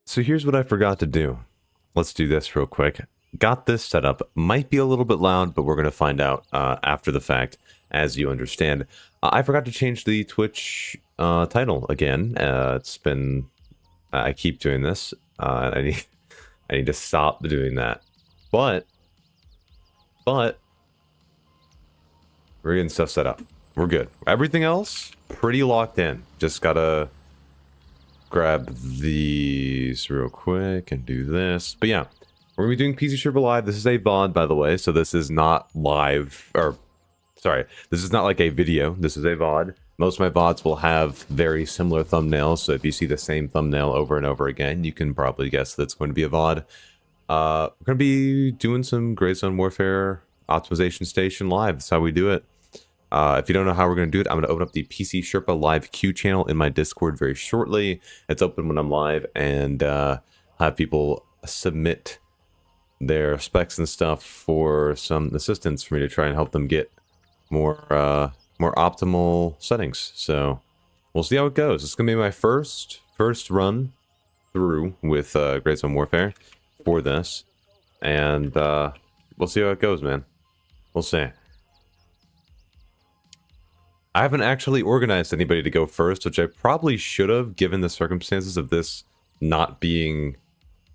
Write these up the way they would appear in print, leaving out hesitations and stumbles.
So here's what I forgot to do. Let's do this real quick. Got this set up. Might be a little bit loud, but we're going to find out after the fact, as you understand. I forgot to change the Twitch title again. It's been... I keep doing this. I need to stop doing that. But we're getting stuff set up. We're good. Everything else, pretty locked in. Just gotta grab these real quick and do this. But yeah, we're gonna be doing PC Sherpa Live. This is a VOD, by the way, so this is not live, or sorry, this is not like a video. This is a VOD. Most of my VODs will have very similar thumbnails, so if you see the same thumbnail over and over again, you can probably guess that it's going to be a VOD. We're going to be doing some Gray Zone Warfare Optimization Station live. That's how we do it. If you don't know how we're going to do it, I'm going to open up the PC Sherpa Live Q channel in my Discord very shortly. It's open when I'm live, and have people submit their specs and stuff for some assistance for me to try and help them get more optimal settings. So we'll see how it goes. It's gonna be my first run through with Gray Zone Warfare for this, and we'll see how it goes, man. We'll see. I haven't actually organized anybody to go first, which I probably should have, given the circumstances of this not being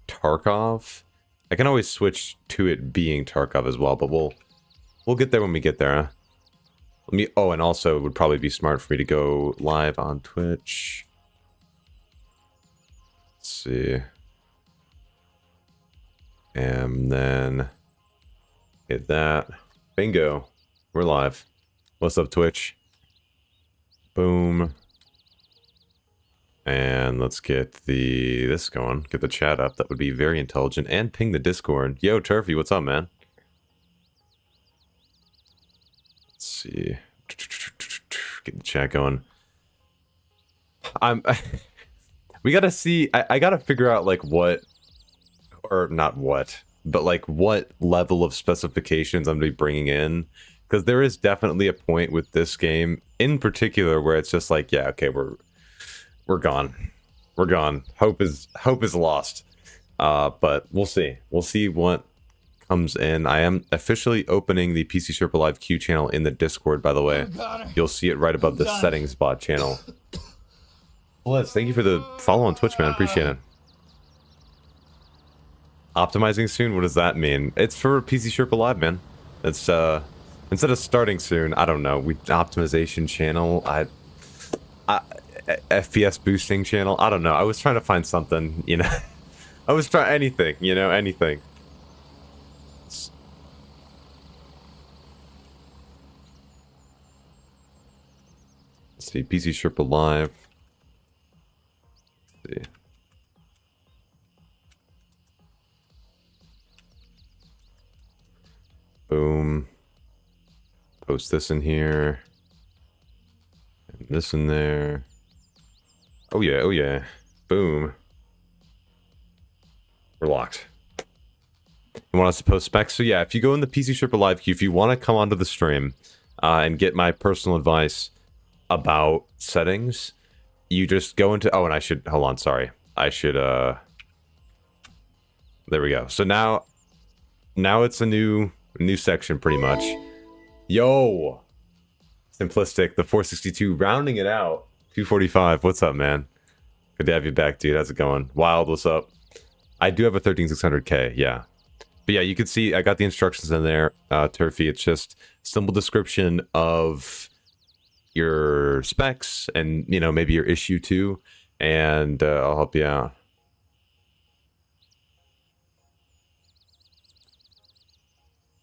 Tarkov. I can always switch to it being Tarkov as well, but we'll get there when we get there, huh? Oh, and also it would probably be smart for me to go live on Twitch. Let's see. And then hit that. Bingo. We're live. What's up, Twitch? Boom. And let's get this going. Get the chat up. That would be very intelligent. And ping the Discord. Yo, Turfy, what's up, man? See, get the chat going. We gotta see. I gotta figure out like what, or not what, but like what level of specifications I'm gonna be bringing in, because there is definitely a point with this game in particular where it's just like, yeah, okay, we're gone, Hope is lost. But we'll see. We'll see what comes in. I am officially opening the PC Sherpa Live Q channel in the Discord, by the way. You'll see it right above the settings bot channel. Liz, thank you for the follow on Twitch, man. Appreciate it. Optimizing soon? What does that mean? It's for PC Sherpa Live, man. It's instead of starting soon, I don't know. Optimization channel. FPS boosting channel. I don't know. I was trying to find something, you know. I was trying anything, you know, anything. See, PC Sherpa Live. Let's see. Boom. Post this in here. And this in there. Oh yeah, oh yeah. Boom. We're locked. You want us to post specs? So yeah, if you go in the PC Sherpa Live queue, if you want to come onto the stream and get my personal advice about settings, you just go into, oh, and I should, hold on, sorry, I should there we go. So now it's a new section pretty much. Yo, simplistic, the 462 rounding it out. 245, what's up, man? Good to have you back, dude. How's it going? Wild, what's up? I do have a 13600K, yeah. But yeah, you can see I got the instructions in there, Turfy. It's just simple description of your specs and, you know, maybe your issue too, and I'll help you out.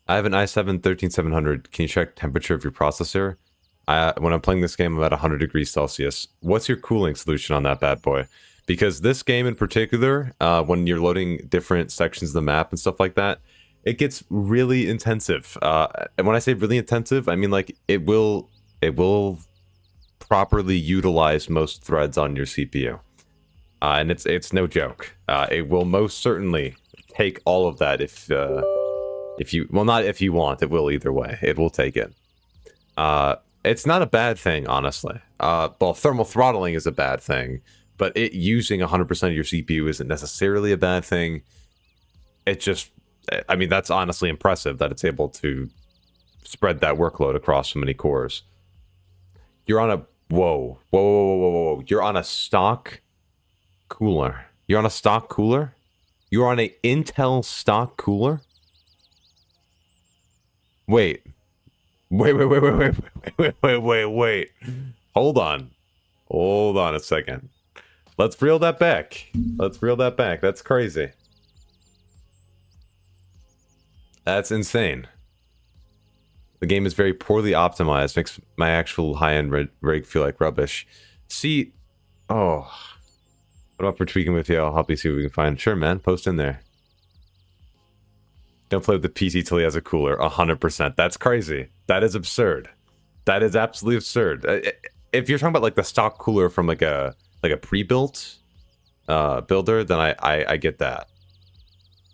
I have an i7 13700. Can you check temperature of your processor? When I'm playing this game, I'm at 100 degrees Celsius. What's your cooling solution on that bad boy? Because this game in particular, when you're loading different sections of the map and stuff like that, it gets really intensive. And when I say really intensive, I mean like it will properly utilize most threads on your CPU, and it's no joke. It will most certainly take all of that if you, well, not if you want, it will either way. It will take it. It's not a bad thing, honestly. Well, thermal throttling is a bad thing, But it using 100% of your CPU isn't necessarily a bad thing. It just, I mean, that's honestly impressive that it's able to spread that workload across so many cores. You're on a, whoa. You're on a stock cooler. You're on a stock cooler? You're on a Intel stock cooler? Wait. Wait. Hold on a second. Let's reel that back. That's crazy. That's insane. The game is very poorly optimized. Makes my actual high-end rig feel like rubbish. See, oh, what about for tweaking with you? I'll help you see what we can find. Sure, man. Post in there. Don't play with the PC till he has a cooler. 100%. That's crazy. That is absurd. That is absolutely absurd. If you're talking about like the stock cooler from like a pre-built builder, then I get that.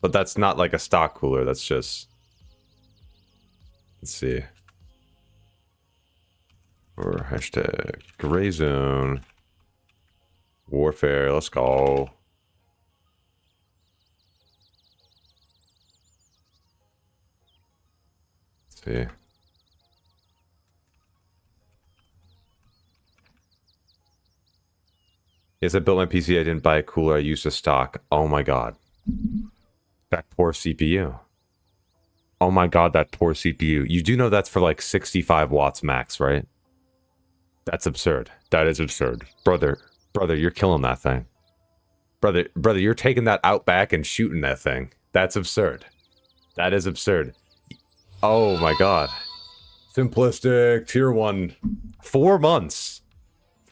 But that's not like a stock cooler. That's just, let's see. Or hashtag gray zone warfare. Let's go. Let's see. Yes, I built my PC. I didn't buy a cooler. I used a stock. Oh my god. That poor CPU. Oh my god, that poor CPU. You do know that's for like 65 watts max, right? That's absurd. That is absurd. Brother, you're killing that thing. Brother, you're taking that out back and shooting that thing. That's absurd. That is absurd. Oh my god. Simplistic, tier 1. 4 months.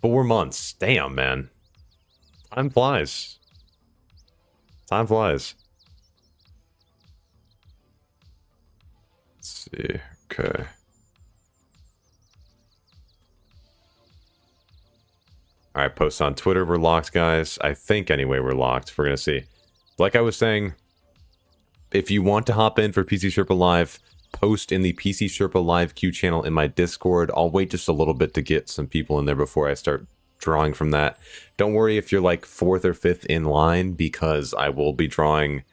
4 months. Damn, man. Time flies. Time flies. Let's see. Okay. Alright, posts on Twitter. We're locked, guys. I think, anyway, we're locked. We're going to see. Like I was saying, if you want to hop in for PC Sherpa Live, post in the PC Sherpa Live Q channel in my Discord. I'll wait just a little bit to get some people in there before I start drawing from that. Don't worry if you're like 4th or 5th in line, because I will be drawing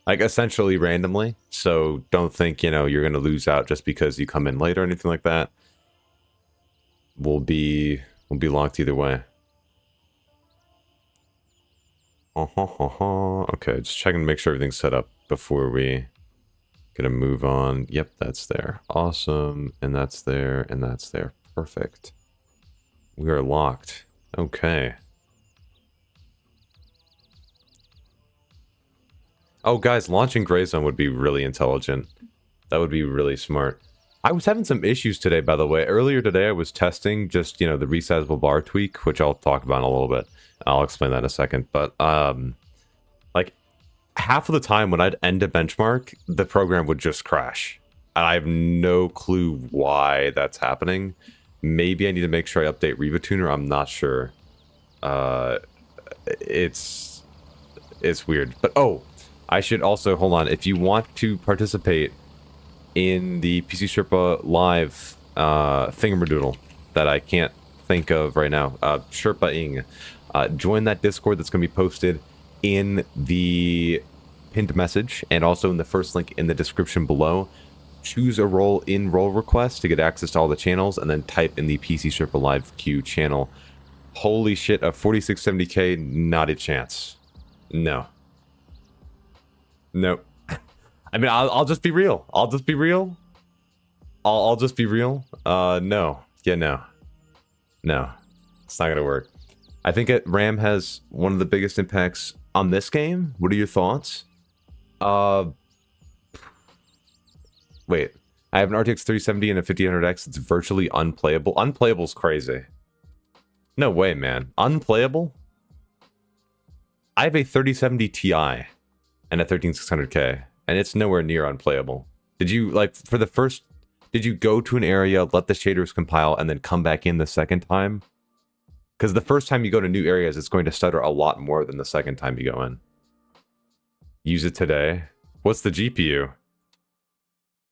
like essentially randomly. So don't think, you know, you're going to lose out just because you come in late or anything like that. We'll be locked either way. Okay, just checking to make sure everything's set up before we gonna move on. Yep, that's there. Awesome. And that's there, and that's there. Perfect. We are locked. Okay. Oh, guys, launching Gray Zone would be really intelligent. That would be really smart. I was having some issues today, by the way. Earlier today, I was testing just, you know, the resizable bar tweak, which I'll talk about in a little bit. I'll explain that in a second. But, like, half of the time when I'd end a benchmark, the program would just crash. And I have no clue why that's happening. Maybe I need to make sure I update RivaTuner. I'm not sure. It's weird. But, oh, I should also, hold on. If you want to participate in the PC Sherpa Live thingamadoodle that I can't think of right now, Sherpa-ing, join that Discord that's going to be posted in the pinned message and also in the first link in the description below. Choose a role in role request to get access to all the channels, and then type in the PC Sherpa Live Q channel. Holy shit, a 4670K, not a chance. No. Nope. I mean, I'll just be real. I'll just be real. No. Yeah, no. No. It's not gonna work. I think RAM has one of the biggest impacts on this game. What are your thoughts? Wait. I have an RTX 3070 and a 5000X. It's virtually unplayable. Unplayable's crazy. No way, man. Unplayable? I have a 3070 Ti and a 13600K, and it's nowhere near unplayable. Did you, like, for the first... Did you go to an area, let the shaders compile, and then come back in the second time? Because the first time you go to new areas, it's going to stutter a lot more than the second time you go in. Use it today. What's the GPU?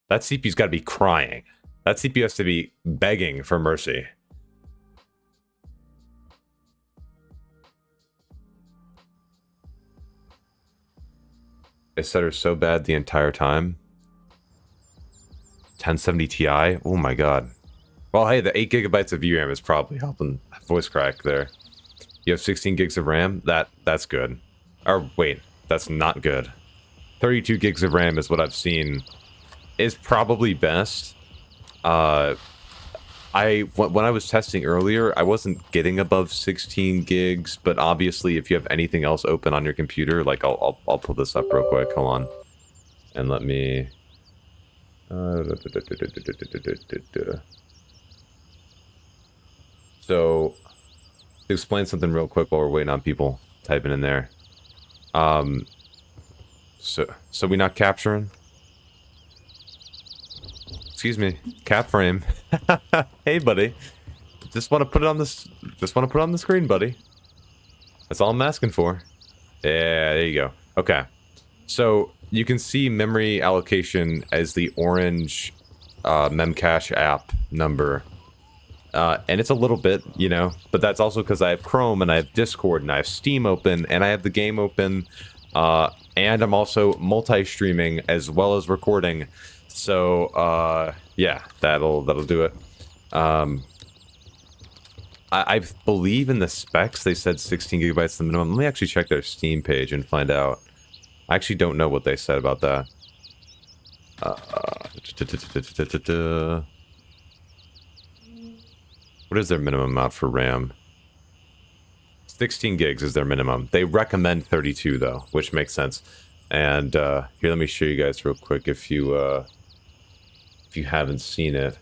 That CPU's got to be crying. That CPU has to be begging for mercy. It stutters so bad the entire time. 1070 Ti. Oh my god. Well, hey, the 8 gigabytes of VRAM is probably helping voice crack there. You have 16 gigs of RAM. That's good. Or wait, that's not good. 32 gigs of RAM is what I've seen is probably best. When I was testing earlier, I wasn't getting above 16 gigs, but obviously if you have anything else open on your computer, like I'll pull this up real quick. Hold on. And let me So to explain something real quick while we're waiting on people typing in there. So we not capturing? Excuse me, cap frame. Hey, buddy. Just want to put it on this. Just want to put it on the screen, buddy. That's all I'm asking for. Yeah, there you go. Okay. So you can see memory allocation as the orange memcache app number. And it's a little bit, you know, but that's also because I have Chrome and I have Discord and I have Steam open and I have the game open. And I'm also multi-streaming as well as recording. So, yeah, that'll do it. I believe in the specs they said 16 gigabytes the minimum. Let me actually check their Steam page and find out. I actually don't know what they said about that. What is their minimum amount for RAM? 16 gigs is their minimum. They recommend 32 though, which makes sense. And here, let me show you guys real quick if you haven't seen it.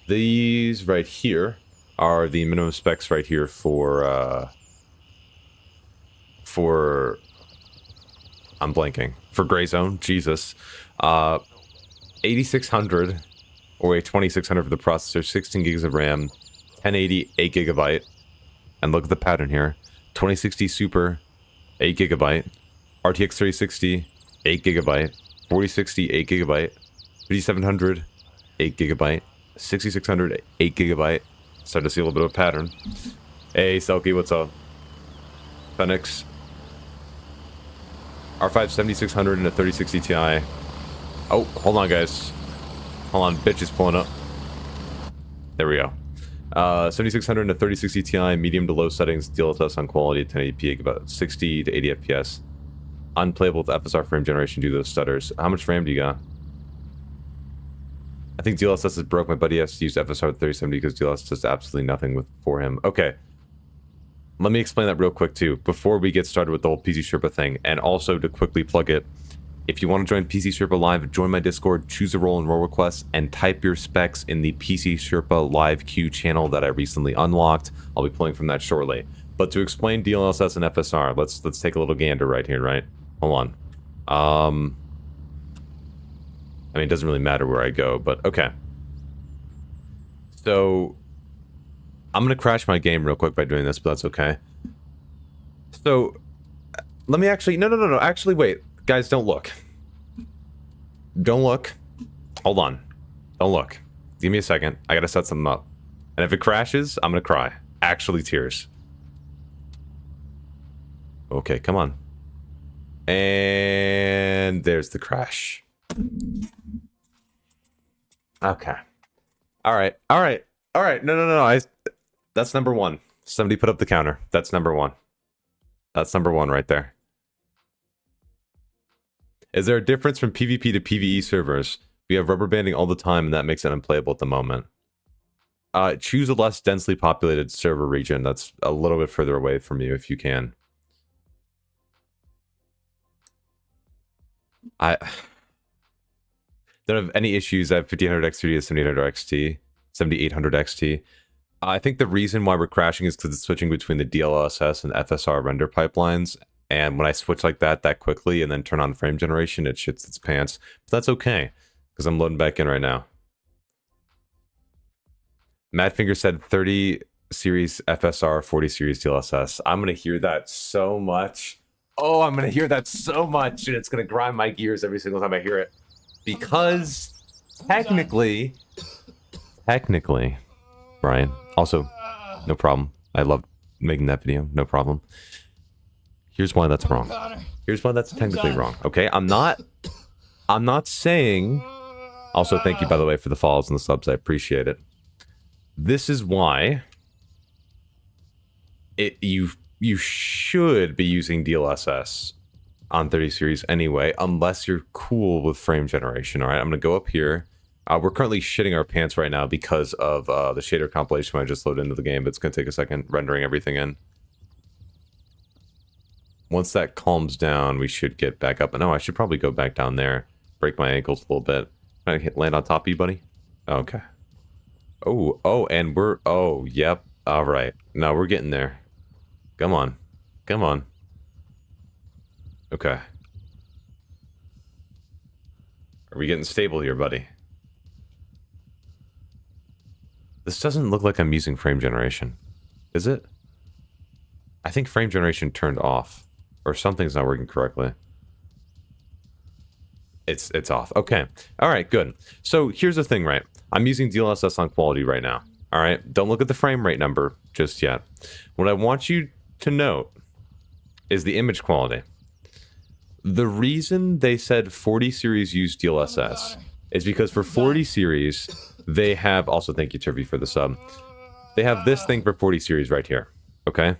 These right here are the minimum specs right here for I'm blanking. For Gray Zone, Jesus. 8600 or a 2600 for the processor, 16 gigs of RAM, 1080, 8 gigabyte. And look at the pattern here. 2060 Super, 8 gigabyte. RTX 3060, 8 gigabyte. 4060, 8 gigabyte. 5700, 8 gigabyte. 6600, 8 gigabyte. Starting to see a little bit of a pattern. Hey, Selkie, what's up? Phoenix. R5 7600 and a 3060 Ti. Oh, hold on, guys. Hold on, bitch is pulling up. There we go. 7600 and a 3060 Ti, medium to low settings, DLSS on quality, 1080p, about 60 to 80 FPS. Unplayable with FSR frame generation due to those stutters. How much RAM do you got? I think DLSS is broke. My buddy has to use FSR 3070 because DLSS does absolutely nothing for him. Okay. Let me explain that real quick too, before we get started with the whole PC Sherpa thing, and also to quickly plug it. If you want to join PC Sherpa Live, join my Discord, choose a role in role requests, and type your specs in the PC Sherpa Live queue channel that I recently unlocked. I'll be pulling from that shortly. But to explain DLSS and FSR, let's take a little gander right here, right? Hold on. I mean, it doesn't really matter where I go, but okay. So, I'm going to crash my game real quick by doing this, but that's okay. So, let me actually... No. Actually, wait. Guys, don't look. Don't look. Hold on. Don't look. Give me a second. I got to set something up. And if it crashes, I'm going to cry. Actually, tears. Okay, come on. And there's the crash. Okay. All right. No. That's number one. Somebody put up the counter. That's number one. That's number one right there. Is there a difference from PvP to PvE servers? We have rubber banding all the time, and that makes it unplayable at the moment. Choose a less densely populated server region that's a little bit further away from you if you can. I don't have any issues. I have 5800 X3D to 7800 XT, 7800 XT. I think the reason why we're crashing is because it's switching between the DLSS and FSR render pipelines. And when I switch like that quickly and then turn on frame generation, it shits its pants. But that's okay, because I'm loading back in right now. Madfinger said 30 series FSR, 40 series DLSS. I'm going to hear that so much. Oh, I'm going to hear that so much, and it's going to grind my gears every single time I hear it. Because technically, Brian, also, no problem. I love making that video, no problem. Here's why that's wrong. Here's why that's technically wrong. Okay, I'm not saying. Also, thank you, by the way, for the follows and the subs. I appreciate it. This is why you should be using DLSS on 30 series anyway, unless you're cool with frame generation. All right, I'm gonna go up here. We're currently shitting our pants right now because of the shader compilation I just loaded into the game, but it's gonna take a second rendering everything in. Once that calms down, we should get back up. No, I should probably go back down there, break my ankles a little bit. Can I land on top of you, buddy? Okay. Oh, and we're... Oh, yep. All right. No, we're getting there. Come on. Come on. Okay. Are we getting stable here, buddy? This doesn't look like I'm using frame generation. Is it? I think frame generation turned off. Or something's not working correctly. It's off. Okay. All right, good. So here's the thing, right? I'm using DLSS on quality right now. All right? Don't look at the frame rate number just yet. What I want you to note is the image quality. The reason they said 40 series use DLSS is because for 40 series, they have... Also, thank you, Turvy, for the sub. They have this thing for 40 series right here. Okay?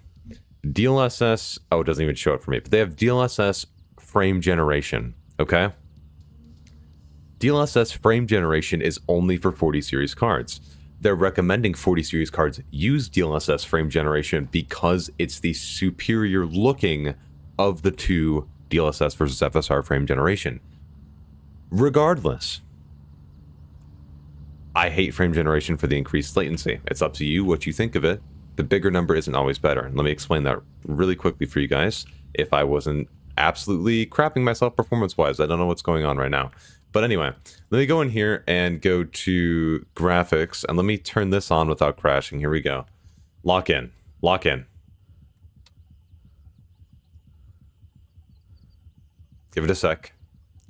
DLSS... Oh, it doesn't even show it for me. But they have DLSS frame generation. Okay? DLSS frame generation is only for 40 series cards. They're recommending 40 series cards use DLSS frame generation because it's the superior looking of the two DLSS versus FSR frame generation. Regardless, I hate frame generation for the increased latency. It's up to you what you think of it. The bigger number isn't always better. And let me explain that really quickly for you guys. If I wasn't absolutely crapping myself performance-wise, I don't know what's going on right now. But anyway, let me go in here and go to graphics, and let me turn this on without crashing. Here we go. Lock in. Lock in. Give it a sec.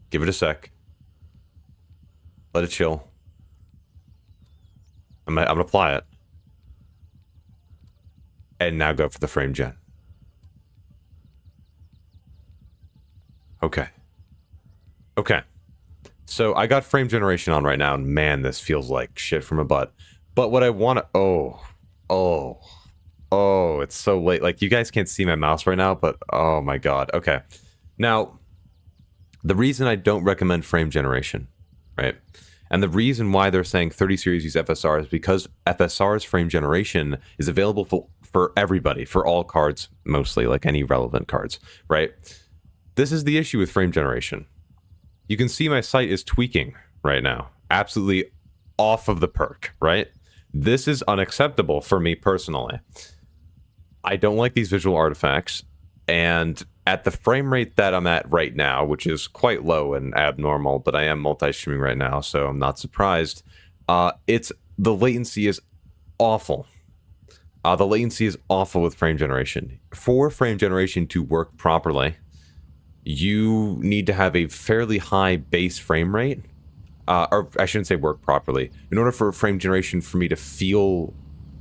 Give it a sec. Let it chill. I'm gonna apply it. And now go for the frame gen. Okay. Okay. So I got frame generation on right now, and man, this feels like shit from a butt. But what I want to... Oh, it's so late. Like, you guys can't see my mouse right now, but oh my god. Okay. Now, the reason I don't recommend frame generation, right? And the reason why they're saying 30 series use FSR is because FSR's frame generation is available for everybody, for all cards, mostly, like any relevant cards, right? This is the issue with frame generation. You can see my site is tweaking right now. Absolutely off of the perk, right? This is unacceptable for me personally. I don't like these visual artifacts, and at the frame rate that I'm at right now, which is quite low and abnormal, but I am multi-streaming right now, so I'm not surprised. The latency is awful. The latency is awful with frame generation. For frame generation to work properly, you need to have a fairly high base frame rate, or I shouldn't say work properly. In order for frame generation for me to feel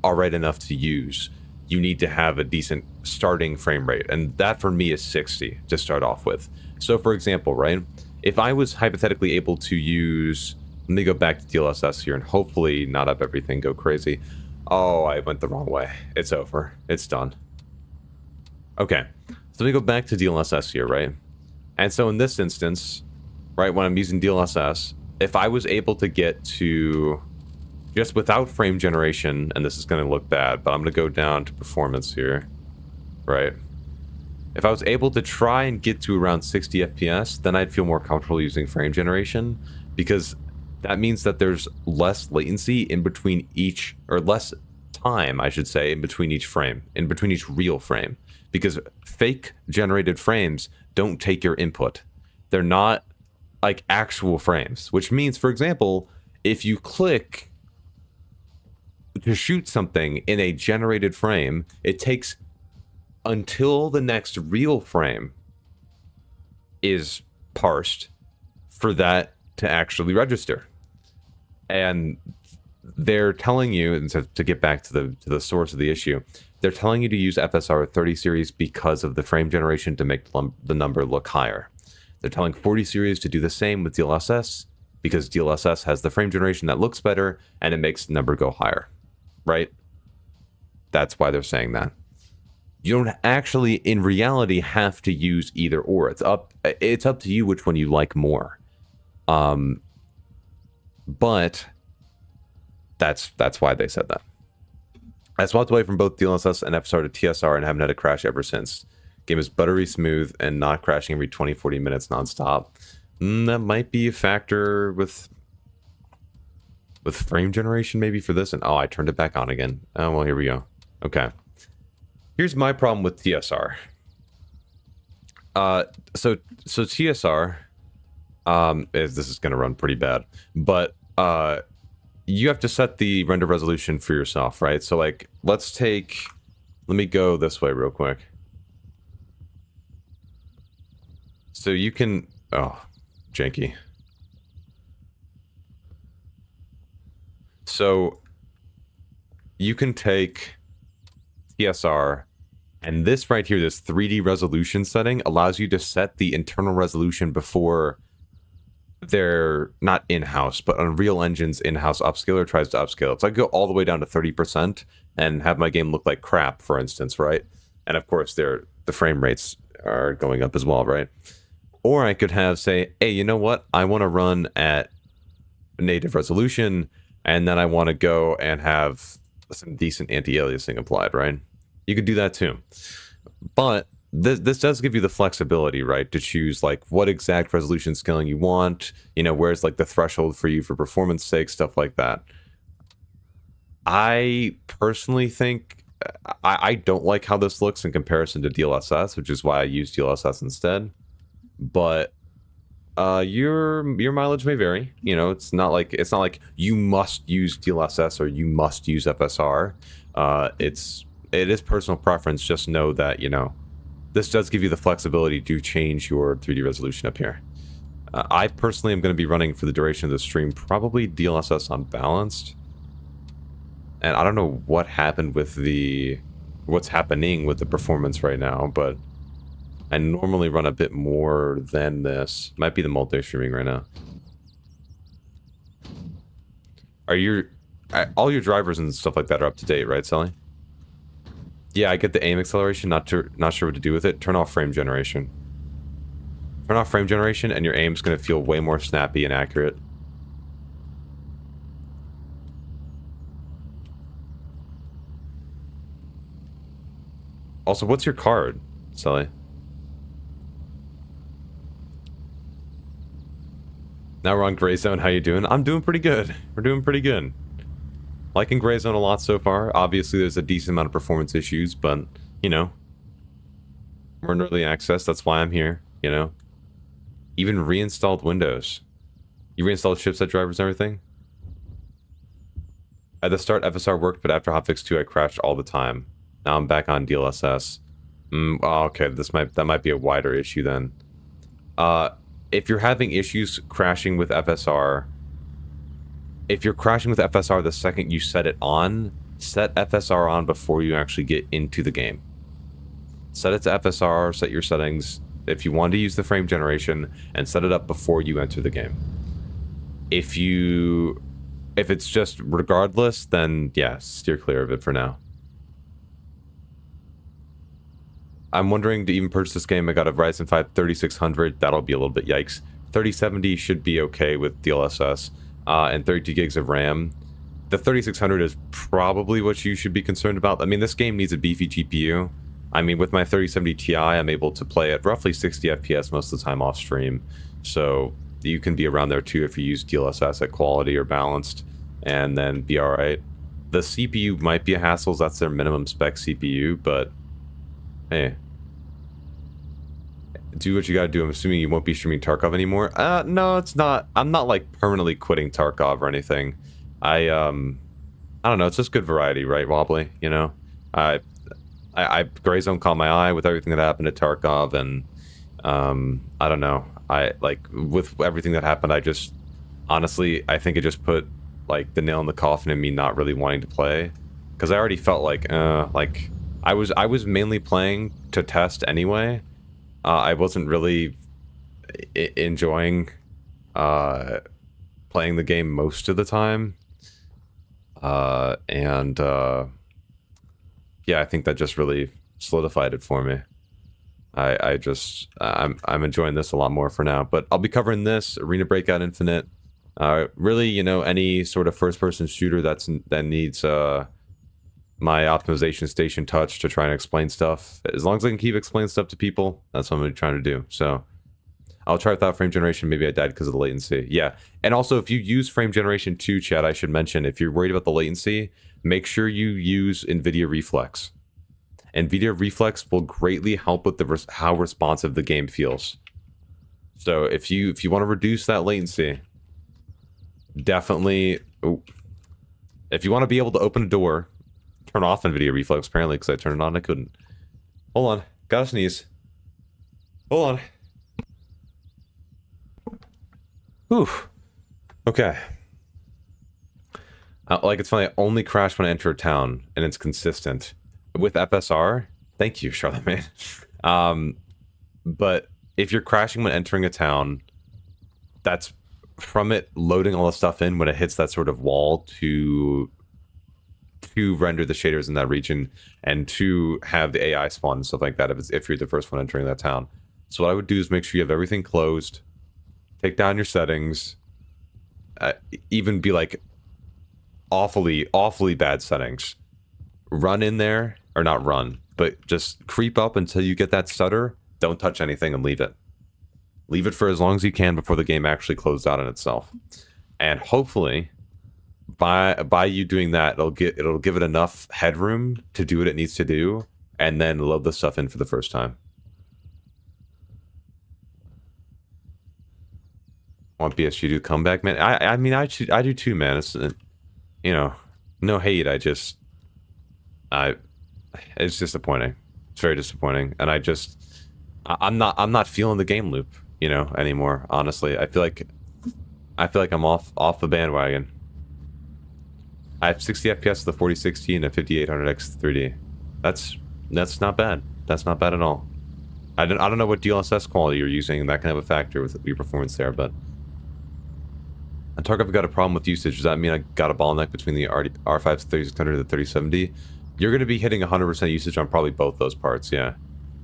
alright enough to use, you need to have a decent starting frame rate, and that for me is 60 to start off with. So for example, right, if I was hypothetically able to use... Let me go back to DLSS here and hopefully not have everything go crazy. Oh, I went the wrong way. It's over. It's done. Okay, so let me go back to DLSS here, right? And so in this instance, right, when I'm using DLSS, if I was able to get to, just without frame generation, and this is going to look bad, but I'm going to go down to performance here, right? If I was able to try and get to around 60 FPS, then I'd feel more comfortable using frame generation, because that means that there's less latency in between each, or less time, I should say, in between each frame, in between each real frame. Because fake generated frames don't take your input. They're not like actual frames, which means, for example, if you click to shoot something in a generated frame, it takes until the next real frame is parsed for that to actually register. And they're telling you, and to get back to the source of the issue, they're telling you to use FSR 30 series because of the frame generation to make the number look higher. They're telling 40 series to do the same with DLSS because DLSS has the frame generation that looks better and it makes the number go higher, right? That's why they're saying that. You don't actually, in reality, have to use either or. It's up to you which one you like more. But that's why they said that. I swapped away from both DLSS and FSR to TSR and haven't had a crash ever since. Game is buttery smooth and not crashing every 20-40 minutes nonstop. That might be a factor with frame generation maybe for this. And oh, I turned it back on again. Oh, well, here we go. Okay. Here's my problem with TSR. So TSR, this is going to run pretty bad, but you have to set the render resolution for yourself, right? So like, let me go this way real quick. So you can, oh, janky. So you can take TSR, and this right here, this 3D resolution setting allows you to set the internal resolution before they're not in-house, but Unreal Engine's in-house upscaler tries to upscale it. So I go all the way down to 30% and have my game look like crap, for instance, right? And of course, the frame rates are going up as well, right? Or I could have, say, hey, you know what? I want to run at native resolution, and then I want to go and have some decent anti-aliasing applied, right? You could do that too. But this does give you the flexibility, right, to choose like what exact resolution scaling you want, you know, where's like the threshold for you for performance sake, stuff like that. I personally think I don't like how this looks in comparison to DLSS, which is why I use DLSS instead. But your mileage may vary. You know, it's not like you must use DLSS or you must use FSR. It is personal preference. Just know that, you know, this does give you the flexibility to change your 3D resolution up here. I personally am going to be running for the duration of the stream probably DLSS unbalanced. And I don't know what happened with what's happening with the performance right now, but I normally run a bit more than this. Might be the multi-streaming right now. All your drivers and stuff like that are up to date, right, Sally? Yeah, I get the aim acceleration, not sure what to do with it. Turn off frame generation. Turn off frame generation and your aim's going to feel way more snappy and accurate. Also, what's your card, Sally? Now we're on Gray Zone. How you doing? I'm doing pretty good. We're doing pretty good. Liking Gray Zone a lot so far. Obviously, there's a decent amount of performance issues, but, you know, we're in early access. That's why I'm here, you know. Even reinstalled Windows. You reinstalled chipset drivers and everything? At the start, FSR worked, but after hotfix 2, I crashed all the time. Now I'm back on DLSS. Okay, that might be a wider issue then. If you're having issues crashing with FSR, if you're crashing with FSR the second you set it on, set FSR on before you actually get into the game. Set it to FSR, set your settings, if you want to use the frame generation, and set it up before you enter the game. If it's just regardless, then yeah, steer clear of it for now. I'm wondering to even purchase this game. I got a Ryzen 5 3600. That'll be a little bit yikes. 3070 should be okay with DLSS. And 32 gigs of RAM. The 3600 is probably what you should be concerned about. I mean, this game needs a beefy GPU. I mean, with my 3070 Ti, I'm able to play at roughly 60 FPS most of the time off stream. So you can be around there too if you use DLSS at quality or balanced, and then be alright. The CPU might be a hassle, that's their minimum spec CPU, but hey. Do what you gotta do. I'm assuming you won't be streaming Tarkov anymore. No, it's not. I'm not like permanently quitting Tarkov or anything. I don't know. It's just good variety, right, Wobbly? You know, I Gray Zone caught my eye with everything that happened at Tarkov, and I don't know. I like with everything that happened. I just honestly, I think it just put like the nail in the coffin in me not really wanting to play, because I already felt like I was mainly playing to test anyway. I wasn't really enjoying playing the game most of the time. Yeah, I think that just really solidified it for me. I'm enjoying this a lot more for now, but I'll be covering this, Arena Breakout Infinite, really, you know, any sort of first-person shooter that needs my optimization station touch to try and explain stuff. As long as I can keep explaining stuff to people, that's what I'm trying to do. So I'll try without frame generation. Maybe I died because of the latency. Yeah, and also if you use frame generation too, chat, I should mention, if you're worried about the latency, make sure you use NVIDIA Reflex. NVIDIA Reflex will greatly help with how responsive the game feels. So if you want to reduce that latency, definitely. If you want to be able to open a door, turn off NVIDIA Reflex. Apparently, because I turned it on, I couldn't. Hold on, gotta sneeze. Hold on. Whew. Okay. Like, it's funny, I only crash when I enter a town, and it's consistent. With FSR, thank you, Charlemagne. But if you're crashing when entering a town, that's from it loading all the stuff in when it hits that sort of wall to render the shaders in that region and to have the AI spawn and stuff like that if you're the first one entering that town. So what I would do is make sure you have everything closed, take down your settings, even be like awfully bad settings. Run in there, or not run, but just creep up until you get that stutter. Don't touch anything and leave it. Leave it for as long as you can before the game actually closes out on itself. And hopefully, by you doing that, it'll give it enough headroom to do what it needs to do, and then load the stuff in for the first time. Want BSG to come back, man? I mean, I do too, man. It's, you know, no hate. It's disappointing. It's very disappointing, and I'm not feeling the game loop, you know, anymore. Honestly, I feel like I'm off the bandwagon. I have 60 FPS with the 4060 and a 5800X 3D. That's not bad. That's not bad at all. I don't know what DLSS quality you're using, and that can have a factor with your performance there, but. And Tarkov got a problem with usage. Does that mean I got a bottleneck between the R5 3600 and the 3070? You're going to be hitting 100% usage on probably both those parts, yeah.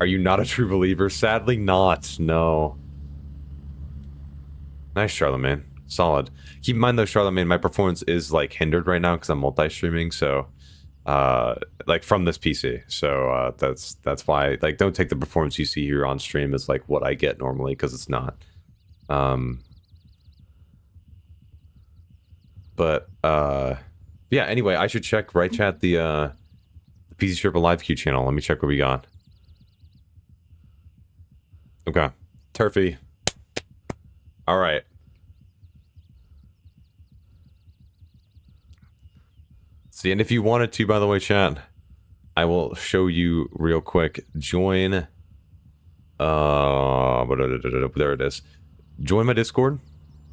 Are you not a true believer? Sadly not, no. Nice, Charlemagne. Solid. Keep in mind though, Charlemagne, my performance is like hindered right now because I'm multi-streaming, so like from this PC. So that's why, like, don't take the performance you see here on stream as like what I get normally, because it's not. But yeah, anyway, I should check, right, chat, the PC Sherpa live queue channel. Let me check what we got. Okay. Turfy. Alright. See, and if you wanted to, by the way, chat, I will show you real quick. Join... there it is. Join my Discord.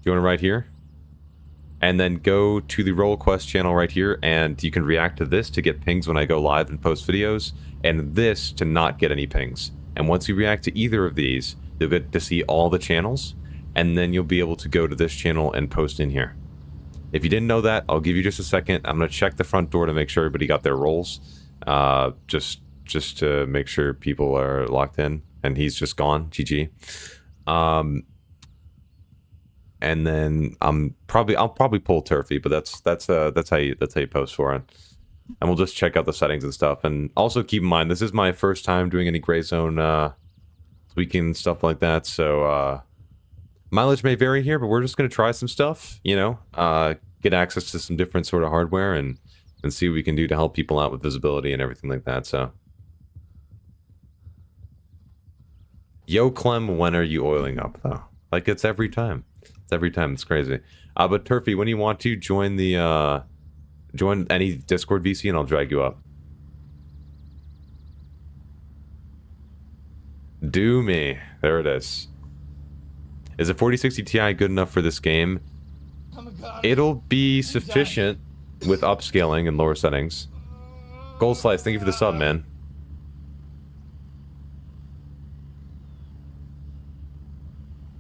Join it right here. And then go to the Roll Quest channel right here, and you can react to this to get pings when I go live and post videos, and this to not get any pings. And once you react to either of these, you'll get to see all the channels, and then you'll be able to go to this channel and post in here. If you didn't know that, I'll give you just a second. I'm going to check the front door to make sure everybody got their roles, just to make sure people are locked in, and he's just gone. GG. And then I'll probably pull Turfy, but that's how you post for it. And we'll just check out the settings and stuff. And also keep in mind, this is my first time doing any gray zone tweaking and stuff like that. So mileage may vary here, but we're just gonna try some stuff, you know, get access to some different sort of hardware and see what we can do to help people out with visibility and everything like that. So, yo, Clem, when are you oiling up though? Like, it's every time. Every time. It's crazy. But Turfy, when you want to join the join any Discord VC and I'll drag you up. Do me. There it is. Is a 4060 Ti good enough for this game? It'll be sufficient with upscaling and lower settings. Gold Slice, thank you for the sub, man.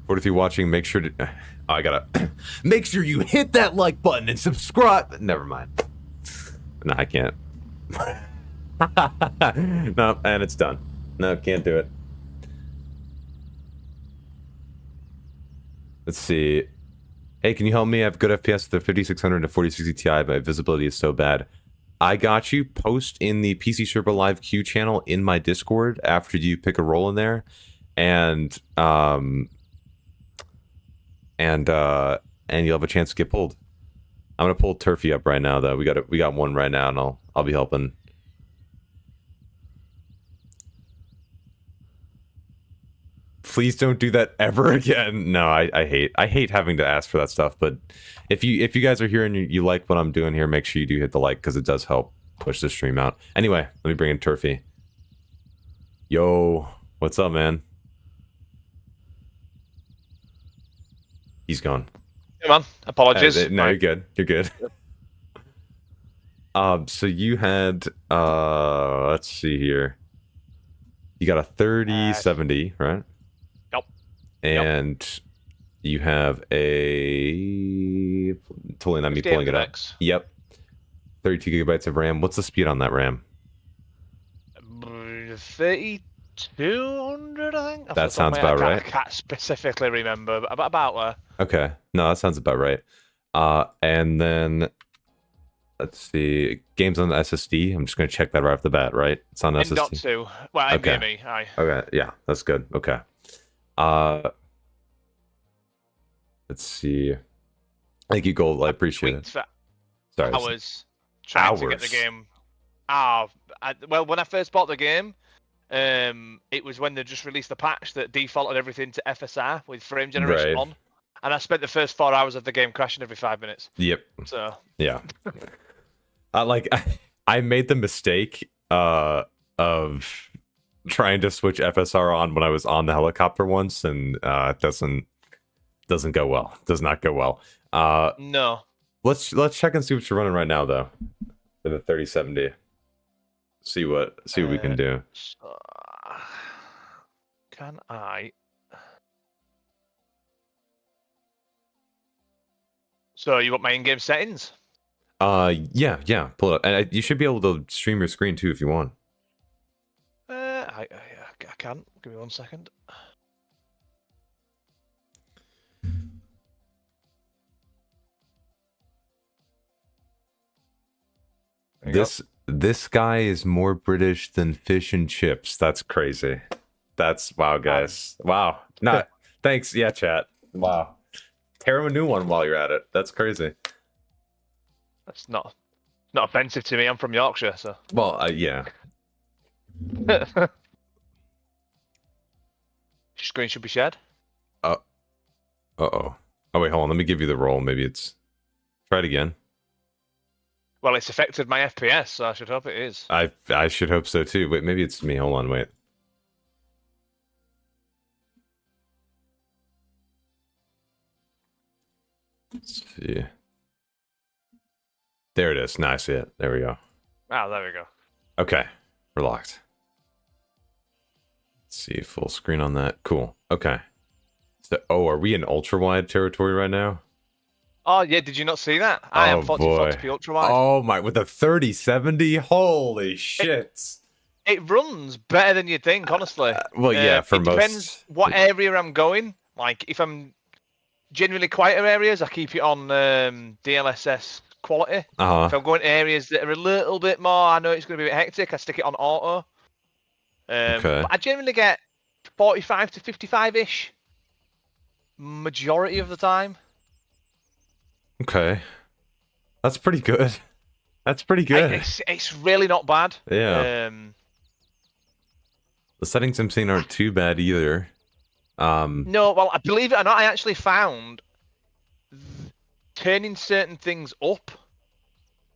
What if you're watching? Make sure to. Oh, I gotta. Make sure you hit that like button and subscribe. Never mind. No, I can't. No, and it's done. No, can't do it. Let's see. Hey, can you help me? I have good FPS with the 5600 and 4060 Ti, but my visibility is so bad. I got you. Post in the PC Sherpa Live Q channel in my Discord after you pick a role in there, and you'll have a chance to get pulled. I'm gonna pull Turfy up right now, though. We got one right now, and I'll be helping. Please don't do that ever again. No, I hate having to ask for that stuff. But if you guys are here and you like what I'm doing here, make sure you do hit the like, because it does help push the stream out. Anyway, let me bring in Turfy. Yo, what's up, man? He's gone. Hey, man. Apologies. No, you're good. You're good. So you had let's see here. You got a 3070, right? Yep. And you have a totally not me pulling it up. Yep. 32 gigabytes of RAM. What's the speed on that RAM? 3200, I think. That sounds about right. I can't specifically remember, but about there. Okay. No, that sounds about right. And then let's see. Games on the SSD. I'm just going to check that right off the bat, right? It's on SSD. M.2. Well, okay. NVMe, aye. Okay, yeah, that's good. Okay. Let's see. Thank you, Gold. I appreciate it. Sorry. Hours trying to get the game. Well, when I first bought the game, it was when they just released the patch that defaulted everything to FSR with frame generation on. And I spent the first 4 hours of the game crashing every 5 minutes. Yep. So. Yeah. I made the mistake of trying to switch FSR on when I was on the helicopter once, and it doesn't go well. Does not go well. No. Let's check and see what you're running right now, though, for the 3070. See what we can do. Can I? So you want my in-game settings? Yeah. Pull it up, and you should be able to stream your screen too if you want. I can. Give me 1 second. This guy is more British than fish and chips. That's crazy. That's wow, guys. Wow. Not thanks. Yeah, chat. Wow. Tear him a new one while you're at it. That's crazy. That's not offensive to me. I'm from Yorkshire, so. Well, yeah. Screen should be shared. Uh-oh. Oh, wait, hold on. Let me give you the roll. Maybe it's... Try it again. Well, it's affected my FPS, so I should hope it is. I should hope so, too. Wait, maybe it's me. Hold on, wait. Let's see. There it is. Now I see it. There we go. Oh, there we go. Okay. We're locked. Let's see. Full screen on that. Cool. Okay. So, are we in ultra-wide territory right now? Oh, yeah. Did you not see that? I am 4040p ultra-wide. Oh, my. With a 3070? Holy shit. It runs better than you'd think, honestly. Well, yeah, for most... It depends what area I'm going. Like, if I'm genuinely quieter areas, I keep it on DLSS quality. If I'm going to areas that are a little bit more, I know it's going to be a bit hectic, I stick it on auto. But I generally get 45 to 55-ish majority of the time. Okay. That's pretty good. That's pretty good. It's really not bad. Yeah. The settings I'm seeing aren't too bad either. No, well, believe it or not, I actually found turning certain things up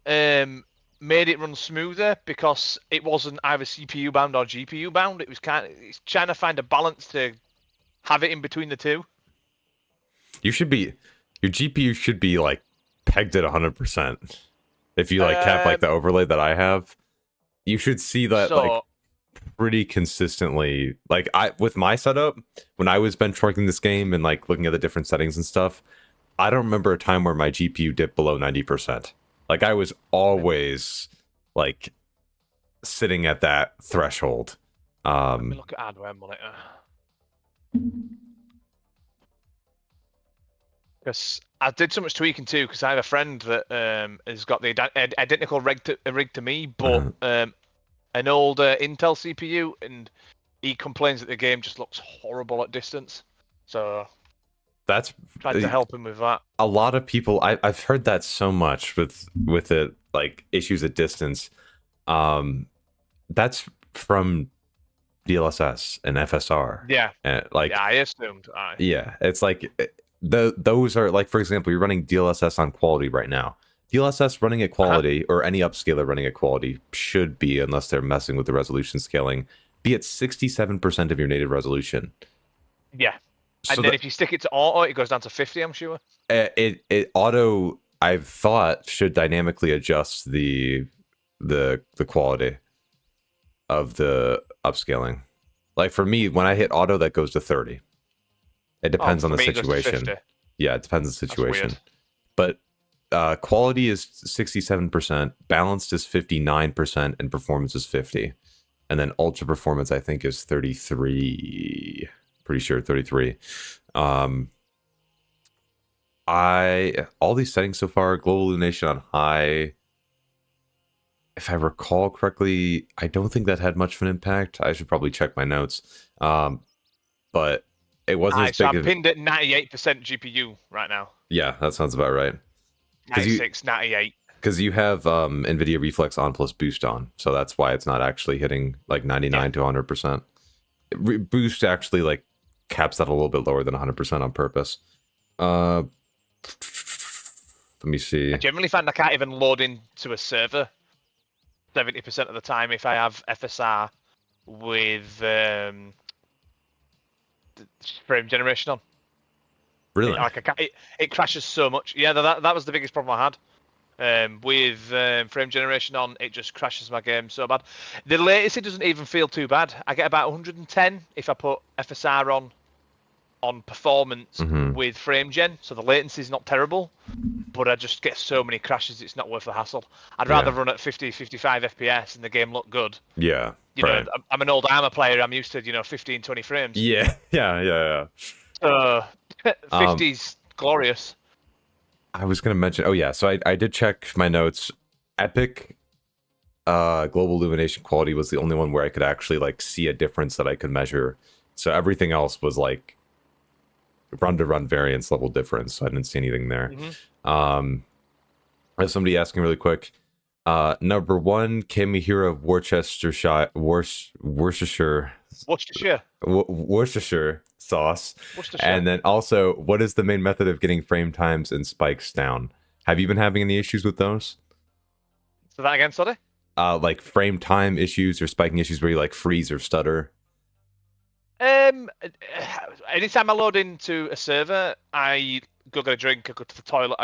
made it run smoother because it wasn't either CPU bound or GPU bound. It was it's trying to find a balance to have it in between the two. Your GPU should be like pegged at 100%. If you like have like the overlay that I have, you should see that like pretty consistently, like with my setup, when I was benchmarking this game and like looking at the different settings and stuff, I don't remember a time where my GPU dipped below 90%. Like I was always like sitting at that threshold. Let me look at hardware monitor. Because I did so much tweaking too, because I have a friend that has got the identical rig to me, but an older Intel CPU, and he complains that the game just looks horrible at distance. So that's tried to help him with that. A lot of people, I've heard that so much with it, like issues at distance. That's from DLSS and FSR. Yeah, and like yeah, I assumed. Yeah, it's like those are like, for example, you're running DLSS on quality right now. DLSS running at quality, or any upscaler running at quality, should be, unless they're messing with the resolution scaling, be at 67% of your native resolution. Yeah. So and then if you stick it to auto, it goes down to 50, I'm sure. It auto, I've thought, should dynamically adjust the quality of the upscaling. Like for me, when I hit auto, that goes to 30. It depends on the situation. Yeah, it depends on the situation. But quality is 67%, balanced is 59%, and performance is 50. And then ultra performance, I think, is 33. Pretty sure 33. All these settings so far, global illumination on high. If I recall correctly, I don't think that had much of an impact. I should probably check my notes. But it wasn't as big. So I'm pinned at 98% GPU right now. Yeah, that sounds about right. 96, 98. Because you have NVIDIA Reflex on plus Boost on, so that's why it's not actually hitting like 99 to 100%. Boost actually like caps that a little bit lower than 100% on purpose. Let me see. I generally find I can't even load into a server 70% of the time if I have FSR with frame generation on. Really? It crashes so much. Yeah, that was the biggest problem I had. With frame generation on, it just crashes my game so bad. The latency doesn't even feel too bad. I get about 110 if I put FSR on performance with frame gen, so the latency is not terrible, but I just get so many crashes, it's not worth the hassle. I'd rather run at 50, 55 FPS and the game look good. Yeah, you know, I'm an old armor player, I'm used to 15, 20 frames. Yeah. So 50's glorious. I was going to mention, so I did check my notes. Epic global illumination quality was the only one where I could actually like see a difference that I could measure. So everything else was like run-to-run variance level difference. So I didn't see anything there. I have somebody asking really quick. Number one, can we hear of Worcestershire sauce? And then also, what is the main method of getting frame times and spikes down? Have you been having any issues with those? So that again, sorry? Like frame time issues or spiking issues where you like freeze or stutter? Anytime I load into a server, I go get a drink, I go to the toilet,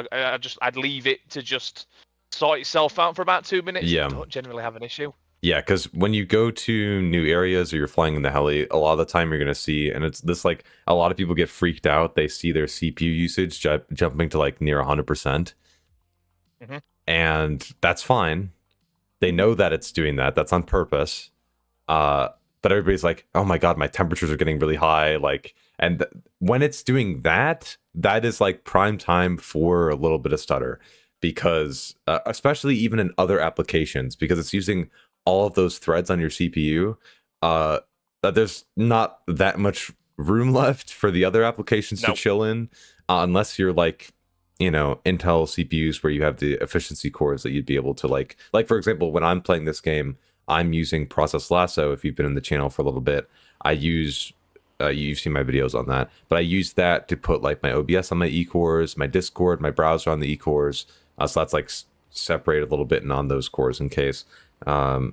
I'd leave it to just sort itself out for about 2 minutes. Yeah. I don't generally have an issue. Yeah, because when you go to new areas or you're flying in the heli, a lot of the time you're going to see, and it's this like, a lot of people get freaked out. They see their CPU usage jumping to like near 100%. And that's fine. They know that it's doing that. That's on purpose. But everybody's like, oh my God, my temperatures are getting really high. Like, and when it's doing that, that is like prime time for a little bit of stutter, because especially even in other applications, because it's using all of those threads on your CPU, that there's not that much room left for the other applications to chill in, unless you're like, Intel CPUs where you have the efficiency cores that you'd be able to like for example, when I'm playing this game, I'm using Process Lasso. If you've been in the channel for a little bit, I use, you've seen my videos on that, but I use that to put like my OBS on my E-cores, my Discord, my browser on the E-cores. So that's like separated a little bit and on those cores in case, because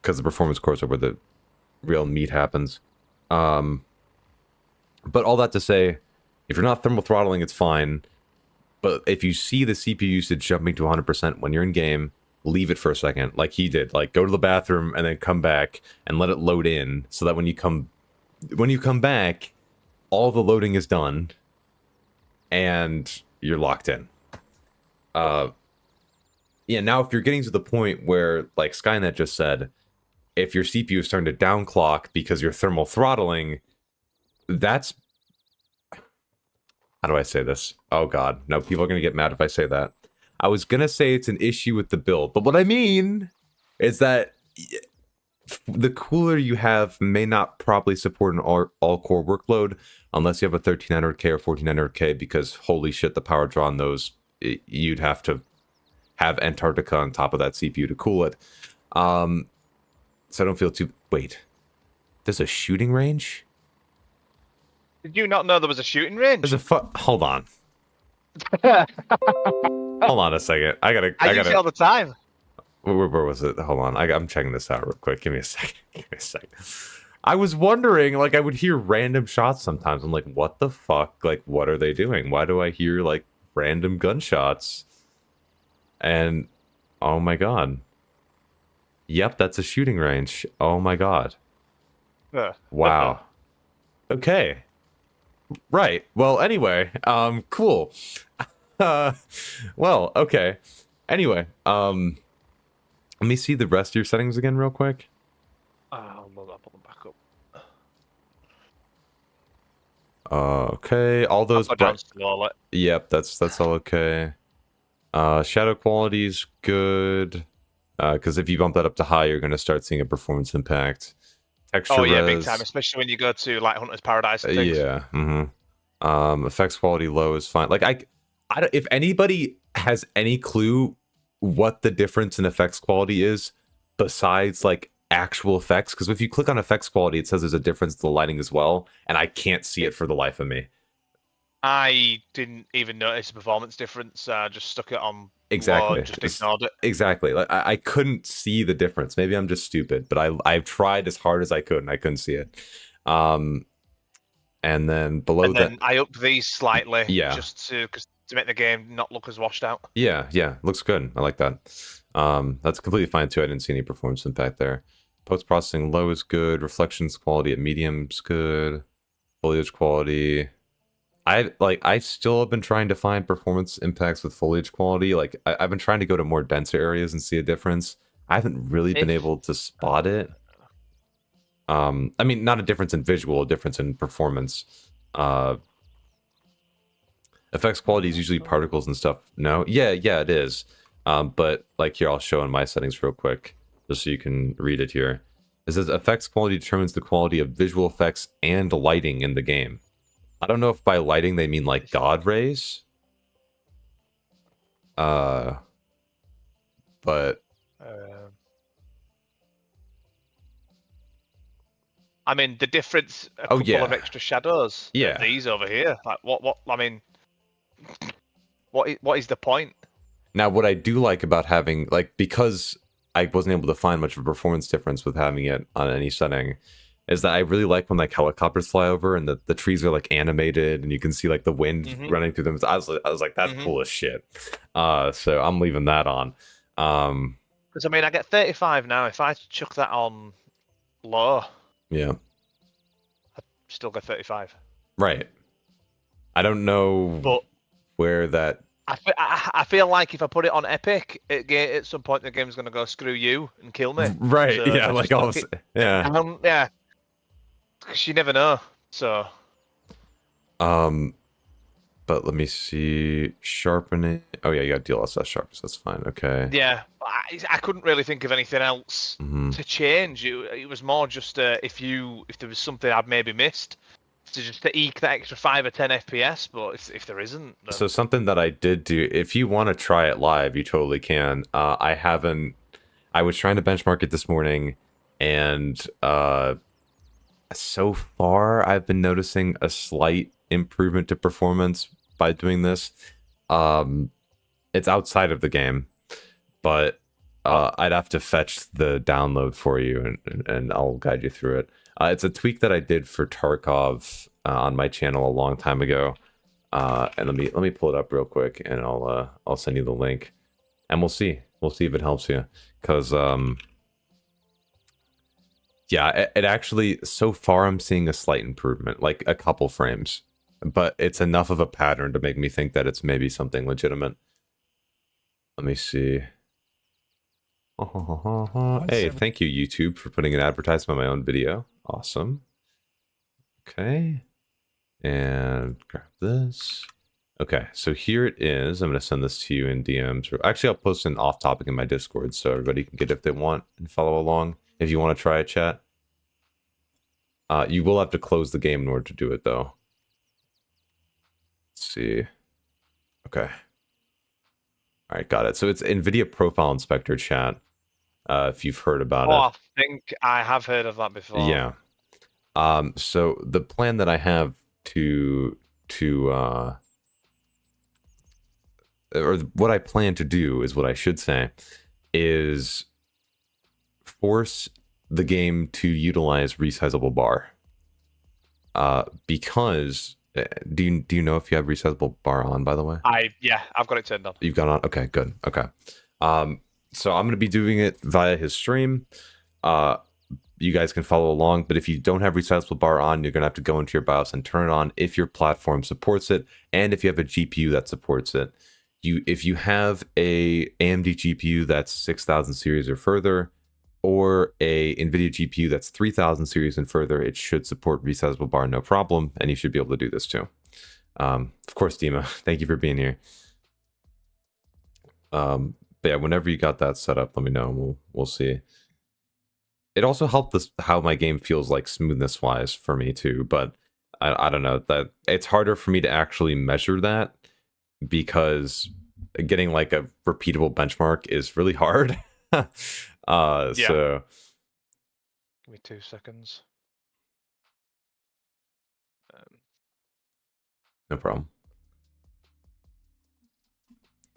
the performance cores are where the real meat happens. But all that to say, if you're not thermal throttling, it's fine. But if you see the CPU usage jumping to 100% when you're in game, leave it for a second, like he did. Like go to the bathroom and then come back and let it load in, so that when you come back, all the loading is done and you're locked in. Yeah, now if you're getting to the point where, like Skynet just said, if your CPU is starting to downclock because you're thermal throttling, that's... How do I say this? Oh god, no, people are going to get mad if I say that. I was going to say it's an issue with the build, but what I mean is that the cooler you have may not properly support an all-core workload unless you have a 1300K or 1400K, because holy shit, the power draw on those, you'd have to have Antarctica on top of that CPU to cool it. So I don't feel too... Wait. There's a shooting range? Did you not know there was a shooting range? There's a Hold on. Hold on a second. I use it all the time. Where was it? Hold on. I'm checking this out real quick. Give me a second. Give me a second. I was wondering, like, I would hear random shots sometimes. I'm like, what the fuck? Like, what are they doing? Why do I hear, like, random gunshots? And, oh my god. Yep, that's a shooting range. Oh my god. Wow. Okay. Right. Well, anyway, cool. Well, okay. Anyway, let me see the rest of your settings again real quick. I'll pull them back up. Okay, all those... Yep, that's all okay. Shadow quality is good. Because if you bump that up to high, you're going to start seeing a performance impact. Texture big time, especially when you go to like Hunter's Paradise and things. Yeah. Effects quality low is fine. Like I don't, if anybody has any clue what the difference in effects quality is besides like actual effects, because if you click on effects quality, it says there's a difference to the lighting as well, and I can't see it for the life of me. I didn't even notice a performance difference. I just stuck it on. Exactly. Just ignored it. Exactly. Like I couldn't see the difference. Maybe I'm just stupid, but I've tried as hard as I could and I couldn't see it. And then below that, I upped these slightly. Yeah. Just to make the game not look as washed out. Yeah, looks good. I like that. That's completely fine too. I didn't see any performance impact there. Post processing low is good. Reflections quality at medium's good. Foliage quality. I still have been trying to find performance impacts with foliage quality. Like I've been trying to go to more denser areas and see a difference. I haven't really been able to spot it. I mean, not a difference in visual, a difference in performance. Effects quality is usually particles and stuff. No, yeah, it is. But like here, I'll show in my settings real quick, just so you can read it here. It says effects quality determines the quality of visual effects and lighting in the game. I don't know if by lighting they mean like God rays. But I mean, the difference, a couple of extra shadows. Yeah. These over here. Like what I mean, what is the point? Now, what I do like about having, like, because I wasn't able to find much of a performance difference with having it on any setting, is that I really like when like helicopters fly over and the trees are like animated and you can see like the wind running through them. I was like, that's cool as shit. So I'm leaving that on. Because I mean, I get 35 now. If I chuck that on low, yeah, I still get 35. Right. I don't know, but where that. I feel like if I put it on epic, at some point the game's gonna go screw you and kill me. Right. So yeah. Like all. Yeah. Yeah. Because you never know. So. But let me see. Sharpening. Oh yeah, you got DLSS sharpness. That's fine. Okay. Yeah, I couldn't really think of anything else to change. It was more just if there was something I'd maybe missed, to eke that extra 5 or 10 FPS. But if there isn't, then... So something that I did do. If you want to try it live, you totally can. I haven't. I was trying to benchmark it this morning, and so far I've been noticing a slight improvement to performance by doing this. It's outside of the game, but I'd have to fetch the download for you, and I'll guide you through it. It's a tweak that I did for Tarkov on my channel a long time ago, and let me pull it up real quick, and I'll send you the link, and we'll see We'll see if it helps you. Because, yeah, it actually, so far I'm seeing a slight improvement, like a couple frames. But it's enough of a pattern to make me think that it's maybe something legitimate. Let me see. Hey, thank you, YouTube, for putting an advertisement on my own video. Awesome. Okay. And grab this. Okay, so here it is. I'm going to send this to you in DMs. Actually, I'll post an off topic in my Discord so everybody can get it if they want and follow along. If you want to try it, chat. You will have to close the game in order to do it, though. Let's see. Okay. All right, got it. So it's NVIDIA Profile Inspector, chat. If you've heard about it. I think I have heard of that before. Yeah. So the plan that I have or what I plan to do is what I should say is force the game to utilize resizable bar. Because do you know if you have resizable bar on, by the way? Yeah, I've got it turned on. You've got it on? Okay, good. Okay. So I'm going to be doing it via his stream. You guys can follow along, but if you don't have resizable bar on, you're going to have to go into your BIOS and turn it on if your platform supports it, and if you have a GPU that supports it. If you have a AMD GPU that's 6000 series or further, or a NVIDIA GPU that's 3000 series and further, it should support resizable bar no problem, and you should be able to do this too. Of course, Dima, thank you for being here. But yeah, whenever you got that set up, let me know, and we'll see. It also helped how my game feels like smoothness wise for me too, but I don't know, that it's harder for me to actually measure that because getting like a repeatable benchmark is really hard. Yeah. So give me 2 seconds. No problem.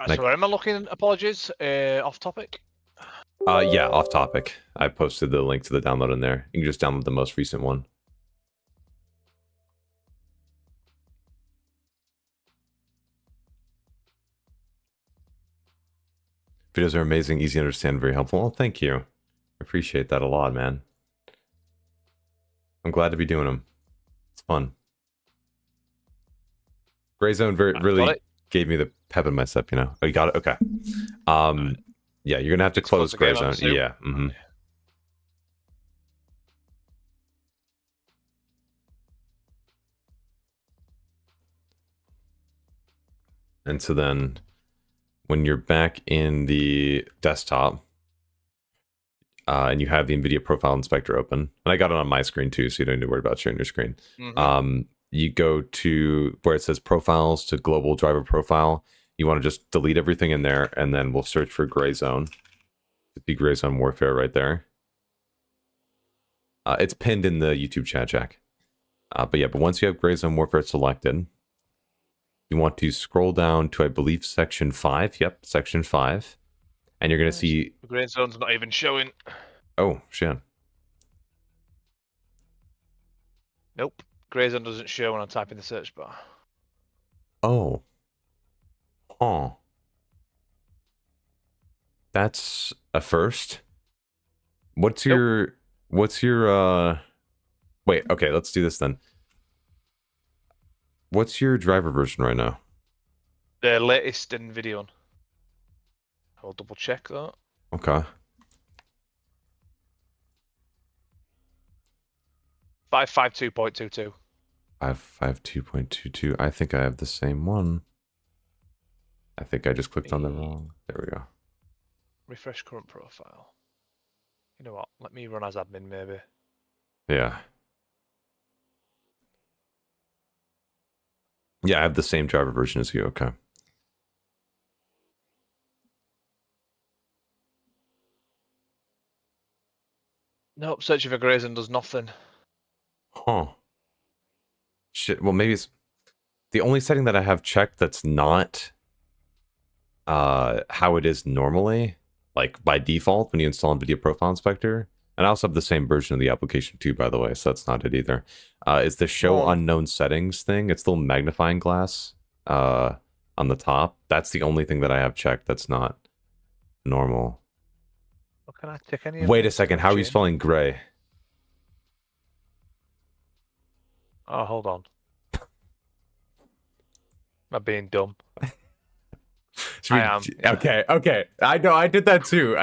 So where am I looking? Apologies. Off topic. Yeah, off topic. I posted the link to the download in there. You can just download the most recent one. Videos are amazing, easy to understand, very helpful. Well, thank you. I appreciate that a lot, man. I'm glad to be doing them. It's fun. Gray Zone really gave me the pep in my step, you know. Oh, you got it? Okay. Yeah, you're going to have to close Gray Zone. Yeah. Mm-hmm. And so then when you're back in the desktop and you have the NVIDIA Profile Inspector open, and I got it on my screen too, so you don't need to worry about sharing your screen. Mm-hmm. You go to where it says Profiles to Global Driver Profile. You want to just delete everything in there, and then we'll search for Gray Zone. It'd be Gray Zone Warfare right there. It's pinned in the YouTube chat, Jack. But yeah, but once you have Gray Zone Warfare selected, you want to scroll down to, I believe, section 5. Yep, section 5. And you're going to see... The Gray Zone's not even showing. Oh, shit. Nope. Gray Zone doesn't show when I type in the search bar. Oh. Huh. That's a first. What's your... Wait, okay, let's do this then. What's your driver version right now? The latest NVIDIA one. I'll double check that. Okay. 552.22. 552.22. I think I have the same one. I think I just clicked on the wrong. There we go. Refresh current profile. You know what? Let me run as admin, maybe. Yeah. Yeah, I have the same driver version as you. Okay. Nope, searching for Gray Zone does nothing. Huh. Shit, well, maybe it's... The only setting that I have checked that's not how it is normally, like by default when you install NVIDIA Profile Inspector, and I also have the same version of the application too, by the way, so that's not it either, is the show unknown settings thing. It's the little magnifying glass on the top. That's the only thing that I have checked that's not normal. Well, can I tick any of Wait a this? second. How are you spelling gray? Oh, hold on. Am I being dumb? I am. Okay, okay. I know. I did that too.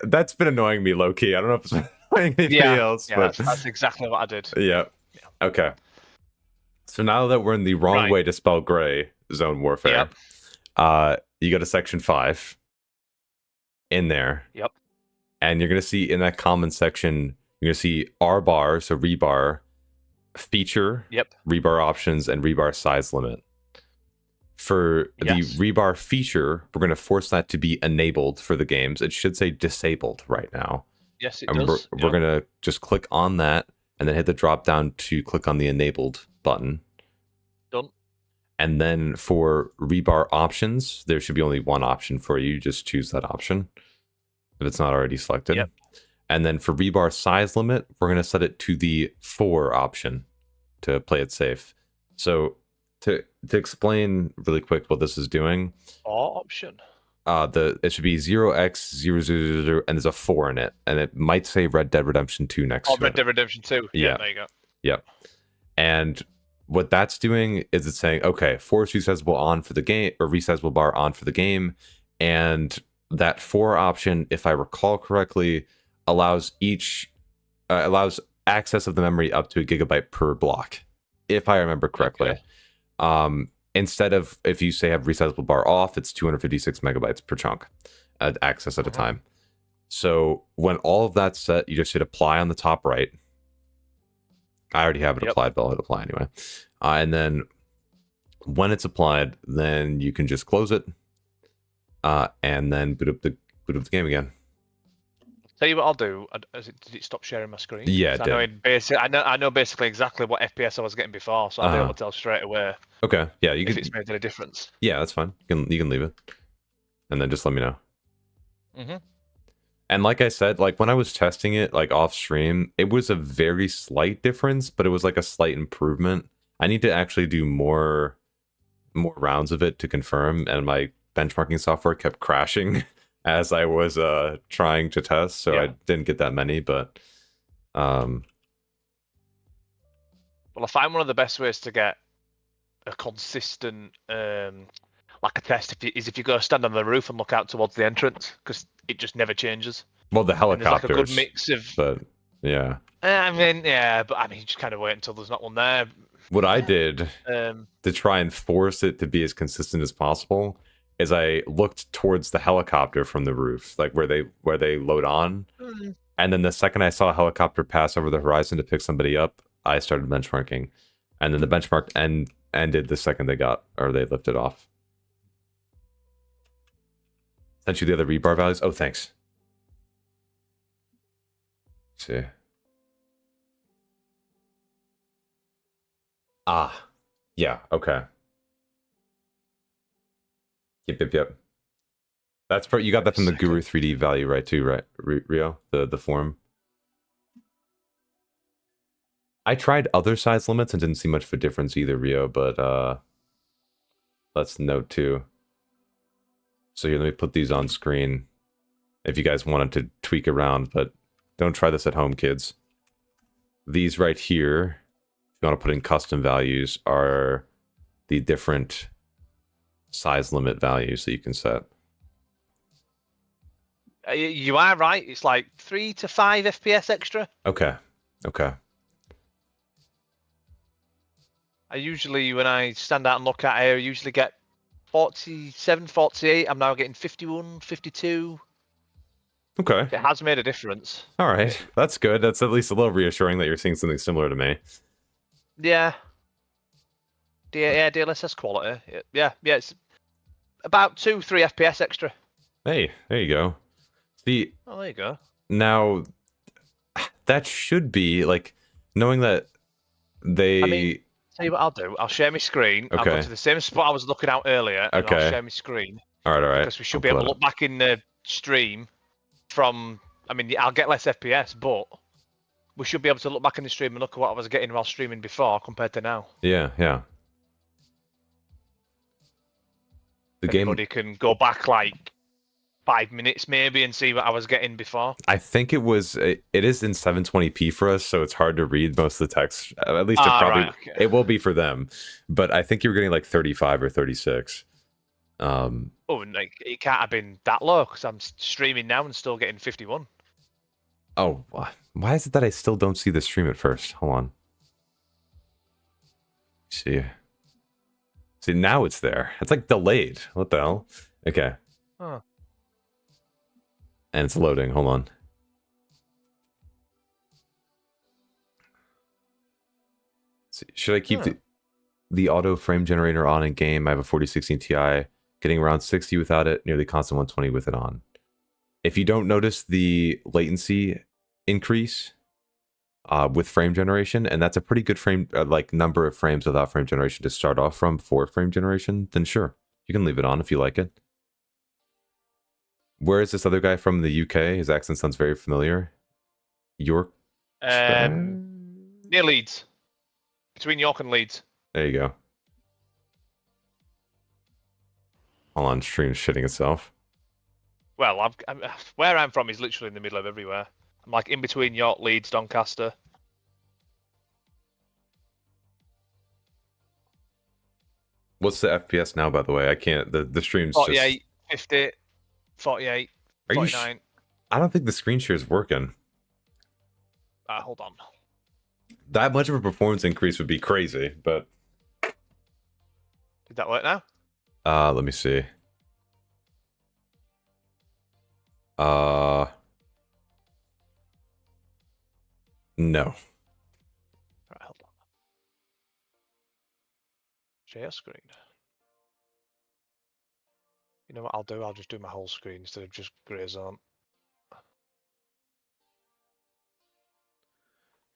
That's been annoying me low key. I don't know if it's annoying anybody else, but that's exactly what I did. Yeah. Okay. So now that we're in the wrong way to spell gray, zone warfare, you go to section 5 in there. Yep. And you're gonna see in that common section, you're gonna see R bar, so rebar, feature, rebar options, and rebar size limit. For the rebar feature, we're going to force that to be enabled for the games. It should say disabled right now. Yes, it does. We're going to just click on that and then hit the drop down to click on the enabled button. Done. And then for rebar options, there should be only one option for you. Just choose that option if it's not already selected. Yep. And then for rebar size limit, we're going to set it to the 4 option to play it safe. So to explain really quick what this is doing. Option. It should be 0x000 and there's a 4 in it, and it might say Red Dead Redemption 2 next to it. Red Dead Redemption 2. Yeah, there you go. Yep. And what that's doing is it's saying, okay, force resizable on for the game, or resizable bar on for the game, and that 4 option, if I recall correctly, allows allows access of the memory up to 1 gigabyte per block, if I remember correctly. Okay. Instead of, if you say have resizable bar off, it's 256 megabytes per chunk access at a time. So when all of that's set, you just hit apply on the top right. I already have it applied, but I'll hit apply anyway. And then when it's applied, then you can just close it and then boot up the game again. Tell you what I'll do. Did it stop sharing my screen? Yeah, it did. I know basically exactly what FPS I was getting before, so I'll be able to tell straight away. Okay, yeah, you if it's made any difference. Yeah, that's fine. You can leave it, and then just let me know. Mm-hmm. And like I said, like when I was testing it, like off stream, it was a very slight difference, but it was like a slight improvement. I need to actually do more rounds of it to confirm, and my benchmarking software kept crashing as I was trying to test, so I didn't get that many, but well, I find one of the best ways to get a consistent like a test is if you go stand on the roof and look out towards the entrance, because it just never changes. Well, the helicopters, like a good mix of, but yeah. I mean, but you just kind of wait until there's not one there. What I did to try and force it to be as consistent as possible is I looked towards the helicopter from the roof, like where they load on, and then the second I saw a helicopter pass over the horizon to pick somebody up, I started benchmarking, and then the benchmark ended the second they lifted off. Sent you the other rebar values. Oh, thanks. Let's see. Yeah, okay. Yep. That's you got that from the Guru 3D value, right? Too, right, Rio? The form. I tried other size limits and didn't see much of a difference either, Rio. But let's note too. So here, let me put these on screen. If you guys wanted to tweak around, but don't try this at home, kids. These right here, if you want to put in custom values, are the different size limit values that you can set. You are right. It's like 3 to 5 FPS extra. Okay. I usually, when I stand out and look at it, I usually get 47, 48. I'm now getting 51, 52. Okay. It has made a difference. All right. That's good. That's at least a little reassuring that you're seeing something similar to me. Yeah. DLSS quality. Yeah. It's about 2-3 FPS extra. Hey, there you go. See. Oh, there you go. Now, that should be like knowing that they. I mean, tell you what I'll do. I'll share my screen. Okay. I'll go to the same spot I was looking out earlier. And I'll share my screen. All right. Because we should be able to look back in the stream from. I mean, I'll get less FPS, but we should be able to look back in the stream and look at what I was getting while streaming before compared to now. Yeah. The Anybody can go back like 5 minutes maybe and see what I was getting before. I think it is in 720p for us, so it's hard to read most of the text. At least it will be for them. But I think you were getting like 35 or 36. Like it can't have been that low because I'm streaming now and still getting 51. Oh, why is it that I still don't see the stream at first? Hold on. See, now it's there. It's like delayed. What the hell? Okay. Huh. And it's loading. Hold on. See, should I keep the auto frame generator on in game? I have a 4016 Ti, getting around 60 without it, nearly constant 120 with it on. If you don't notice the latency increase with frame generation, and that's a pretty good frame, like number of frames without frame generation to start off from for frame generation, then sure, you can leave it on if you like it. Where is this other guy from the UK? His accent sounds very familiar. York? Near Leeds. Between York and Leeds. There you go. Hold on, stream's shitting itself. Well, where I'm from is literally in the middle of everywhere. I'm like in between York, Leeds, Doncaster. What's the FPS now, by the way? I can't. The stream's 48, 50, 48, 49. I don't think the screen share is working. Hold on. That much of a performance increase would be crazy, but... Did that work now? Let me see. No. Right, hold on. Share screen. You know what I'll do? I'll just do my whole screen instead of just grey zone.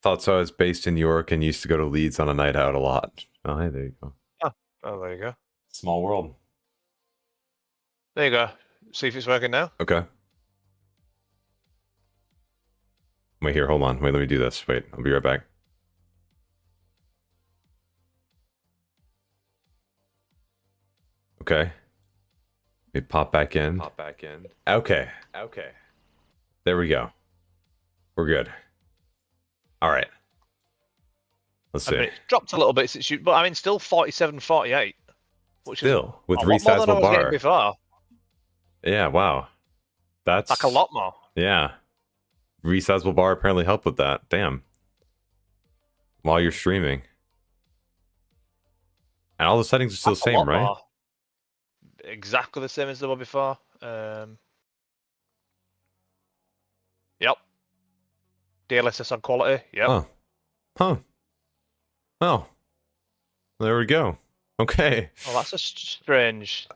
Thought so. I was based in York and used to go to Leeds on a night out a lot. Oh, hey, there you go. Oh, there you go. Small world. There you go. See if it's working now. Okay. Wait here, hold on. Wait, let me do this. Wait, I'll be right back. Okay. Let me pop back in. Okay. There we go. We're good. All right. Let's see. It dropped a little bit since you, but I mean, still 47, 48. Which still, with resizable bar. Before. Yeah, wow. That's like a lot more. Yeah. Resizable bar apparently helped with that. Damn. While you're streaming. And all the settings are still the same, right? More. Exactly the same as they were before. Yep. DLSS on quality. Yep. Oh. There we go. Okay. Well, that's a strange.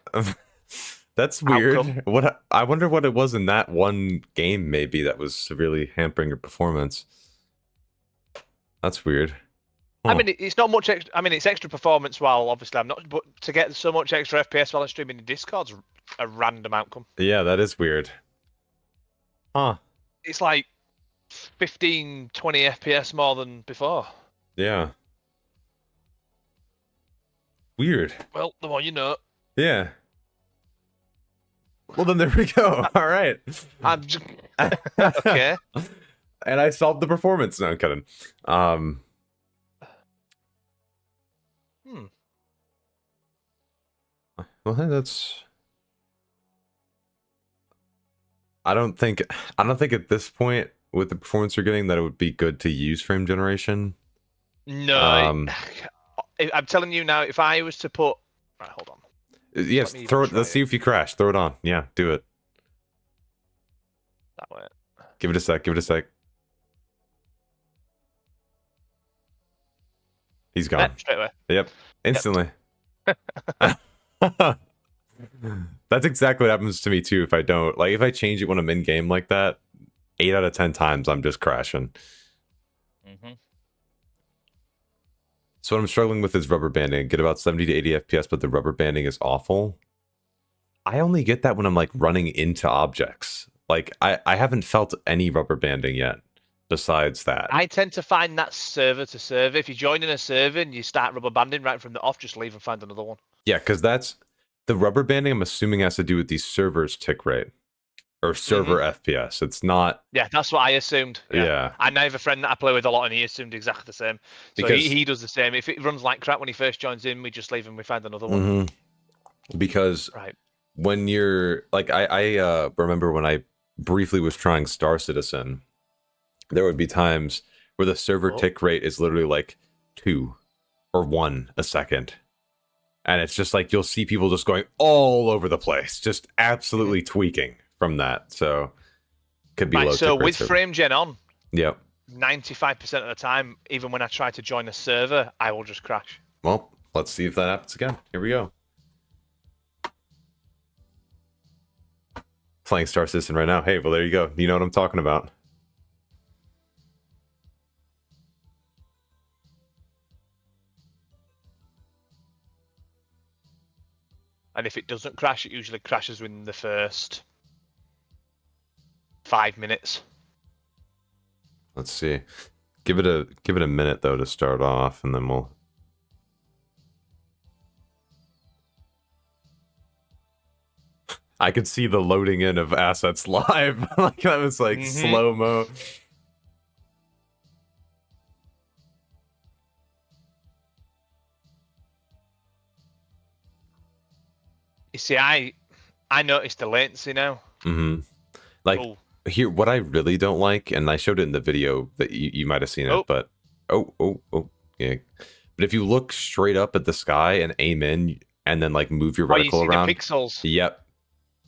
That's weird. Outcome. I wonder what it was in that one game, maybe, that was severely hampering your performance. That's weird. Huh. I mean, it's not much extra. I mean, it's extra performance while obviously I'm not, but to get so much extra FPS while I'm streaming in Discord's a random outcome. Yeah, that is weird. Huh. It's like 15, 20 FPS more than before. Yeah. Weird. Well, the more you know. Yeah. Well, then there we go. All right. I'm just... okay. And I solved the performance. No, I'm kidding. Well, that's... I don't think at this point with the performance you're getting that it would be good to use frame generation. No. I'm telling you now, if I was to put... Right, hold on. Yes, throw it. Let's see if you crash. Throw it on. Yeah, do it. That way. Give it a sec. He's gone. Straight away. Yep. Instantly. Yep. That's exactly what happens to me too if I don't. Like, if I change it when I'm in game like that, 8 out of 10 times I'm just crashing. Mm-hmm. So what I'm struggling with is rubber banding. Get about 70 to 80 FPS, but the rubber banding is awful. I only get that when I'm like running into objects. Like I haven't felt any rubber banding yet besides that. I tend to find that server to server. If you join in a server and you start rubber banding right from the off, just leave and find another one. Yeah, because that's the rubber banding I'm assuming has to do with these servers tick rate. or server FPS. It's not. Yeah, that's what I assumed. Yeah. I have a friend that I play with a lot, and he assumed exactly the same. So he does the same. If it runs like crap when he first joins in, we just leave him. We find another one. Because when you're like, I remember when I briefly was trying Star Citizen, there would be times where the server tick rate is literally like 2 or 1 a second. And it's just like, you'll see people just going all over the place, just absolutely tweaking from that. So could be low. So with frame gen on, 95% of the time, even when I try to join a server, I will just crash. Well, let's see if that happens again. Here we go. Playing Star Citizen right now. Hey, well, there you go. You know what I'm talking about. And if it doesn't crash, it usually crashes within the first 5 minutes. Let's see. Give it a minute though to start off, and then we'll. I could see the loading in of assets live. Like that was like slow-mo. You see, I noticed the latency now. Like here, what I really don't like, and I showed it in the video that you might have seen it, but yeah. But if you look straight up at the sky and aim in, and then like move your reticle you see around, the pixels. Yep.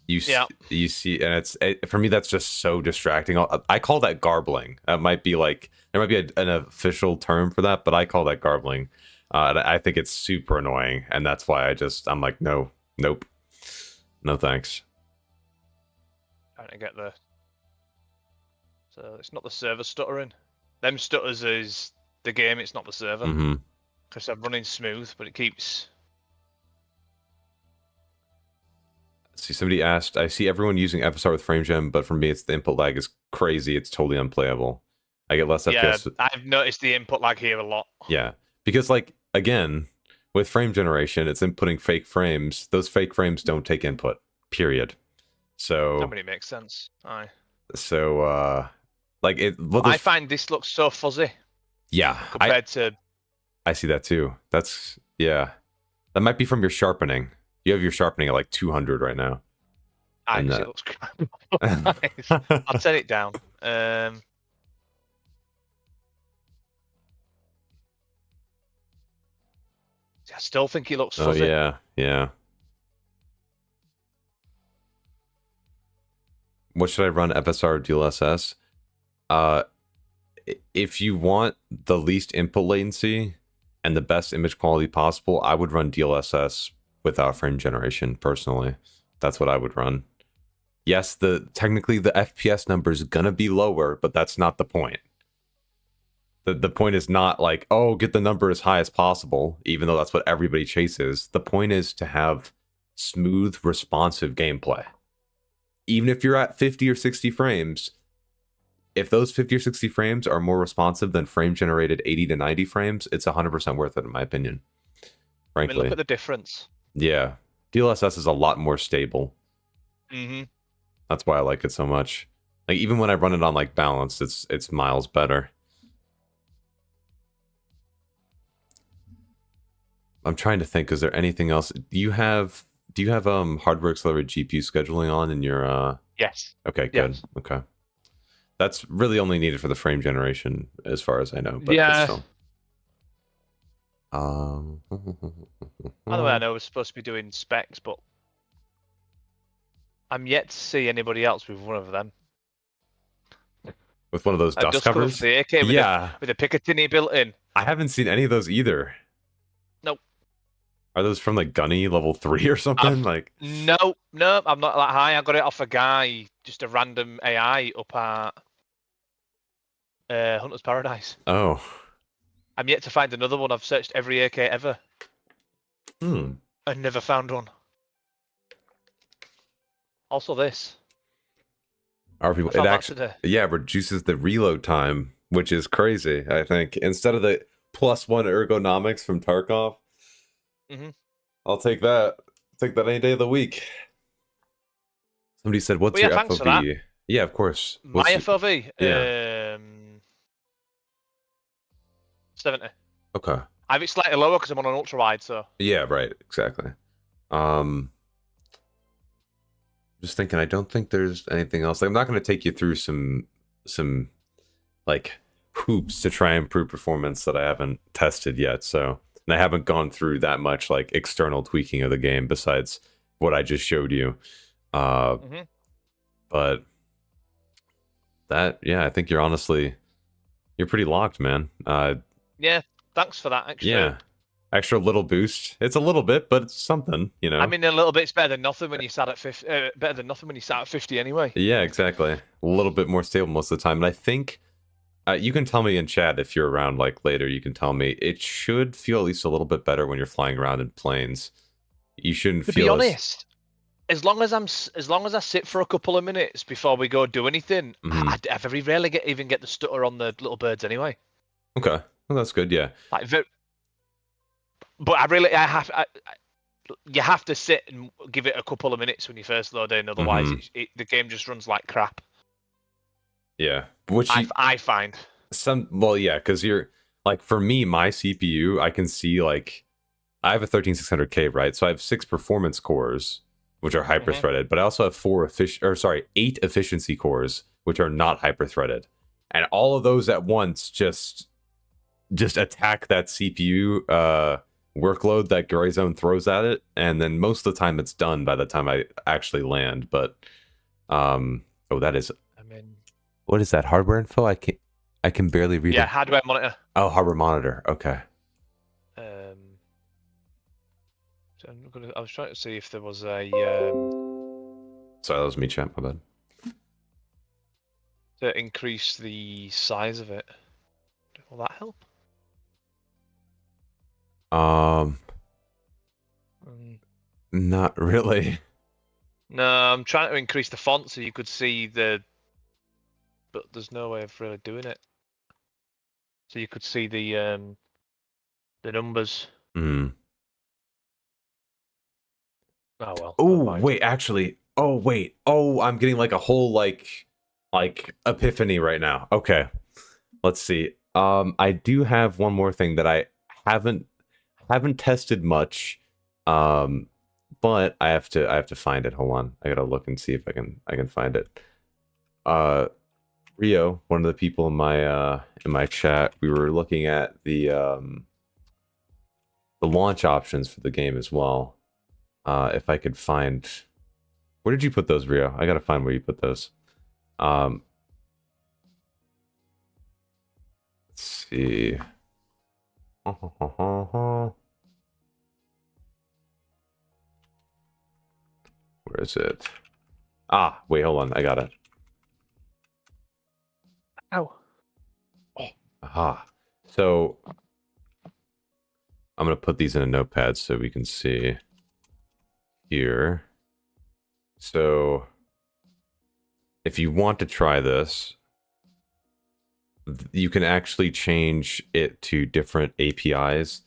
You see, and for me that's just so distracting. I call that garbling. That might be like there might be an official term for that, but I call that garbling. And I think it's super annoying, and that's why I'm like, nope, no thanks. Trying to get the. So it's not the server stuttering. Them stutters is the game. It's not the server. Because I'm running smooth, but it keeps. See, somebody asked, I see everyone using FSR with frame gem, but for me, it's the input lag is crazy. It's totally unplayable. I get less FPS. Yeah, I've noticed the input lag here a lot. Yeah, because like, again, with frame generation, it's inputting fake frames. Those fake frames don't take input, period. So... That really makes sense. Aye. So, like, I find this looks so fuzzy. Yeah. Compared to... I see that too. That's... Yeah. That might be from your sharpening. You have your sharpening at like 200 right now. It looks nice. I'll turn it down. I still think it looks fuzzy. Oh, yeah. What should I run, FSR or DLSS? If you want the least input latency and the best image quality possible, I would run DLSS without frame generation, personally. That's what I would run. Yes, technically the FPS number is gonna be lower, but that's not the point. The point is not like, oh, get the number as high as possible, even though that's what everybody chases. The point is to have smooth, responsive gameplay. Even if you're at 50 or 60 frames, if those 50 or 60 frames are more responsive than frame-generated 80 to 90 frames, it's 100% worth it, in my opinion. Frankly. I mean, look at the difference. Yeah. DLSS is a lot more stable. That's why I like it so much. Like, even when I run it on, like, balanced, it's miles better. I'm trying to think, is there anything else? Do you have hardware accelerated GPU scheduling on in your Yes. Okay, good. Yes. Okay. That's really only needed for the frame generation as far as I know, but yeah. By the way, I know we're supposed to be doing specs, but I'm yet to see anybody else with one of them. With one of those dust covers? The AK with a Picatinny built in. I haven't seen any of those either. Nope. Are those from like Gunny level 3 or something? No, I'm not that high. I got it off a guy, just a random AI up at Hunter's Paradise. Oh. I'm yet to find another one. I've searched every AK ever. And never found one. Also this. It actually reduces the reload time, which is crazy, I think. Instead of the +1 ergonomics from Tarkov. I'll take that. Take that any day of the week. Somebody said, "What's your thanks for that. FOV?" Yeah, of course. My FOV, yeah, 70. Okay. I have it slightly lower because I'm on an ultra wide, so. Yeah, right. Exactly. Just thinking. I don't think there's anything else. Like, I'm not going to take you through some like hoops to try and improve performance that I haven't tested yet. So, and I haven't gone through that much like external tweaking of the game besides what I just showed you. But that, yeah, I think you're pretty locked, man. Yeah, thanks for that. Actually. Yeah, extra little boost. It's a little bit, but it's something, you know. I mean, a little bit's better than nothing when you sat at 50. Better than nothing when you sat at 50 anyway. Yeah, exactly. A little bit more stable most of the time, and I think you can tell me in chat if you're around. Like later, you can tell me it should feel at least a little bit better when you're flying around in planes. You shouldn't feel. To be honest, as long as I sit for a couple of minutes before we go do anything, I very rarely even get the stutter on the little birds anyway. Okay, well that's good. Yeah. Like, but you have to sit and give it a couple of minutes when you first load in, otherwise the game just runs like crap. Yeah, which I find yeah, because you're like, for me, my CPU, I can see like I have a 13600K, right? So I have 6 performance cores, which are hyper-threaded, but I also have 8 efficiency cores, which are not hyper-threaded, and all of those at once just attack that CPU workload that Gray-Zone throws at it, and then most of the time it's done by the time I actually land. But that is, what is that, hardware info? I can barely read it. Yeah, hardware monitor. Oh, hardware monitor. Okay. So I was trying to see if there was a Sorry, that was me, chat. My bad. To increase the size of it. Will that help? Not really. No, I'm trying to increase the font so you could see but there's no way of really doing it. So you could see the numbers. Oh well. Oh wait, actually. Oh wait. Oh, I'm getting like a whole like epiphany right now. Okay. Let's see. I do have one more thing that I haven't tested much. But I have to find it. Hold on. I gotta look and see if I can find it. Rio, one of the people in my chat, we were looking at the launch options for the game as well. If I could find, where did you put those, Rio? I gotta find where you put those. Let's see. Where is it? Ah, wait, hold on. I got it. Ow. Oh. Aha. So I'm going to put these in a notepad so we can see here. So if you want to try this, you can actually change it to different APIs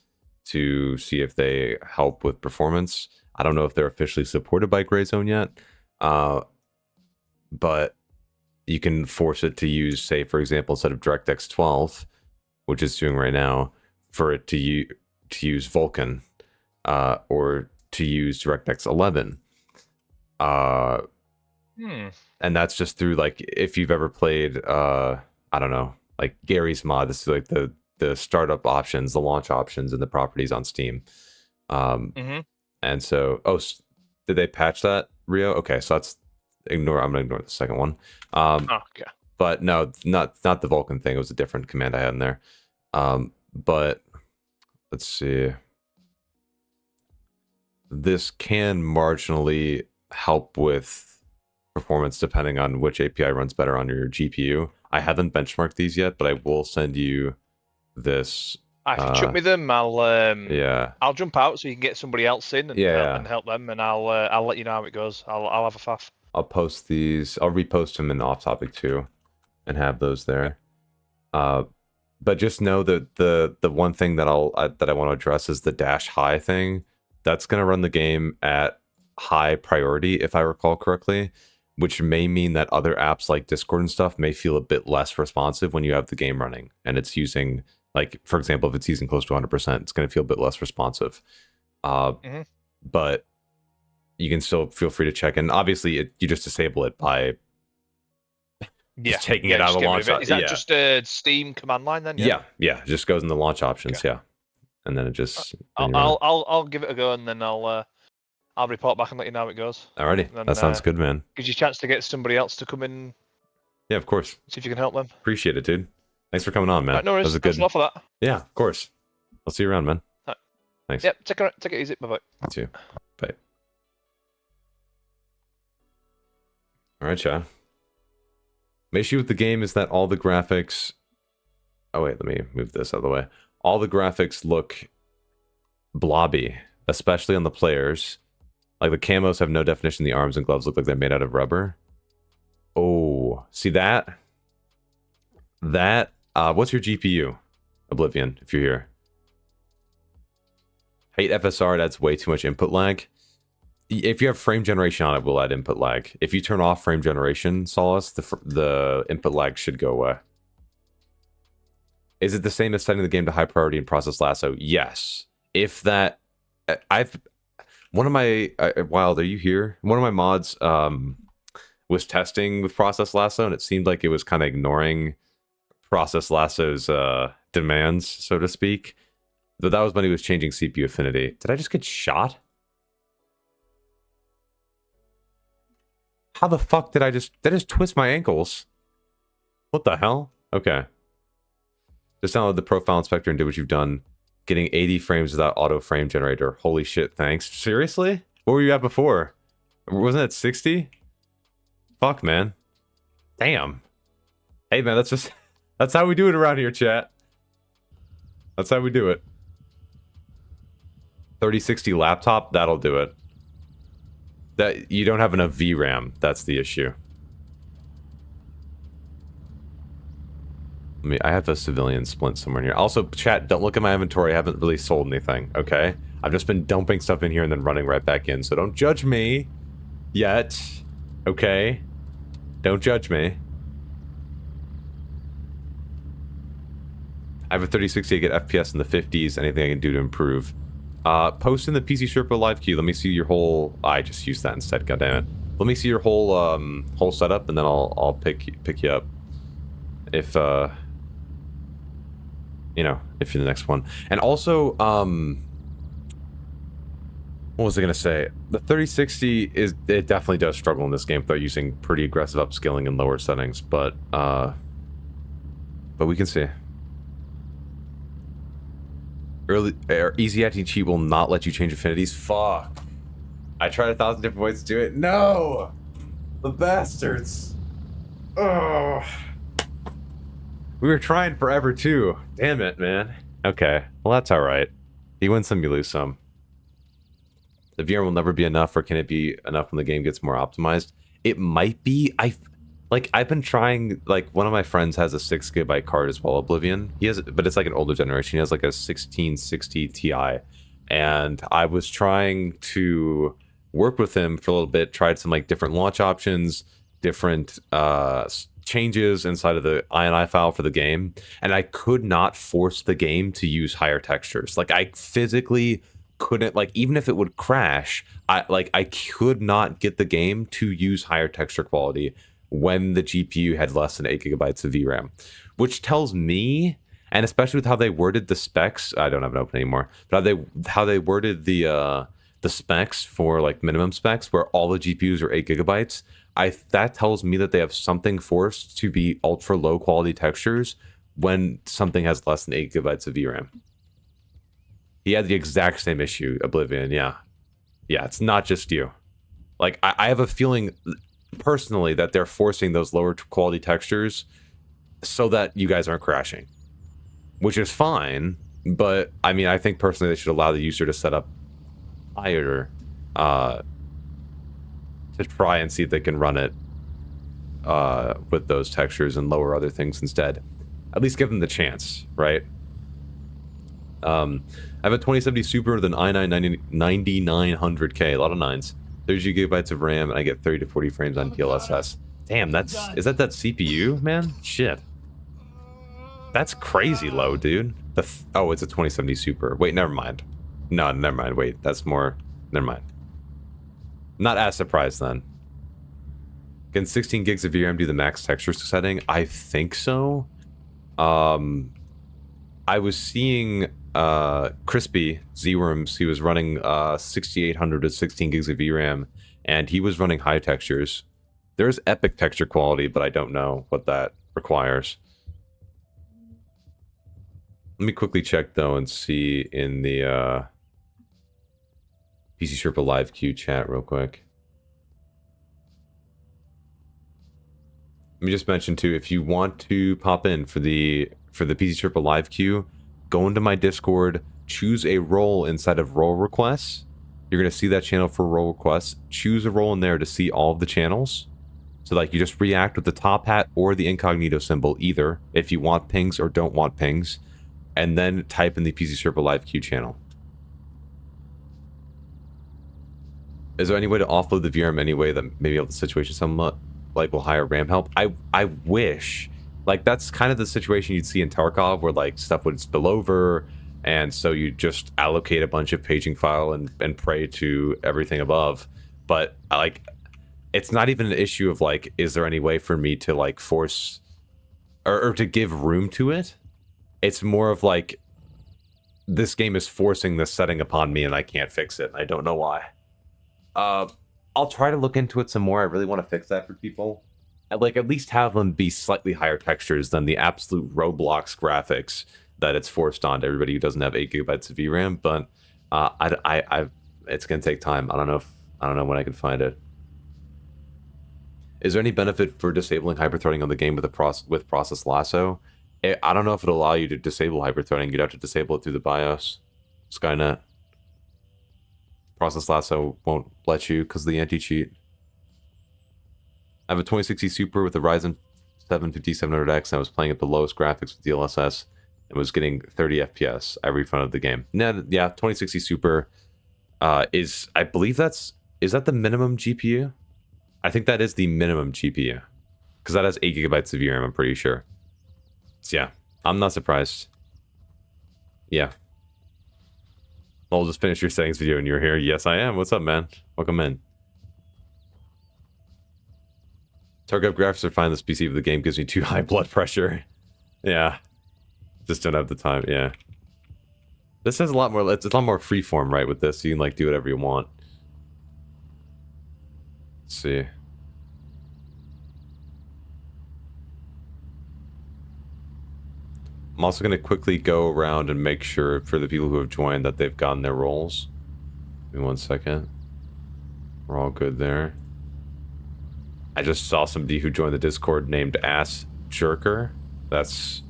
to see if they help with performance. I don't know if they're officially supported by Gray-Zone yet, but you can force it to use, say, for example, instead of DirectX 12, which it's doing right now, for it to use Vulkan, or to use DirectX 11. And that's just through, like, if you've ever played, I don't know, like Gary's mod. This is like the startup options, the launch options, and the properties on Steam. And so, did they patch that, Rio? Okay, so I'm gonna ignore the second one. Okay. But no, not the Vulkan thing. It was a different command I had in there. But let's see. This can marginally help with performance depending on which API runs better on your GPU. I haven't benchmarked these yet, but I will send you this. If you chuck me them, I'll jump out so you can get somebody else in and help them, and I'll let you know how it goes. I'll have a faff. I'll post these. I'll repost them in off topic too, and have those there. But just know that the one thing that I want to address is the dash high thing. That's gonna run the game at high priority, if I recall correctly, which may mean that other apps like Discord and stuff may feel a bit less responsive when you have the game running and it's using, like, for example, if it's using close to 100%, it's going to feel a bit less responsive. But you can still feel free to check. And obviously, you just disable it by just taking it out of the launch. Is that just a Steam command line then? Yeah, it just goes in the launch options. Okay. Yeah, and then it just. I'll give it a go, and then I'll report back and let you know how it goes. Alrighty, that sounds good, man. Gives you a chance to get somebody else to come in. Yeah, of course. See if you can help them. Appreciate it, dude. Thanks for coming on, man. Right, no worries. That was a good. Thanks a lot for that. Yeah, of course. I'll see you around, man. Right. Thanks. Yep, take it easy. Bye bye. You too. Bye. All right, chat. My issue with the game is that all the graphics. Oh wait, let me move this out of the way. All the graphics look blobby, especially on the players. Like the camos have no definition. The arms and gloves look like they're made out of rubber. Oh, see that? What's your GPU? Oblivion, if you're here. Hate FSR, it adds way too much input lag. If you have frame generation on it, will add input lag. If you turn off frame generation, Solace, the input lag should go away. Is it the same as setting the game to high priority in Process Lasso? Yes. If that... One of my... Wild, are you here? One of my mods was testing with Process Lasso, and it seemed like it was kind of ignoring Process Lasso's demands, so to speak. But that was when he was changing CPU affinity. Did I just get shot? How the fuck did I just twist my ankles? What the hell? Okay. Just download the profile inspector and did what you've done. Getting 80 frames without auto frame generator. Holy shit, thanks. Seriously? What were you at before? Wasn't it 60? Fuck, man. Damn. Hey, man, that's how we do it around here, chat. That's how we do it. 3060 laptop, that'll do it. That you don't have enough VRAM, that's the issue. I have a civilian splint somewhere in here. Also, chat, don't look at my inventory. I haven't really sold anything, okay? I've just been dumping stuff in here and then running right back in, so don't judge me yet, okay? Don't judge me. I have a 3060 to get FPS in the 50s. Anything I can do to improve. Post in the PC Sherpa live queue. Let me see your whole... I just used that instead, goddammit. Let me see your whole whole setup, and then I'll pick you up. If you know, if you're the next one. And also, what was I gonna say? The 3060 it definitely does struggle in this game. They're using pretty aggressive upscaling and lower settings, but we can see. Easy anti-cheat will not let you change affinities. Fuck. I tried 1,000 different ways to do it. No! The bastards. Oh. We were trying forever too. Damn it, man. Okay. Well, that's alright. You win some, you lose some. The VR will never be enough, or can it be enough when the game gets more optimized? It might be. I've been trying, like, one of my friends has a 6 GB card as well, Oblivion. He has, but it's like an older generation. He has like a 1660 Ti. And I was trying to work with him for a little bit, tried some like different launch options, different changes inside of the INI file for the game. And I could not force the game to use higher textures. Like, I physically couldn't, like, even if it would crash, I could not get the game to use higher texture quality when the GPU had less than 8 GB of VRAM, which tells me, and especially with how they worded the specs, I don't have it open anymore, but how they worded the specs for like minimum specs where all the GPUs are 8 GB, that tells me that they have something forced to be ultra low quality textures when something has less than 8 GB of VRAM. He had the exact same issue, Oblivion, yeah. Yeah, it's not just you. Like, I have a feeling personally that they're forcing those lower quality textures so that you guys aren't crashing, which is fine, but I mean, I think personally they should allow the user to set up higher to try and see if they can run it with those textures and lower other things instead. At least give them the chance, right? I have a 2070 Super with an i9 9900K, a lot of nines. 30 gigabytes of RAM, and I get 30 to 40 frames on DLSS. Damn, is that CPU, man? Shit. That's crazy low, dude. Oh, it's a 2070 Super. Wait, never mind. No, never mind. Wait, that's more... Never mind. Not as surprised, then. Can 16 gigs of VRAM do the max texture setting? I think so. I was seeing Crispy Z-Worms. He was running 6800 to 16 gigs of VRAM, and he was running high textures. There's epic texture quality, but I don't know what that requires. Let me quickly check, though, and see in the PC Sherpa live queue chat real quick. Let me just mention, too, if you want to pop in for the PC Sherpa live queue, go into my Discord, choose a role inside of role requests. You're going to see that channel for role requests. Choose a role in there to see all of the channels. So, like, you just react with the top hat or the incognito symbol, either, if you want pings or don't want pings. And then type in the PC Sherpa live queue channel. Is there any way to offload the VRM anyway that maybe help the situation somewhat? Like, will higher RAM help? I wish. Like, that's kind of the situation you'd see in Tarkov, where, like, stuff would spill over, and so you just allocate a bunch of paging file and pray to everything above. But, like, it's not even an issue of, like, is there any way for me to, like, force... or to give room to it? It's more of, like, this game is forcing this setting upon me, and I can't fix it. I don't know why. I'll try to look into it some more. I really want to fix that for people. I'd, like, at least have them be slightly higher textures than the absolute Roblox graphics that it's forced on to everybody who doesn't have 8 gigabytes of VRAM. But it's gonna take time. I don't know when I can find it. Is there any benefit for disabling hyperthreading on the game with Process Lasso? I don't know if it'll allow you to disable hyperthreading. You'd have to disable it through the BIOS. Skynet. Process Lasso won't let you because of the anti-cheat. I have a 2060 Super with a Ryzen 7 5700X, and I was playing at the lowest graphics with DLSS and was getting 30 FPS every front of the game. Yeah, 2060 Super is, I believe is that the minimum GPU? I think that is the minimum GPU. Because that has 8 gigabytes of VRAM, I'm pretty sure. So yeah, I'm not surprised. Yeah. I'll just finish your settings video and you're here. Yes, I am. What's up, man? Welcome in. Tarkov graphics are fine. This PC of the game gives me too high blood pressure. Yeah. Just don't have the time. Yeah. This has a lot more... It's a lot more freeform, right, with this. So you can, like, do whatever you want. Let's see. I'm also going to quickly go around and make sure for the people who have joined that they've gotten their roles. Give me 1 second. We're all good there. I just saw somebody who joined the Discord named Ass Jerker. That's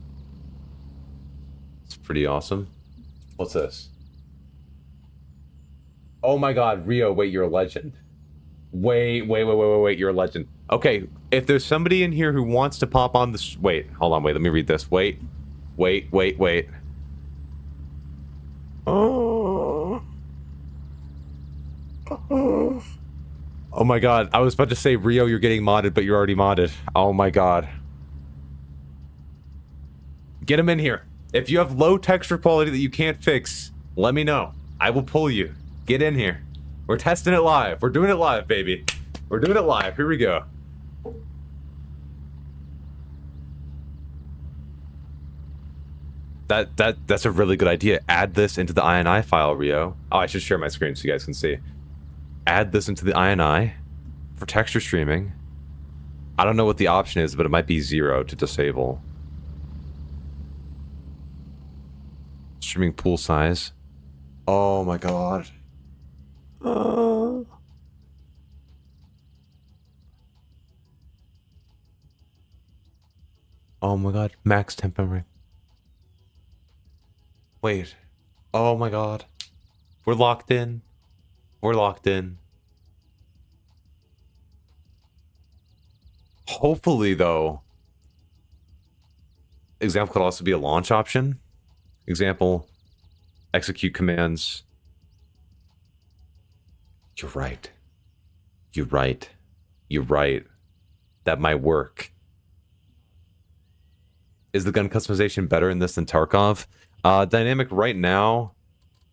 pretty awesome. What's this? Oh my god, Rio, wait, you're a legend. Wait, you're a legend. Okay, if there's somebody in here who wants to pop on this... Wait, hold on, let me read this. Wait. Oh my god, I was about to say, Rio, you're getting modded, but you're already modded. Oh my god. Get him in here. If you have low texture quality that you can't fix, let me know. I will pull you. Get in here. We're testing it live. We're doing it live, baby. We're doing it live. Here we go. That's a really good idea. Add this into the INI file, Rio. Oh, I should share my screen so you guys can see. Add this into the INI for texture streaming. I don't know what the option is, but it might be 0 to disable. Streaming pool size. Oh my god. Oh my god. Max temp memory. Wait. Oh my god. We're locked in. We're locked in. Hopefully, though, example could also be a launch option. Example, execute commands. You're right. You're right. You're right. That might work. Is the gun customization better in this than Tarkov? Dynamic right now,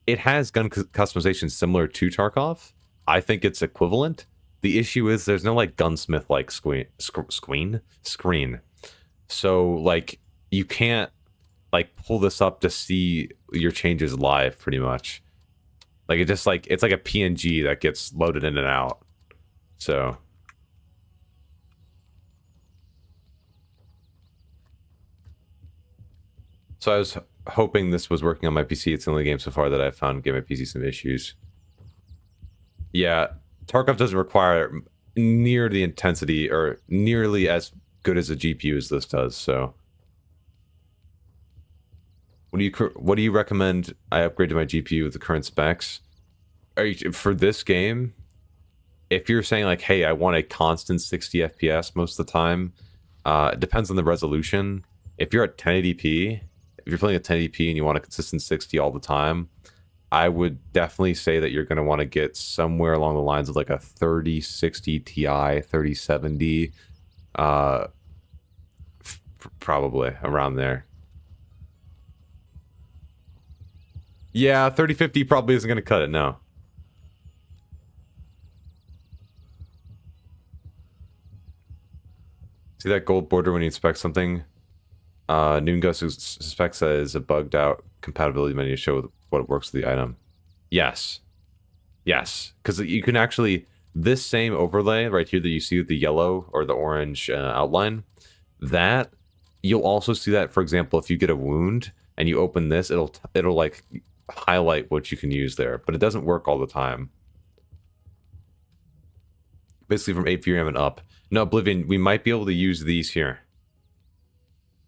it has gun customization similar to Tarkov. I think it's equivalent. The issue is there's no like gunsmith like screen. So like you can't like pull this up to see your changes live pretty much. Like it just like it's like a PNG that gets loaded in and out. So I was hoping this was working on my PC. It's the only game so far that I've found give my PC some issues. Yeah, Tarkov doesn't require near the intensity or nearly as good as a GPU as this does. So, what do you recommend I upgrade to my GPU with the current specs? For this game, if you're saying like, hey, I want a constant 60 FPS most of the time, it depends on the resolution. If you're at 1080p, if you're playing at 1080p and you want a consistent 60 all the time, I would definitely say that you're going to want to get somewhere along the lines of like a 3060 Ti, 3070, probably around there. Yeah, 3050 probably isn't going to cut it, no. See that gold border when you inspect something? Noongo suspects that is a bugged out compatibility menu to show what works with the item. Yes. Yes. Because you can actually, this same overlay right here that you see with the yellow or the orange outline, that, you'll also see that, for example, if you get a wound and you open this, it'll like highlight what you can use there. But it doesn't work all the time. Basically from 8 VRAM and up. No, Oblivion, we might be able to use these here.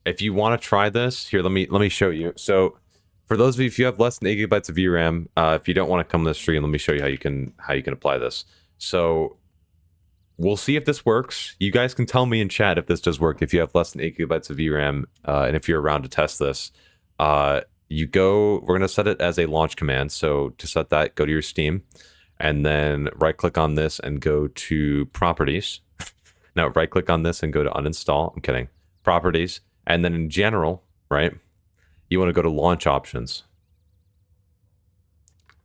If you want to try this, here, let me show you. So, for those of you, if you have less than 8 gigabytes of VRAM, if you don't want to come to the stream, let me show you how you can apply this. So, we'll see if this works. You guys can tell me in chat if this does work. If you have less than 8 gigabytes of VRAM, and if you're around to test this, we're gonna set it as a launch command. So to set that, go to your Steam, and then right-click on this and go to Properties. Now, right-click on this and go to Uninstall. I'm kidding. Properties. And then in general, right, you want to go to launch options.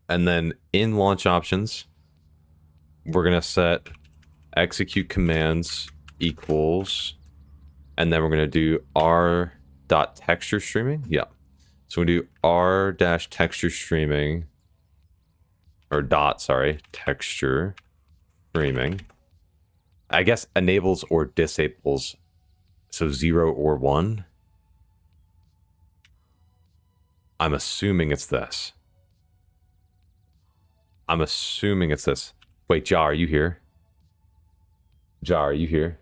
And then in launch options, we're going to set execute commands equals, and then we're going to do r.texture streaming. Yeah. So we do r-texture streaming, or texture streaming. I guess enables or disables. So 0 or 1. I'm assuming it's this. Wait, Ja, are you here? Ja, are you here?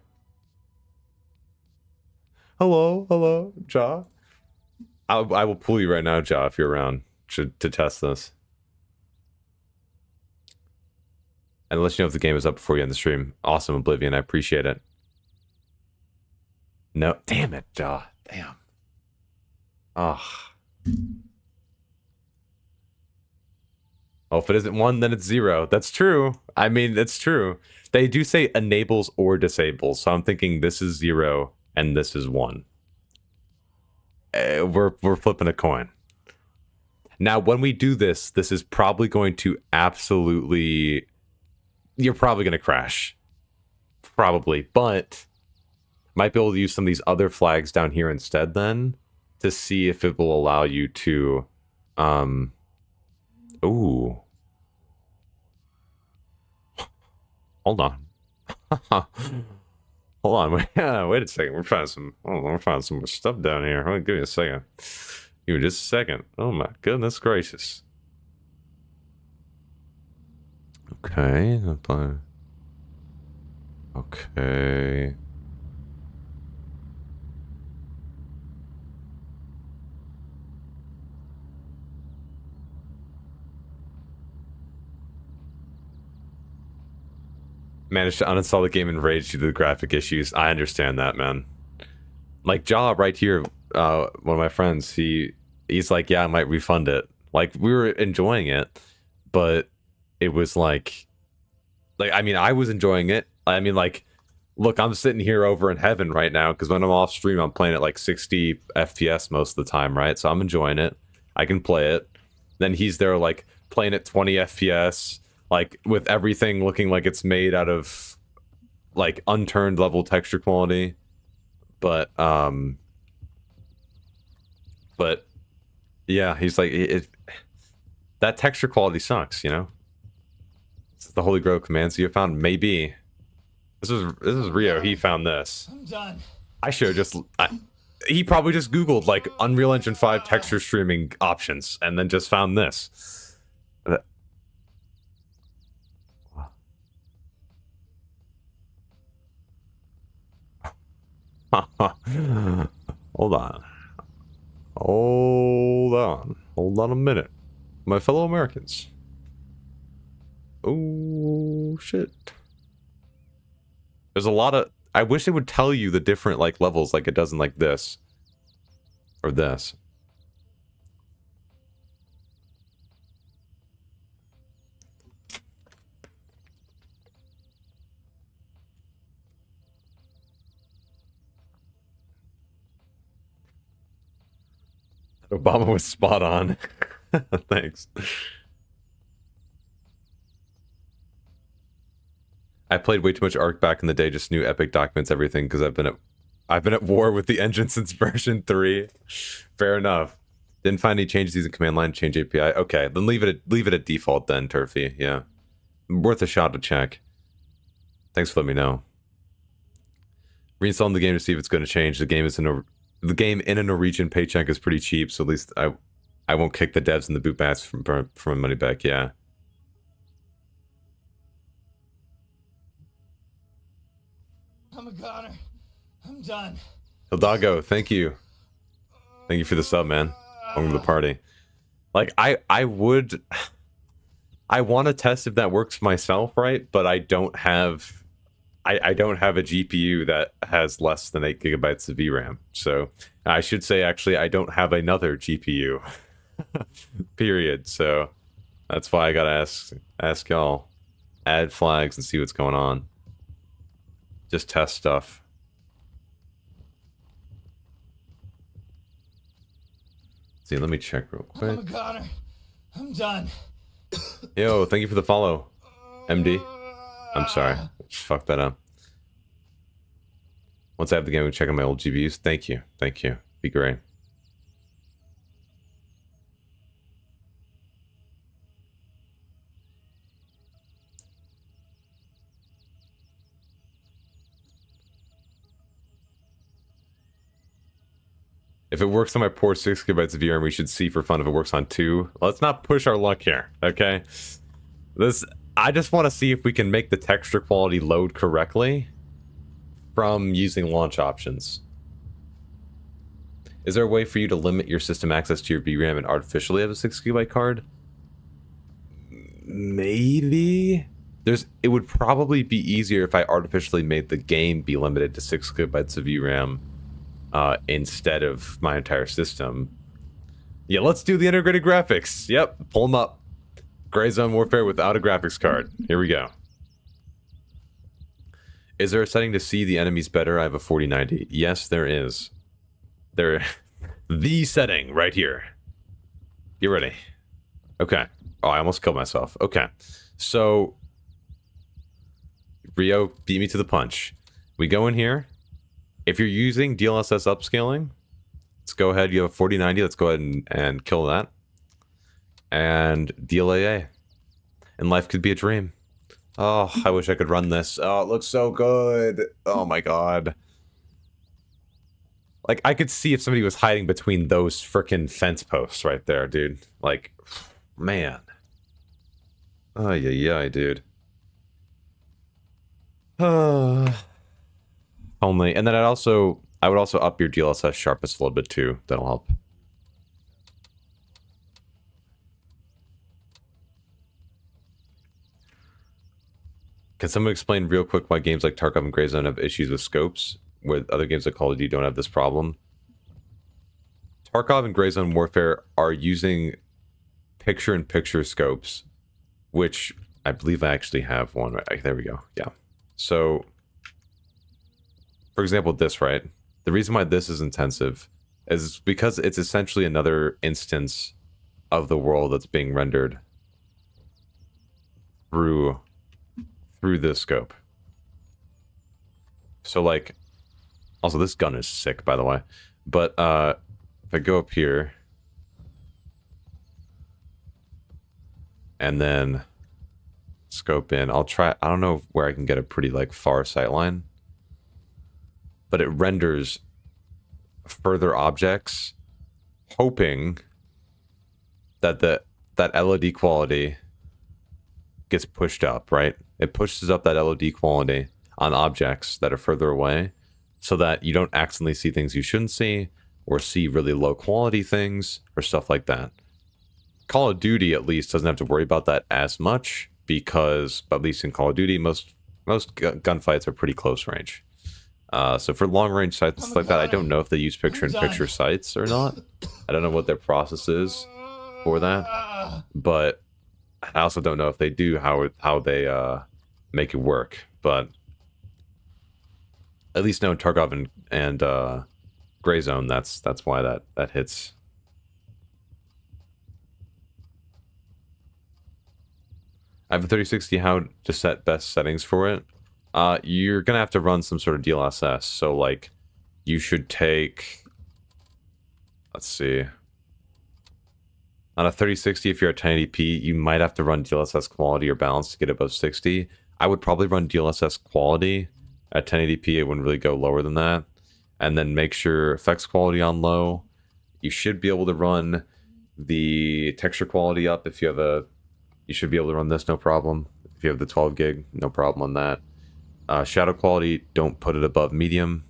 Hello, Ja. I will pull you right now, Ja, if you're around to test this. And let you know if the game is up before you end the stream. Awesome, Oblivion. I appreciate it. No, damn it, Ja. Damn. Oh. Oh, if it isn't 1, then it's 0. That's true. I mean, it's true. They do say enables or disables, so I'm thinking this is 0 and this is 1. We're flipping a coin. Now, when we do this, this is probably going to absolutely... You're probably going to crash. Probably, but... Might be able to use some of these other flags down here instead then to see if it will allow you to ooh. Hold on. Hold on, wait a second. We're finding some more stuff down here. Hold on, give me a second. Give me just a second. Oh my goodness gracious. Okay. Okay. Managed to uninstall the game in rage due to the graphic issues. I understand that, man. Like Ja right here, one of my friends, he's like, yeah, I might refund it. Like, we were enjoying it, but it was like Like, I mean, I was enjoying it. I mean, like, look, I'm sitting here over in heaven right now because when I'm off stream, I'm playing at like 60 FPS most of the time, right? So I'm enjoying it. I can play it. Then he's there, like, playing at 20 FPS, like, with everything looking like it's made out of, like, unturned level texture quality. But yeah, he's like, that texture quality sucks, you know? It's the Holy Grail commands you found? Maybe. This is Rio. He found this. I'm done. I should have just... he probably just Googled, like, Unreal Engine 5 texture streaming options, and then just found this. Hold on. Hold on. Hold on a minute. My fellow Americans. Oh, shit. There's a lot of... I wish it would tell you the different, like, levels like it does in, like, this. Or this. Obama was spot on. Thanks. I played way too much Arc back in the day, just knew Epic documents everything because I've been at war with the engine since version 3. Fair enough. Didn't find any changes using command line, change API. Okay, then leave it at default then, Turfy. Yeah. Worth a shot to check. Thanks for letting me know. Reinstalling the game to see if it's going to change. The game in a Norwegian paycheck is pretty cheap, so at least I won't kick the devs and the boot bats from my money back, yeah. I'm a goner. I'm done. Hildago, thank you. Thank you for the sub, man. Welcome to the party. Like, I want to test if that works myself, right? But I don't have a GPU that has less than 8 gigabytes of VRAM. So I should say, actually, I don't have another GPU. Period. So that's why I gotta ask y'all. Add flags and see what's going on. Just test stuff. See, let me check real quick. I'm a goner. I'm done. Yo, thank you for the follow, MD. I'm sorry. Just fucked that up. Once I have the game, I'm checking my old GPUs. Thank you. Thank you. Be great. If it works on my poor 6 gigabytes of VRAM, we should see for fun if it works on 2. Let's not push our luck here, okay? I just want to see if we can make the texture quality load correctly from using launch options. Is there a way for you to limit your system access to your VRAM and artificially have a 6 gigabyte card? Maybe? It would probably be easier if I artificially made the game be limited to 6 gigabytes of VRAM. Instead of my entire system. Yeah, let's do the integrated graphics. Yep, pull them up. Gray Zone Warfare without a graphics card. Here we go. Is there a setting to see the enemies better? I have a 4090. Yes, there is. The setting right here. Get ready. Okay. Oh, I almost killed myself. Okay. So, Rio beat me to the punch. We go in here. If you're using DLSS upscaling, let's go ahead. You have 4090. Let's go ahead and kill that. And DLAA. And life could be a dream. Oh, I wish I could run this. Oh, it looks so good. Oh my god. Like, I could see if somebody was hiding between those frickin' fence posts right there, dude. Like, man. Oh, yeah, dude. Only, and then I would also up your DLSS sharpness a little bit too. That'll help. Can someone explain real quick why games like Tarkov and Gray Zone have issues with scopes, where other games like Call of Duty don't have this problem? Tarkov and Gray Zone Warfare are using picture-in-picture scopes, which I believe I actually have one. Right, there we go. Yeah. So, for example, this, right? The reason why this is intensive is because it's essentially another instance of the world that's being rendered through this scope. So, like, also this gun is sick, by the way. But if I go up here and then scope in, I'll try. I don't know where I can get a pretty like far sight line, but it renders further objects, hoping that that LOD quality gets pushed up, right? It pushes up that LOD quality on objects that are further away so that you don't accidentally see things you shouldn't see or see really low quality things or stuff like that. Call of Duty at least doesn't have to worry about that as much because, at least in Call of Duty, most gunfights are pretty close range. So for long range sights like that, I don't know if they use picture-in-picture sights or not. I don't know what their process is for that, but I also don't know if they do how they make it work. But at least now in Tarkov and Gray Zone, that's why that hits. I have a 3060. How to set best settings for it? You're gonna have to run some sort of DLSS. So like, you should take. Let's see. On a 3060, if you're at 1080p, you might have to run DLSS quality or balance to get above 60. I would probably run DLSS quality at 1080p. It wouldn't really go lower than that. And then make sure effects quality on low. You should be able to run the texture quality up if you have a. You should be able to run this, no problem. If you have the 12 gig, no problem on that. Shadow quality, don't put it above medium.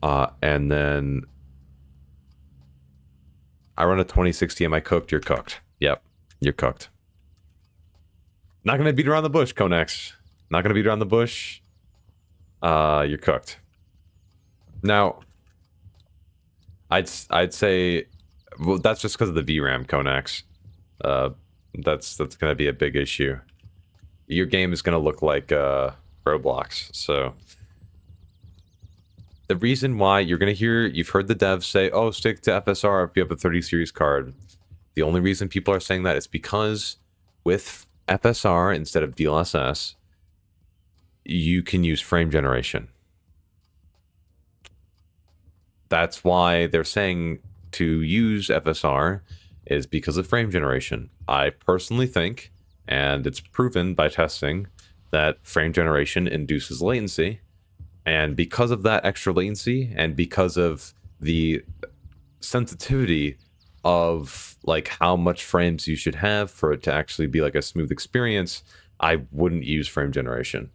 And then I run a 2060. Am I cooked? You're cooked. Yep, you're cooked. Not gonna beat around the bush, Konex. Not gonna beat around the bush. You're cooked. Now, I'd say, well, that's just because of the VRAM, Konex. That's gonna be a big issue. Your game is gonna look like Roblox. So the reason why you've heard the devs say, "Oh, stick to FSR if you have a 30 series card." The only reason people are saying that is because with FSR instead of DLSS, you can use frame generation. That's why they're saying to use FSR. Is because of frame generation. I personally think, and it's proven by testing, that frame generation induces latency. And because of that extra latency, and because of the sensitivity of like how much frames you should have for it to actually be like a smooth experience, I wouldn't use frame generation.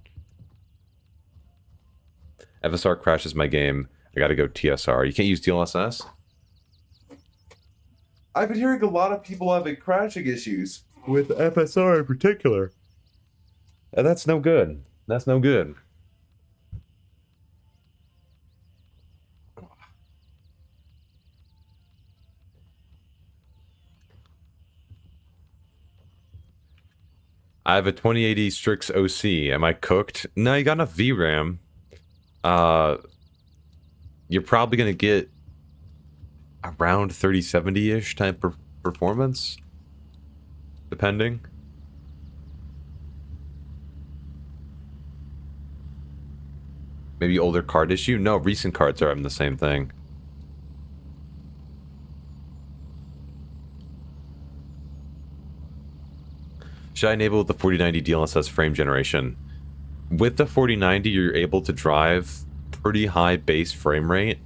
FSR crashes my game. I gotta go TSR. You can't use DLSS? I've been hearing a lot of people having crashing issues with FSR in particular. And that's no good. That's no good. I have a 2080 Strix OC. Am I cooked? No, you got enough VRAM. You're probably going to get around 3070-ish type of performance, depending. Maybe older card issue? No, recent cards are having the same thing. Should I enable the 4090 DLSS frame generation? With the 4090, you're able to drive pretty high base frame rate.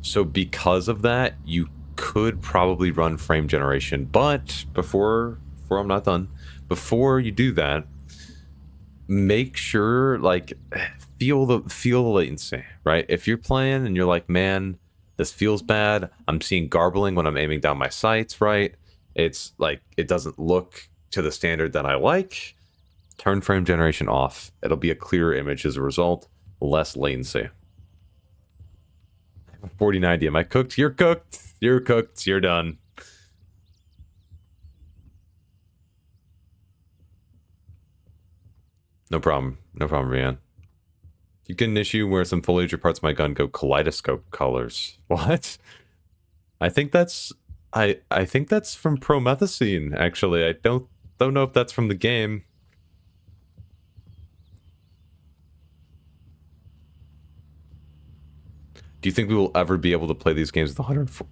So because of that, you could probably run frame generation. But before I'm not done, before you do that, make sure, like, feel the latency, right? If you're playing and you're like, man, this feels bad. I'm seeing garbling when I'm aiming down my sights, right? It's like, it doesn't look to the standard that I like. Turn frame generation off. It'll be a clearer image as a result. Less latency. 4090, am I cooked? You're cooked. You're cooked. You're done. No problem. No problem, Rian. You get an issue where some foliage or parts of my gun go kaleidoscope colors. What? I think that's... I think that's from Promethazine, actually. I don't know if that's from the game. Do you think we will ever be able to play these games with 104?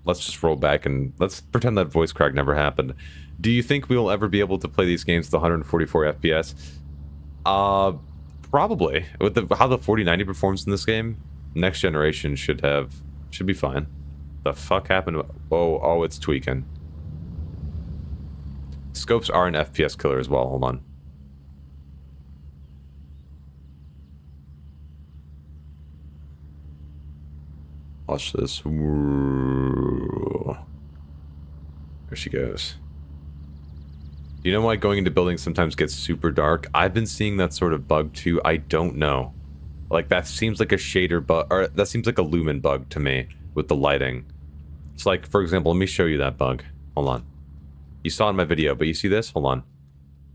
Let's just roll back and let's pretend that voice crack never happened. Do you think we will ever be able to play these games with 144 FPS? Probably. With how the 4090 performs in this game, next generation should be fine. The fuck happened? Oh, it's tweaking. Scopes are an FPS killer as well. Hold on. Watch this. There she goes. You know why going into buildings sometimes gets super dark? I've been seeing that sort of bug too. I don't know. Like, that seems like a shader bug, or that seems like a lumen bug to me with the lighting. It's like, for example, let me show you that bug. Hold on. You saw it in my video, but you see this? Hold on.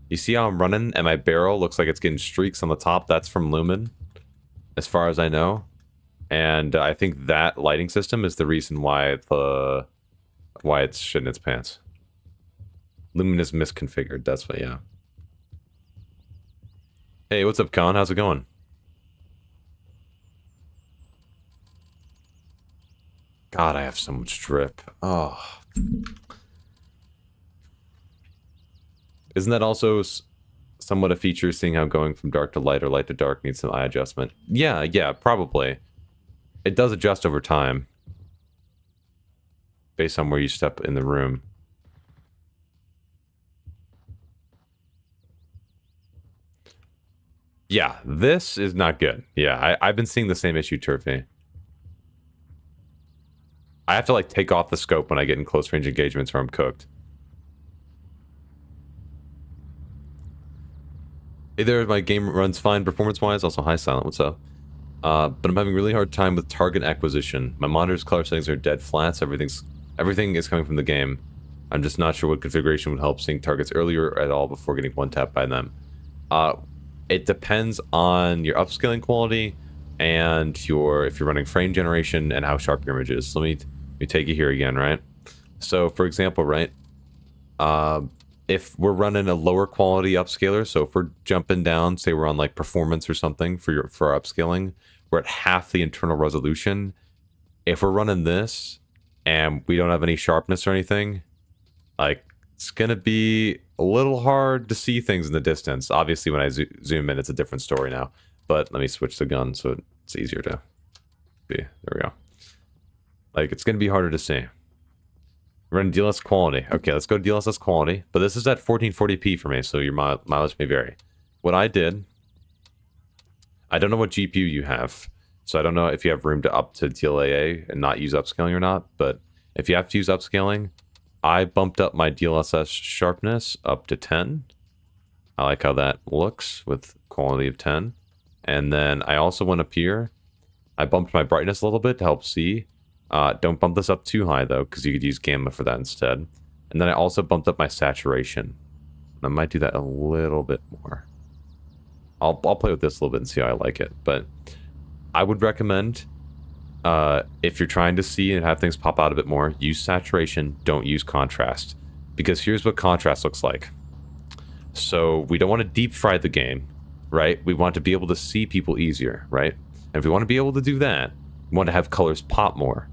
You see how I'm running and my barrel looks like it's getting streaks on the top? That's from lumen, as far as I know. And I think that lighting system is the reason why it's shitting its pants. Lumen is misconfigured, that's what, yeah. Hey, what's up, Con? How's it going? God, I have so much drip. Oh. Isn't that also somewhat a feature, seeing how going from dark to light or light to dark needs some eye adjustment? Yeah, probably. It does adjust over time, based on where you step in the room. Yeah, this is not good. Yeah, I've been seeing the same issue, Turfy. I have to, like, take off the scope when I get in close range engagements or I'm cooked. Either my game runs fine performance-wise, also hi Silent, what's up? But I'm having a really hard time with target acquisition. My monitor's color settings are dead flat, so everything is coming from the game. I'm just not sure what configuration would help seeing targets earlier at all before getting one-tapped by them. It depends on your upscaling quality and if you're running frame generation and how sharp your image is. Let me take you here again, right? So, for example, right, if we're running a lower quality upscaler, so if we're jumping down, say we're on like performance or something for our upscaling, we're at half the internal resolution. If we're running this and we don't have any sharpness or anything, like, it's gonna be a little hard to see things in the distance. Obviously, when I zoom in, it's a different story now. But let me switch the gun so it's easier to see. There we go. Like, it's gonna be harder to see. Run DLSS quality. Okay, let's go to DLSS quality. But this is at 1440p for me, so your mileage may vary. What I did, I don't know what GPU you have, so I don't know if you have room to up to DLAA and not use upscaling or not, but if you have to use upscaling, I bumped up my DLSS sharpness up to 10. I like how that looks with quality of 10. And then I also went up here. I bumped my brightness a little bit to help see. Don't bump this up too high, though, because you could use gamma for that instead. And then I also bumped up my saturation. I might do that a little bit more. I'll play with this a little bit and see how I like it. But I would recommend, if you're trying to see and have things pop out a bit more, use saturation, don't use contrast. Because here's what contrast looks like. So we don't want to deep fry the game, right? We want to be able to see people easier, right? And if we want to be able to do that, we want to have colors pop more.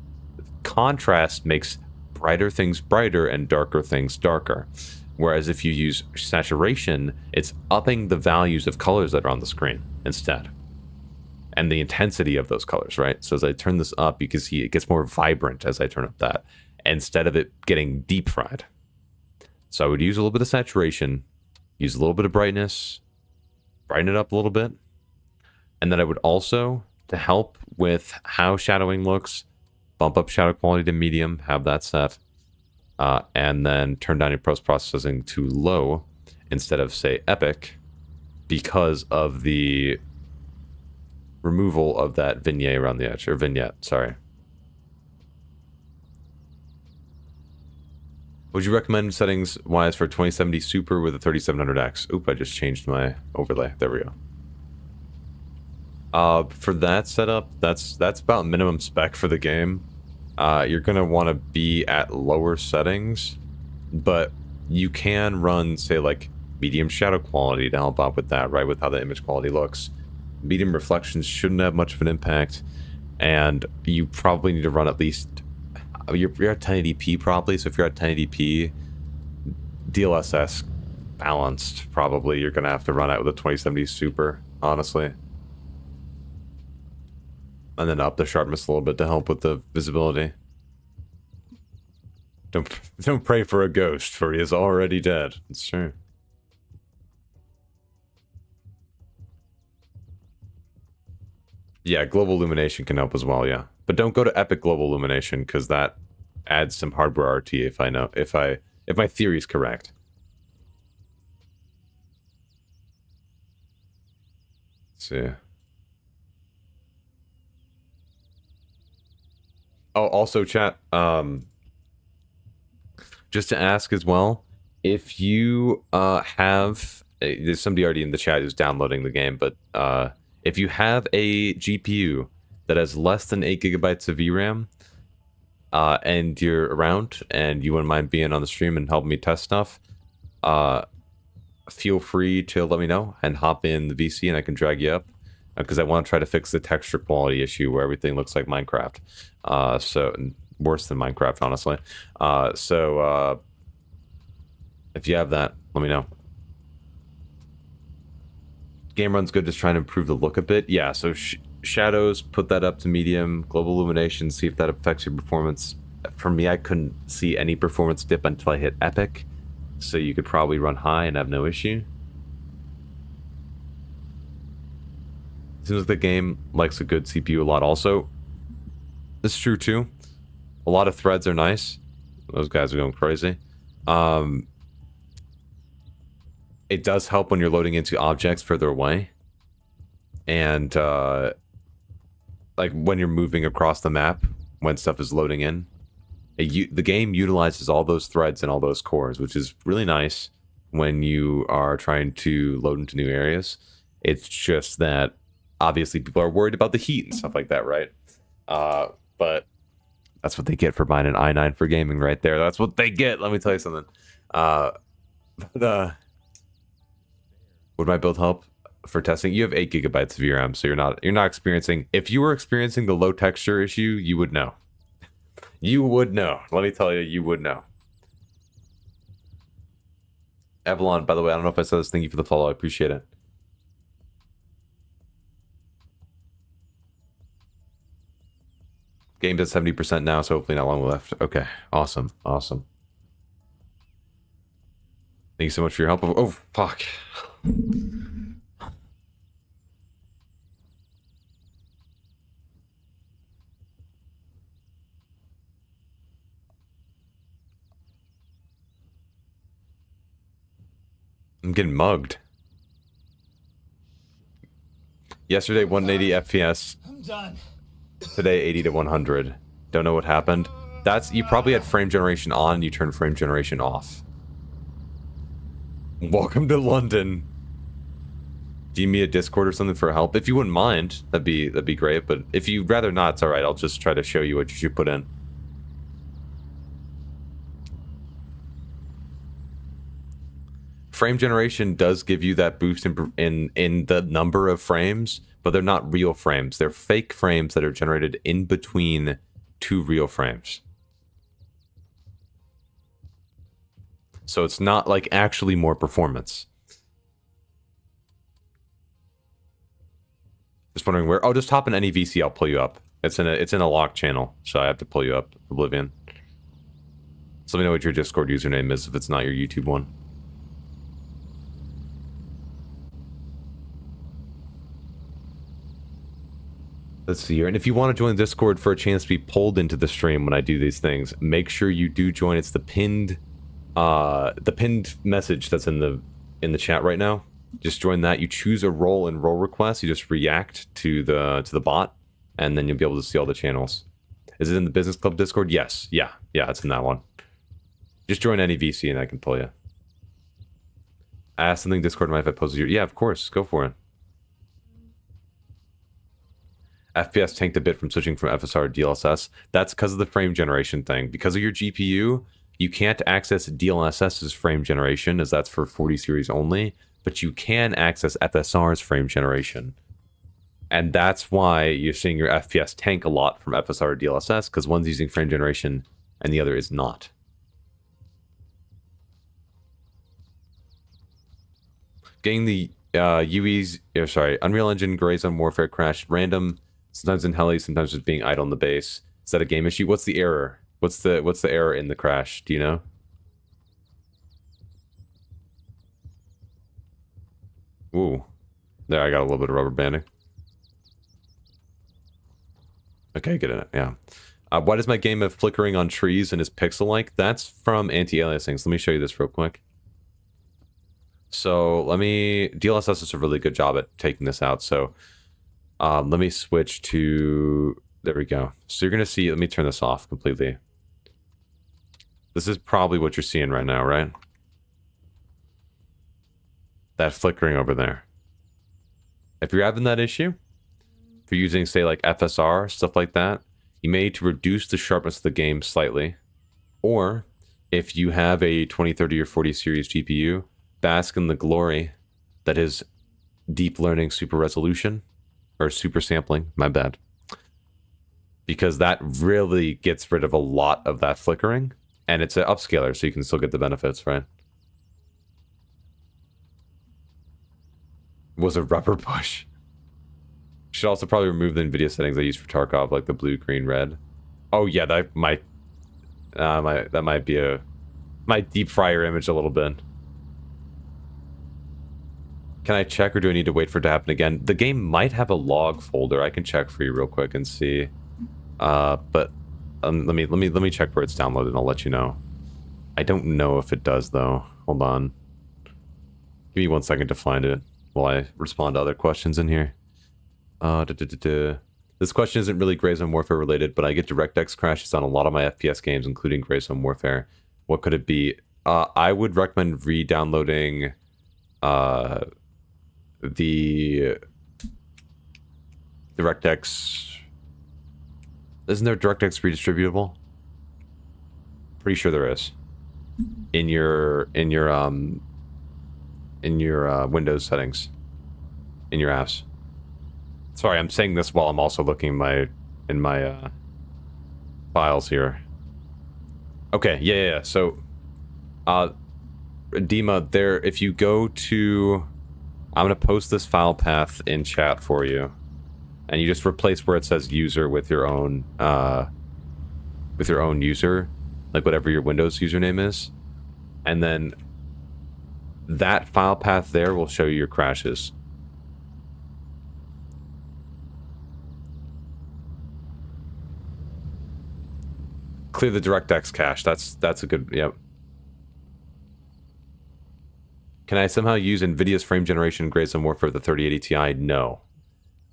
Contrast makes brighter things brighter and darker things darker. Whereas if you use saturation, it's upping the values of colors that are on the screen instead. And the intensity of those colors, right? So as I turn this up, you can see it gets more vibrant as I turn up that, instead of it getting deep fried. So I would use a little bit of saturation, use a little bit of brightness, brighten it up a little bit. And then I would also, to help with how shadowing looks, bump up shadow quality to medium, have that set, and then turn down your post-processing to low instead of, say, epic, because of the removal of that vignette around the edge, or vignette, sorry. Would you recommend settings-wise for 2070 Super with a 3700X? Oop, I just changed my overlay. There we go. For that setup, that's about minimum spec for the game. You're gonna want to be at lower settings, but you can run, say, like, medium shadow quality to help out with that, right, with how the image quality looks. Medium reflections shouldn't have much of an impact, and you probably need to run at least... You're at 1080p probably, so if you're at 1080p, DLSS balanced, probably you're gonna have to run out with a 2070 Super, honestly. And then up the sharpness a little bit to help with the visibility. Don't pray for a ghost, for he is already dead. It's true. Yeah, global illumination can help as well, yeah. But don't go to epic global illumination, because that adds some hardware RT if my theory is correct. Let's see. Oh, also chat, just to ask as well, if you have, there's somebody already in the chat who's downloading the game, but if you have a GPU that has less than 8 gigabytes of VRAM, and you're around, and you wouldn't mind being on the stream and helping me test stuff, feel free to let me know and hop in the VC and I can drag you up, because I want to try to fix the texture quality issue where everything looks like Minecraft. So worse than Minecraft, honestly. If you have that, let me know. Game run's good, just trying to improve the look a bit. Yeah, so shadows, put that up to medium, global illumination, see if that affects your performance. For me, I couldn't see any performance dip until I hit epic, so you could probably run high and have no issue. Seems like the game likes a good CPU a lot also. This is true too. A lot of threads are nice. Those guys are going crazy. It does help when you're loading into objects further away. And like when you're moving across the map, when stuff is loading in. The game utilizes all those threads and all those cores, which is really nice when you are trying to load into new areas. It's just that obviously people are worried about the heat and stuff like that, right? But that's what they get for buying an i9 for gaming right there. That's what they get, let me tell you something. Would my build help for testing? You have 8 gigabytes of VRAM, so you're not experiencing... If you were experiencing the low texture issue, you would know. You would know. Let me tell you, you would know. Avalon, by the way, I don't know if I said this. Thank you for the follow. I appreciate it. Game's at 70% now, so hopefully not long left. Okay, awesome, awesome. Thank you so much for your help. Oh, fuck. I'm getting mugged. Yesterday, 180 FPS. I'm done. Today, 80 to 100. Don't know what happened. You probably had frame generation on, you turned frame generation off. Welcome to London. Do you need me a Discord or something for help? If you wouldn't mind, that'd be great, but if you'd rather not, it's alright. I'll just try to show you what you should put in. Frame generation does give you that boost in the number of frames, but they're not real frames. They're fake frames that are generated in between two real frames. So it's not like actually more performance. Just wondering where... Oh, just hop in any VC, I'll pull you up. It's in a locked channel, so I have to pull you up, Oblivion. So let me know what your Discord username is if it's not your YouTube one. Let's see here. And if you want to join Discord for a chance to be pulled into the stream when I do these things, make sure you do join. It's the pinned message that's in the chat right now. Just join that. You choose a role in role request. You just react to the bot, and then you'll be able to see all the channels. Is it in the Business Club Discord? Yes. Yeah, it's in that one. Just join any VC and I can pull you. Ask something Discord in my if I pose you. Yeah, of course. Go for it. FPS tanked a bit from switching from FSR to DLSS. That's because of the frame generation thing. Because of your GPU, you can't access DLSS's frame generation, as that's for 40 series only, but you can access FSR's frame generation. And that's why you're seeing your FPS tank a lot from FSR to DLSS, because one's using frame generation and the other is not. Getting the Unreal Engine Gray Zone Warfare crashed random, sometimes in heli, sometimes just being idle in the base. Is that a game issue? What's the error? What's the error in the crash? Do you know? Ooh. There, I got a little bit of rubber banding. Okay, get in it, yeah. Why does my game have flickering on trees and is pixel-like? That's from Anti-Aliasing, so let me show you this real quick. So, DLSS does a really good job at taking this out, so let me switch to, there we go. So you're gonna see, let me turn this off completely. This is probably what you're seeing right now, right? That flickering over there. If you're having that issue, if you're using, say, like FSR, stuff like that, you may need to reduce the sharpness of the game slightly. Or, if you have a 2030 or 40 series GPU, bask in the glory that is deep learning super resolution, or super sampling, my bad. Because that really gets rid of a lot of that flickering, and it's an upscaler, so you can still get the benefits, right? Was a rubber push. Should also probably remove the NVIDIA settings I use for Tarkov, like the blue, green, red. Oh yeah, that might be might deep fry your image a little bit. Can I check, or do I need to wait for it to happen again? The game might have a log folder. I can check for you real quick and see. But let me check where it's downloaded, and I'll let you know. I don't know if it does though. Hold on. Give me 1 second to find it while I respond to other questions in here. This question isn't really Gray Zone Warfare related, but I get DirectX crashes on a lot of my FPS games, including Gray Zone Warfare. What could it be? I would recommend re-downloading the DirectX. Isn't there DirectX redistributable? Pretty sure there is. In your Windows settings, in your apps. Sorry, I'm saying this while I'm also looking in my files here. Okay, yeah. So, Dima, there. If you go to, I'm gonna post this file path in chat for you, and you just replace where it says user with your own user, like whatever your Windows username is, and then that file path there will show you your crashes. Clear the DirectX cache. That's a good, yep. Can I somehow use NVIDIA's frame generation in Gray Zone Warfare the 3080 Ti? No.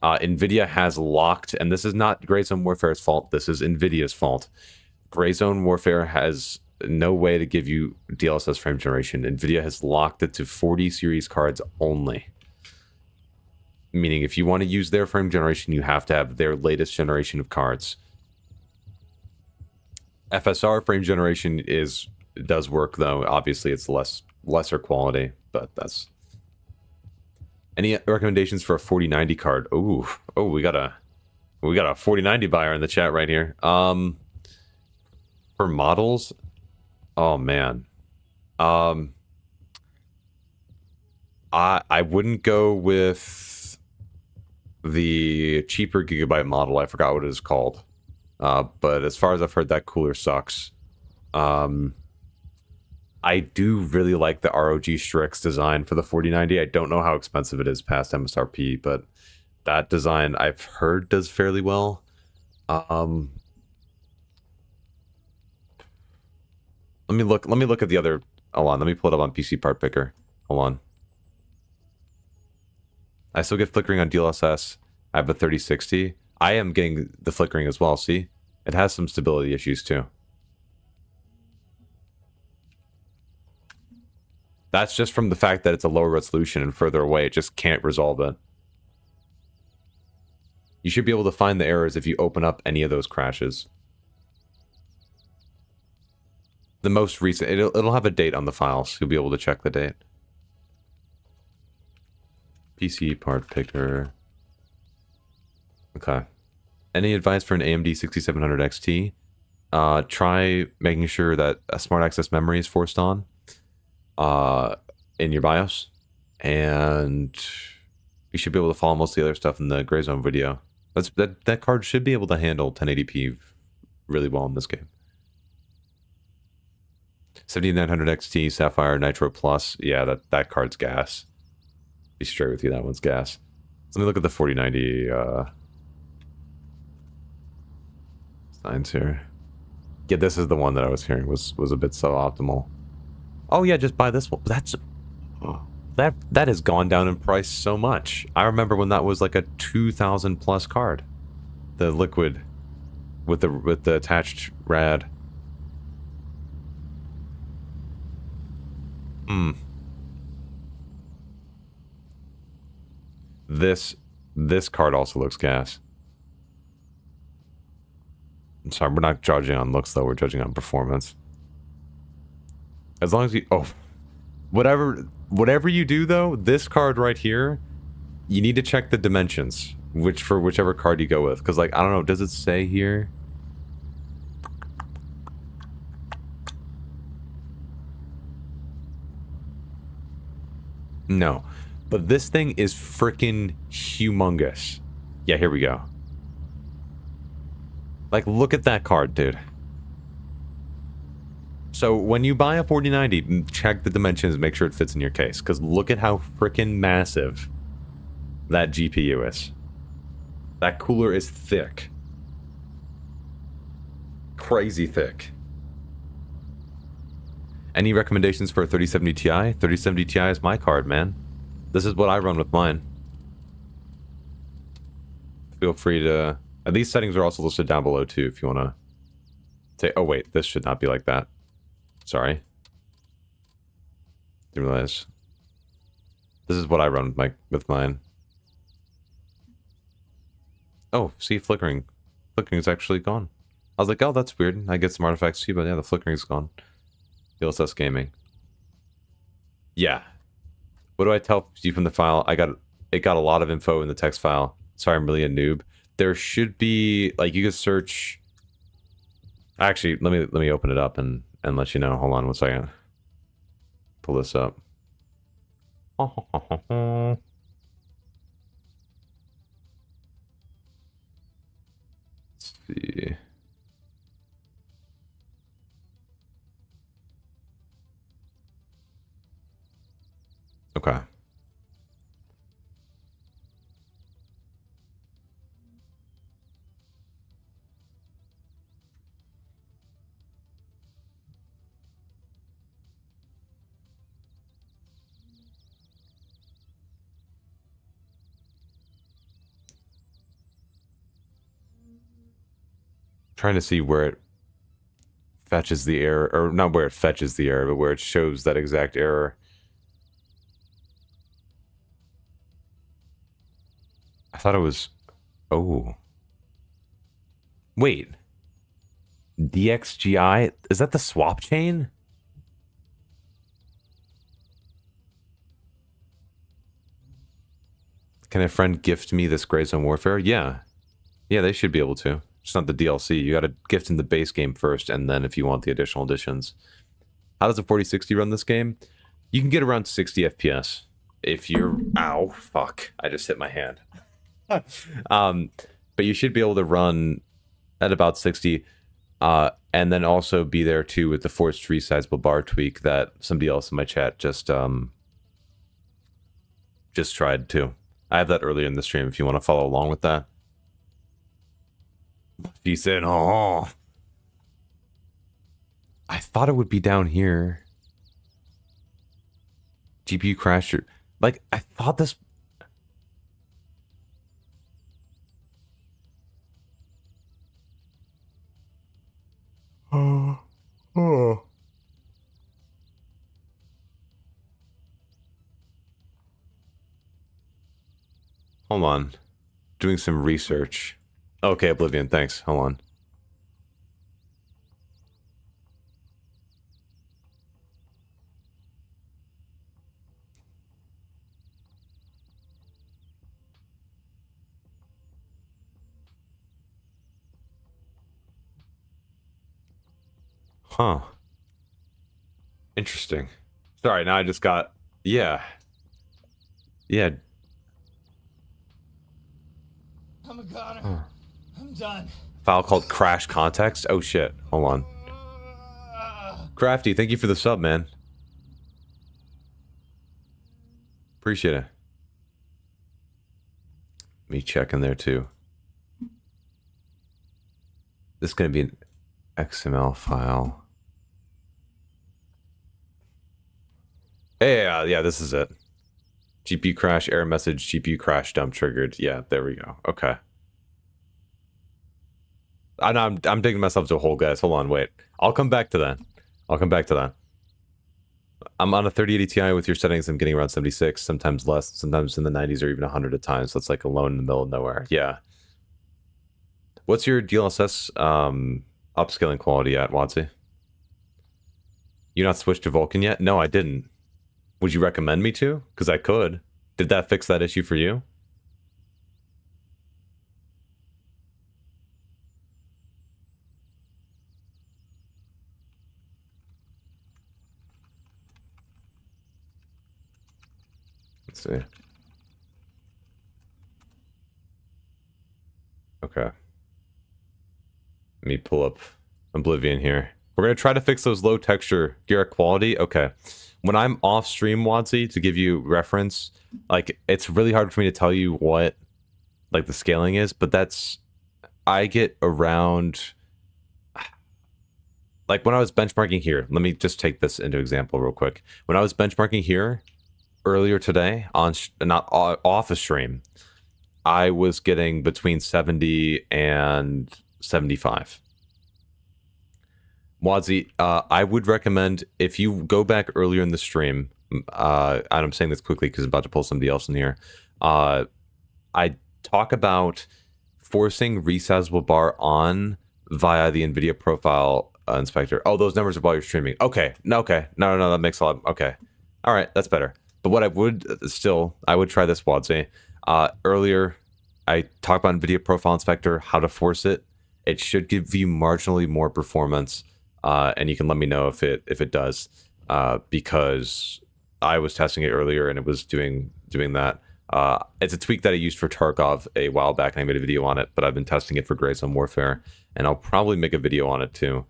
NVIDIA has locked, and this is not Gray Zone Warfare's fault, this is NVIDIA's fault. Gray Zone Warfare has no way to give you DLSS frame generation. NVIDIA has locked it to 40 series cards only. Meaning if you want to use their frame generation, you have to have their latest generation of cards. FSR frame generation does work though. Obviously it's lesser quality, but that's... Any recommendations for a 4090 card? Ooh, we got a 4090 buyer in the chat right here. For models, oh man, I wouldn't go with the cheaper gigabyte model. I forgot what it is called. But as far as I've heard, that cooler sucks. I do really like the ROG Strix design for the 4090. I don't know how expensive it is past MSRP, but that design I've heard does fairly well. Let me look at the other. Hold on, let me pull it up on PC Part Picker. Hold on. I still get flickering on DLSS. I have a 3060. I am getting the flickering as well, see? It has some stability issues too. That's just from the fact that it's a lower resolution and further away. It just can't resolve it. You should be able to find the errors if you open up any of those crashes. The most recent, it'll have a date on the files. You'll be able to check the date. PC part picker. Okay. Any advice for an AMD 6700 XT? Try making sure that a smart access memory is forced on in your BIOS, and you should be able to follow most of the other stuff in the Gray Zone video. That card should be able to handle 1080p really well in this game. 7900 XT Sapphire Nitro Plus. Yeah, that card's gas. Be straight with you, that one's gas. So let me look at the 4090 signs here. Yeah, this is the one that I was hearing was a bit suboptimal. Oh yeah, just buy this one. That has gone down in price so much. I remember when that was like a 2,000 plus card. The liquid with the attached rad. This card also looks gas. I'm sorry, we're not judging on looks though, we're judging on performance. As long as you whatever you do though, this card right here, you need to check the dimensions, for whichever card you go with. Because like, I don't know, does it say here? No. But this thing is freaking humongous. Yeah, here we go. Like, look at that card, dude. So, when you buy a 4090, check the dimensions, make sure it fits in your case. Because look at how freaking massive that GPU is. That cooler is thick. Crazy thick. Any recommendations for a 3070 Ti? 3070 Ti is my card, man. This is what I run with mine. Feel free to... These settings are also listed down below, too, if you want to... say, oh, wait, this should not be like that. Sorry. Didn't realize. This is what I run with mine. Oh, see, flickering. Flickering is actually gone. I was like, oh, that's weird. I get some artifacts too, but yeah, the flickering's gone. DLSS gaming. Yeah. What do I tell you from the file? It got a lot of info in the text file. Sorry, I'm really a noob. There should be, like, you could search... Actually, let me open it up and let you know. Hold on one second. Pull this up. Let's see. Okay. Trying to see where it fetches the error, or not where it fetches the error, but where it shows that exact error. I thought it was... Oh. Wait. DXGI? Is that the swap chain? Can a friend gift me this Gray Zone Warfare? Yeah. Yeah, they should be able to. It's not the DLC. You gotta gift in the base game first, and then if you want the additional additions. How does a 4060 run this game? You can get around 60 FPS. If you're... Ow, fuck. I just hit my hand. But you should be able to run at about 60, and then also be there too with the forced resizable bar tweak that somebody else in my chat just tried too. I have that earlier in the stream if you want to follow along with that. He said, oh. I thought it would be down here. GPU crash. Like, I thought this... Oh. Hold on. Doing some research. Okay, Oblivion, thanks. Hold on. Huh. Interesting. Sorry, now I just got... Yeah. Yeah. I'm a goner. I'm done. File called crash context? Oh shit. Hold on. Crafty, thank you for the sub, man. Appreciate it. Me checking there too. This is gonna be an XML file. Yeah, this is it. GPU crash, error message, GPU crash dump triggered. Yeah, there we go. Okay. I'm digging myself to a hole, guys. Hold on, wait. I'll come back to that. I'll come back to that. I'm on a 3080 Ti with your settings. I'm getting around 76, sometimes less, sometimes in the 90s or even 100 at times. So it's like alone in the middle of nowhere. Yeah. What's your DLSS upscaling quality at, Watsy? You not switched to Vulkan yet? No, I didn't. Would you recommend me to? Because I could. Did that fix that issue for you? Let's see. Okay. Let me pull up Oblivion here. We're going to try to fix those low texture gear quality. Okay. When I'm off stream, Wadsy, to give you reference, like, it's really hard for me to tell you what, like, the scaling is, but that's, I get around, like, when I was benchmarking here, let me just take this into example real quick. When I was benchmarking here earlier today, on, not off a stream, I was getting between 70 and 75. Wadsy, I would recommend, if you go back earlier in the stream, and I'm saying this quickly because I'm about to pull somebody else in here, I talk about forcing resizable bar on via the NVIDIA profile inspector. Oh, those numbers are while you're streaming. Okay, no, that makes a lot. Okay, all right, that's better. But what I would still, I would try this, Wadsy. Earlier, I talked about NVIDIA profile inspector, how to force it. It should give you marginally more performance. And you can let me know if it does, because I was testing it earlier and it was doing that. It's a tweak that I used for Tarkov a while back, and I made a video on it. But I've been testing it for Grey Zone Warfare, and I'll probably make a video on it too,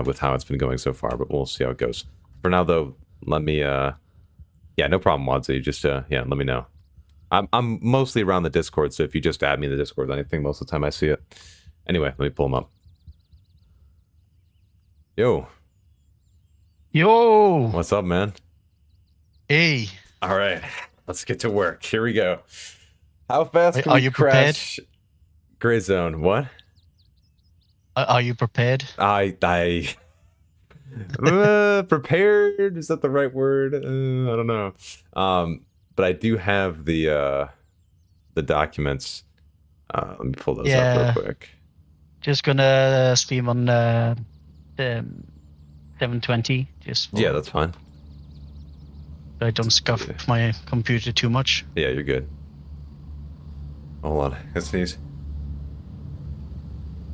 with how it's been going so far. But we'll see how it goes. For now, though, let me. Yeah, no problem, Wadsy. Just yeah, let me know. I'm mostly around the Discord, so if you just add me in the Discord, I think most of the time I see it. Anyway, let me pull them up. Yo. What's up, man? Hey. All right, let's get to work. Here we go. How fast can Are we you crash Grey Zone? What? Are you prepared? I prepared, is that the right word? I don't know. But I do have the documents. Let me pull those up real quick. Just gonna stream on 720. Yeah, that's fine. I don't scuff my computer too much. Yeah, you're good. Hold on, I sneeze.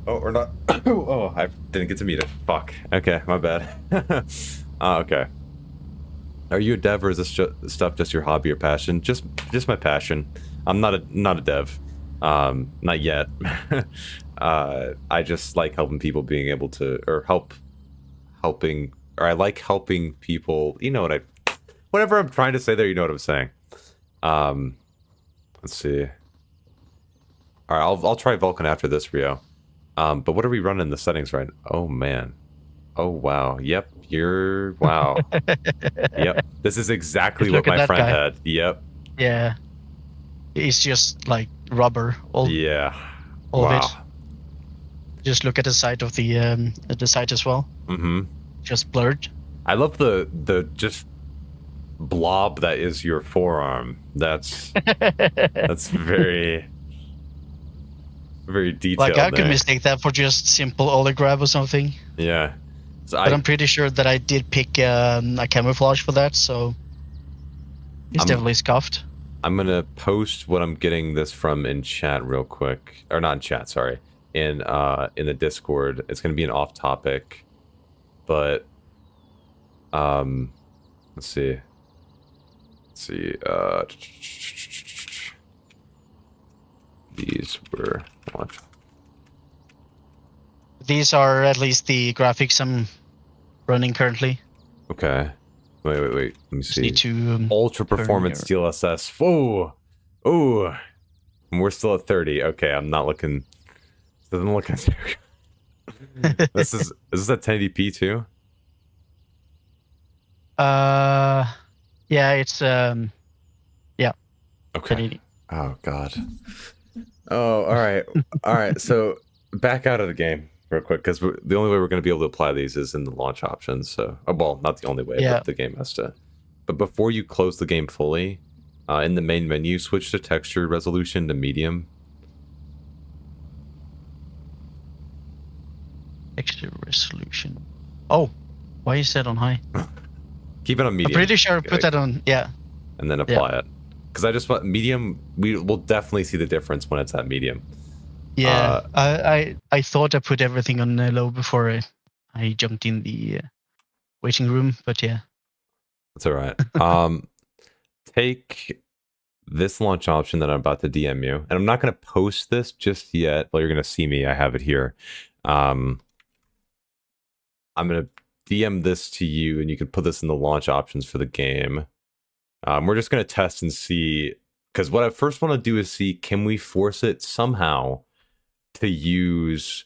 Oh, or not. Oh, I didn't get to meet it. Fuck. Okay, my bad. Okay. Are you a dev, or is this stuff just your hobby or passion? Just my passion. I'm not a dev. Not yet. I just like helping people being able to, or I like helping people. You know what whatever I'm trying to say there, you know what I'm saying. Let's see. All right, I'll try Vulkan after this, Rio. But what are we running in the settings right now? Oh, man. Oh, wow. Yep. Wow. Yep. This is exactly what my friend had. Yep. Yeah. It's just like rubber. All of it. Just look at the side of the side as well. Mm-hmm. Just blurred. I love the just blob that is your forearm. That's very detailed. Like I could there. mistake that for just simple ollie grab or something. Yeah. So but I'm pretty sure that I did pick a camouflage for that, so it's definitely scuffed. I'm gonna post what I'm getting this from in chat real quick, or not in chat, sorry, in the Discord. It's gonna be an off topic, but let's see. These were launched. These are at least the graphics I'm running currently. Okay. Wait. Let me see. Need to, Ultra performance DLSS. Whoa. Oh. We're still at 30. Okay, I'm not looking. Doesn't look as. Is this at 1080p too? Yeah, it's yeah. Okay. 1080. Oh god. Oh, all right. So back out of the game real quick, because the only way we're going to be able to apply these is in the launch options. So, well, not the only way, but the game has to. But before you close the game fully, in the main menu, switch the texture resolution to medium. Texture resolution. Oh, why is that on high? Keep it on medium. I'm pretty sure I put that on, yeah. And then apply it. Because I just want medium, we will definitely see the difference when it's at medium. Yeah, I thought I put everything on low before I jumped in the waiting room, but yeah. That's all right. Take this launch option that I'm about to DM you, and I'm not going to post this just yet, but you're going to see me. I have it here. I'm going to DM this to you, and you can put this in the launch options for the game. We're just going to test and see, because what I first want to do is see, can we force it somehow to use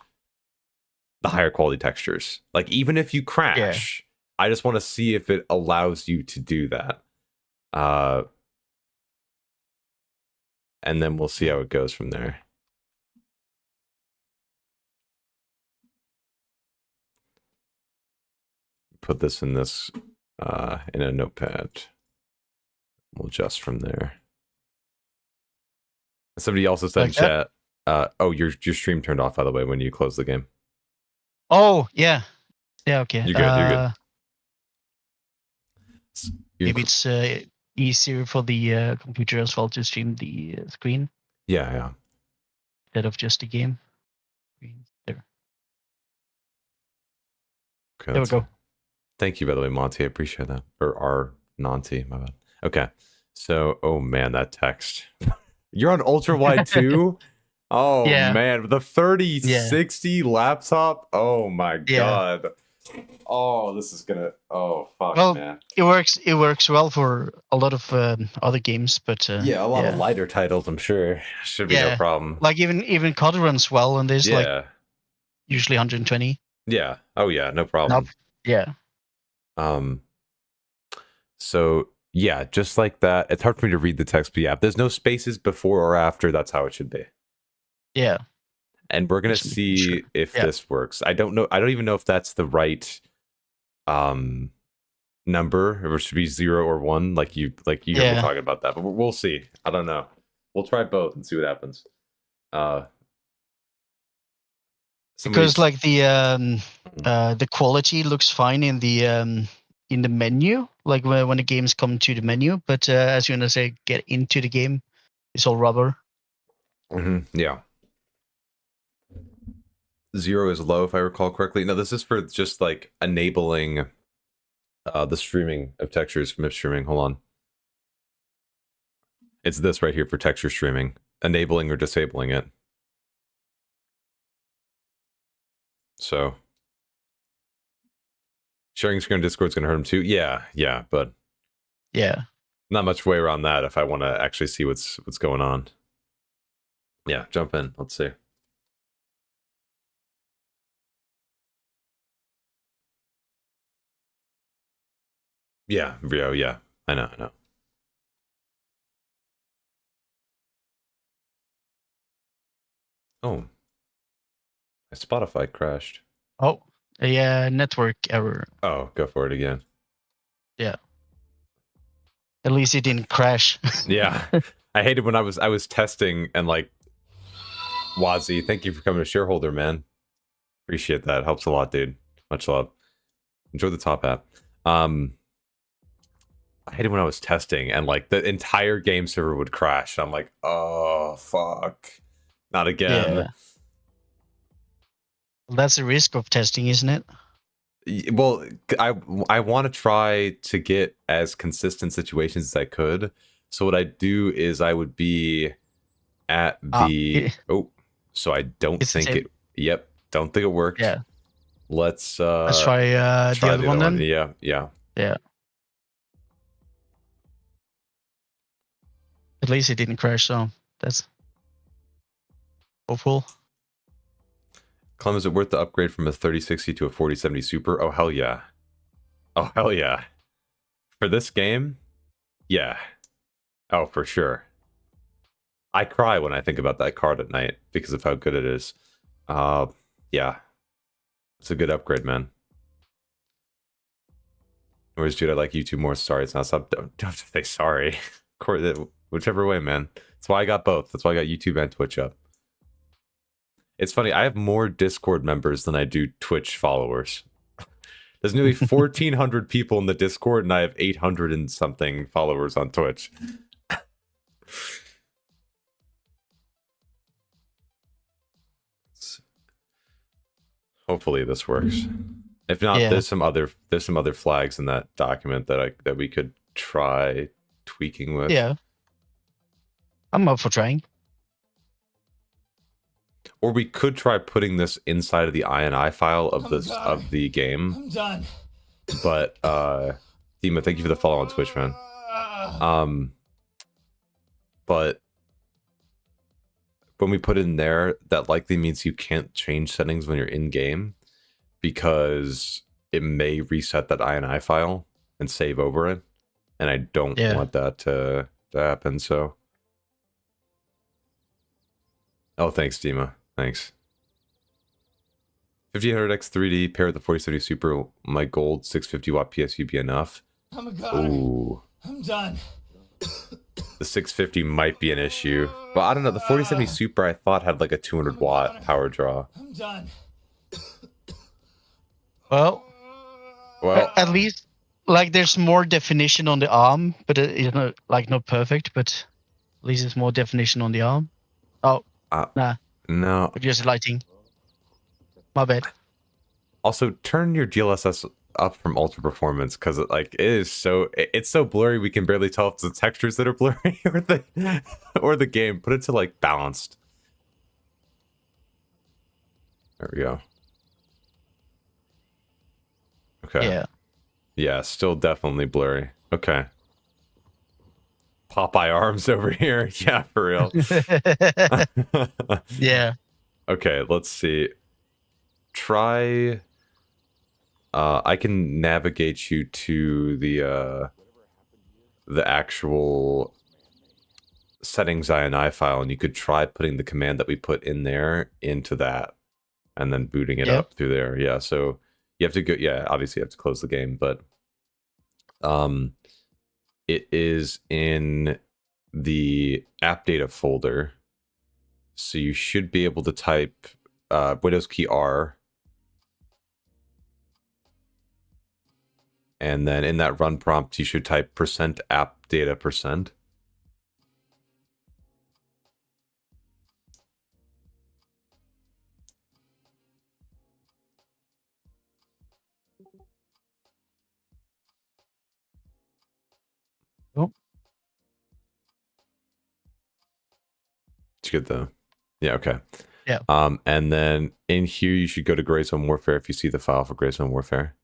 the higher quality textures? Like, even if you crash, I just want to see if it allows you to do that. And then we'll see how it goes from there. Put this in in a notepad. We'll adjust from there. Somebody also said in chat, oh, your stream turned off, by the way, when you close the game. Oh, yeah. Yeah, okay. You're good, maybe it's easier for the computer as well to stream the screen. Yeah. Instead of just the game. There. Okay, there we go. Thank you, by the way, Monty. I appreciate that. Or our Nanti, my bad. Okay. So, oh man, that text. You're on ultra wide too? Oh man, the 3060 laptop. Oh my god. Oh, this is gonna. Oh fuck, man. It works well for a lot of other games, but a lot of lighter titles, I'm sure. Should be no problem. Like even COD runs well, and there's like usually 120. Yeah. Oh yeah, no problem. Yeah. So yeah, just like that. It's hard for me to read the text, but if there's no spaces before or after, that's how it should be. Yeah. And we're gonna see if this works. I don't know. I don't even know if that's the right number. If it should be 0 or 1, like you were talking about that. But we'll see. I don't know. We'll try both and see what happens. Because like the quality looks fine in the menu, like when the games come to the menu, but as you get into the game, it's all rubber. Yeah. 0 is low, if I recall correctly. No, this is for just like enabling the streaming of textures from streaming. Hold on. It's this right here for texture streaming, enabling or disabling it. So sharing screen on Discord is going to hurt him too. Yeah, but not much way around that if I want to actually see what's going on. Yeah, jump in. Let's see. Yeah, Rio. Yeah, I know. Oh, my Spotify crashed. Oh, a network error. Oh, go for it again. Yeah. At least it didn't crash. Yeah. I hated when I was testing and like, Wazzy, thank you for becoming a shareholder, man. Appreciate that. Helps a lot, dude. Much love. Enjoy the top hat. I hated when I was testing and like the entire game server would crash. I'm like, oh fuck. Not again. Yeah. Well, that's the risk of testing, isn't it? Well, I want to try to get as consistent situations as I could. So what I do is I would be at the so I don't think it. Yep, don't think it worked. Yeah. Let's try the other one then. Yeah. Yeah. At least it didn't crash, so that's hopeful. Clem, is it worth the upgrade from a 3060 to a 4070 Super? Oh hell yeah! Oh hell yeah! For this game, yeah. Oh for sure. I cry when I think about that card at night because of how good it is. Yeah. It's a good upgrade, man. Whereas, dude, I like YouTube more. Sorry, it's not sub. Don't say sorry. Whichever way, man. That's why I got both. That's why I got YouTube and Twitch up. It's funny. I have more Discord members than I do Twitch followers. There's nearly 1,400 people in the Discord, and I have 800 and something followers on Twitch. Hopefully this works. If not, there's some other flags in that document that we could try tweaking with. Yeah. I'm up for trying. Or we could try putting this inside of the INI file of the game. I'm done. But Dima, thank you for the follow on Twitch, man. But when we put it in there, that likely means you can't change settings when you're in game because it may reset that INI file and save over it. And I don't want that to happen, so. Oh, thanks, Dima. Thanks. 5800X 3D paired with the 4070 Super, my gold 650 watt PSU be enough? I'm a god. Ooh. I'm done. The 650 might be an issue, but I don't know. The 4070 Super I thought had like a 200 watt power draw. I'm done. Well, at least like there's more definition on the arm, but it's not like not perfect, but at least there's more definition on the arm. Oh, nah. No. Just lighting. My bad. Also, turn your DLSS up from ultra performance because it's so blurry we can barely tell if it's the textures that are blurry or the game. Put it to like balanced. There we go. Okay. Yeah, still definitely blurry. Okay. Popeye arms over here. Yeah, for real. Yeah. Okay, let's see. Try. I can navigate you to the actual settings INI file, and you could try putting the command that we put in there into that, and then booting it up through there. Yeah, so you have to go. Yeah, obviously you have to close the game, but it is in the app data folder, so you should be able to type Windows key R. And then in that run prompt, you should type %appdata%. Oh. It's good though. Yeah, okay. Yeah. And then in here, you should go to Gray Zone Warfare if you see the file for Gray Zone Warfare.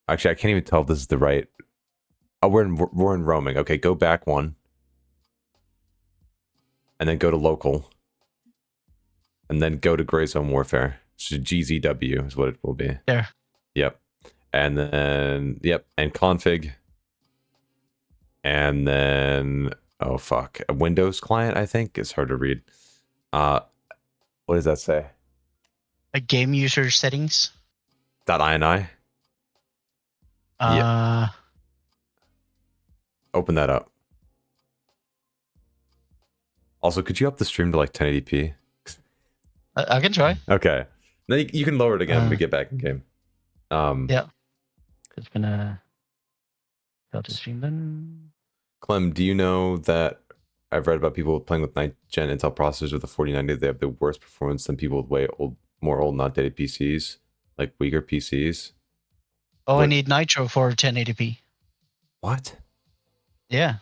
Actually, I can't even tell if this is the right. Oh, we're in roaming. Okay, go back one. And then go to local. And then go to Gray Zone Warfare. So GZW is what it will be. There. Yep. And then, and config. And then, oh fuck. A Windows client, I think. It's hard to read. What does that say? A game user settings. .ini? Open that up. Also, could you up the stream to like 1080p? I can try. Okay. Then you can lower it again when we get back in game. Yeah. It's gonna start the stream then. Clem, do you know that I've read about people playing with 9th gen Intel processors with a 4090? They have the worst performance than people with more old, not dated PCs, like weaker PCs. Oh, I need Nitro for 1080p. What? Yeah.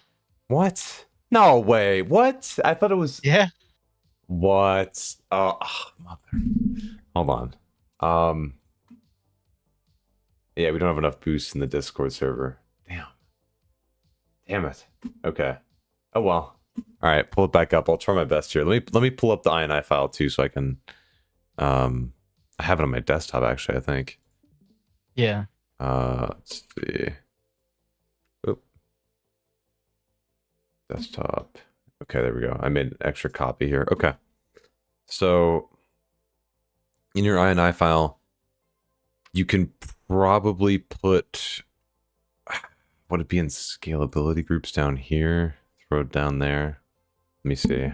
What? No way. What? I thought it was. Yeah. What? Oh, mother. Hold on. Yeah, we don't have enough boosts in the Discord server. Damn it. Okay. Oh well. All right, pull it back up. I'll try my best here. Let me pull up the INI file too, so I can. I have it on my desktop actually. I think. Yeah. Let's see. Oop. Desktop. Okay, there we go. I made an extra copy here. Okay. So in your INI file, you can probably put, would it be in scalability groups down here? Throw it down there. Let me see.